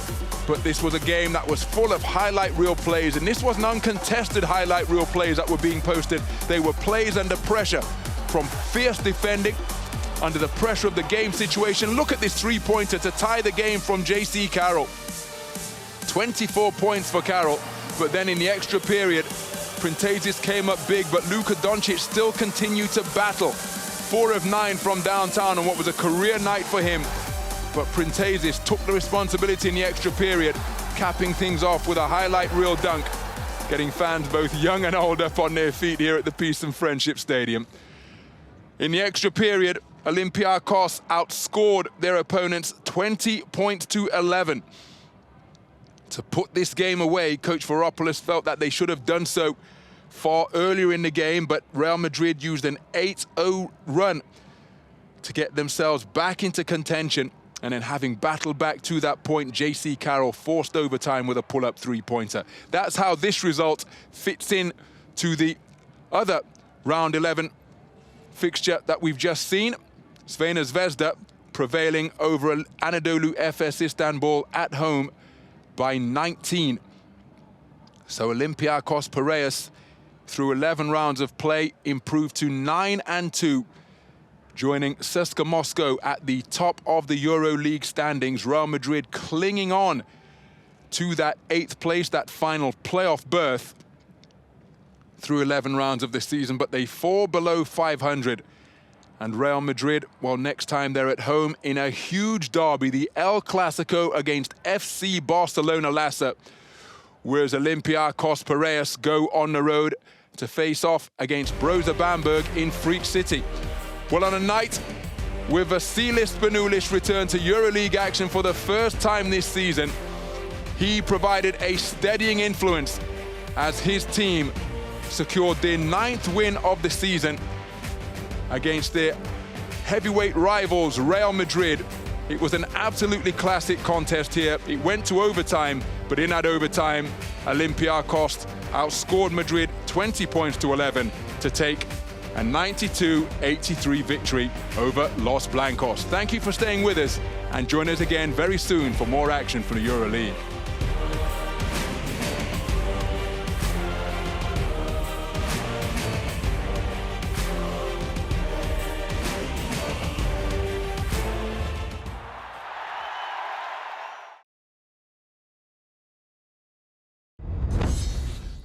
But this was a game that was full of highlight reel plays, and this wasn't uncontested highlight reel plays that were being posted. They were plays under pressure, from fierce defending, under the pressure of the game situation. Look at this three-pointer to tie the game from J.C. Carroll. 24 points for Carroll, but then in the extra period, Printezis came up big, but Luka Doncic still continued to battle. 4 of 9 from downtown on what was a career night for him. but Printezis took the responsibility in the extra period, capping things off with a highlight reel dunk, getting fans both young and old up on their feet here at the Peace and Friendship Stadium. In the extra period, Olympiacos outscored their opponents 20 points to 11. To put this game away, Coach Varopoulos felt that they should have done so far earlier in the game, but Real Madrid used an 8-0 run to get themselves back into contention, and then having battled back to that point, JC Carroll forced overtime with a pull-up three-pointer. That's how this result fits in to the other round 11 fixture that we've just seen. Crvena Zvezda prevailing over Anadolu Efes Istanbul at home by 19. So Olympiacos Piraeus, through 11 rounds of play, improved to 9-2, joining CSKA Moscow at the top of the EuroLeague standings. Real Madrid clinging on to that 8th place, that final playoff berth through 11 rounds of the season, but they fall below 500. And Real Madrid, well, next time they're at home in a huge derby, the El Clasico against FC Barcelona Lassa, whereas Olympiacos Piraeus go on the road to face off against Broza Bamberg in Freak City. Well, on a night where Vasilis Spanoulis returned to EuroLeague action for the first time this season, he provided a steadying influence as his team secured their 9th win of the season against their heavyweight rivals, Real Madrid. It was an absolutely classic contest here. It went to overtime, but in that overtime, Olympiacos outscored Madrid 20 points to 11 to take a 92-83 victory over Los Blancos. Thank you for staying with us, and join us again very soon for more action from the EuroLeague.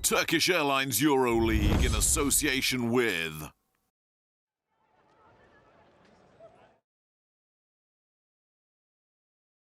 Turkish Airlines EuroLeague in association with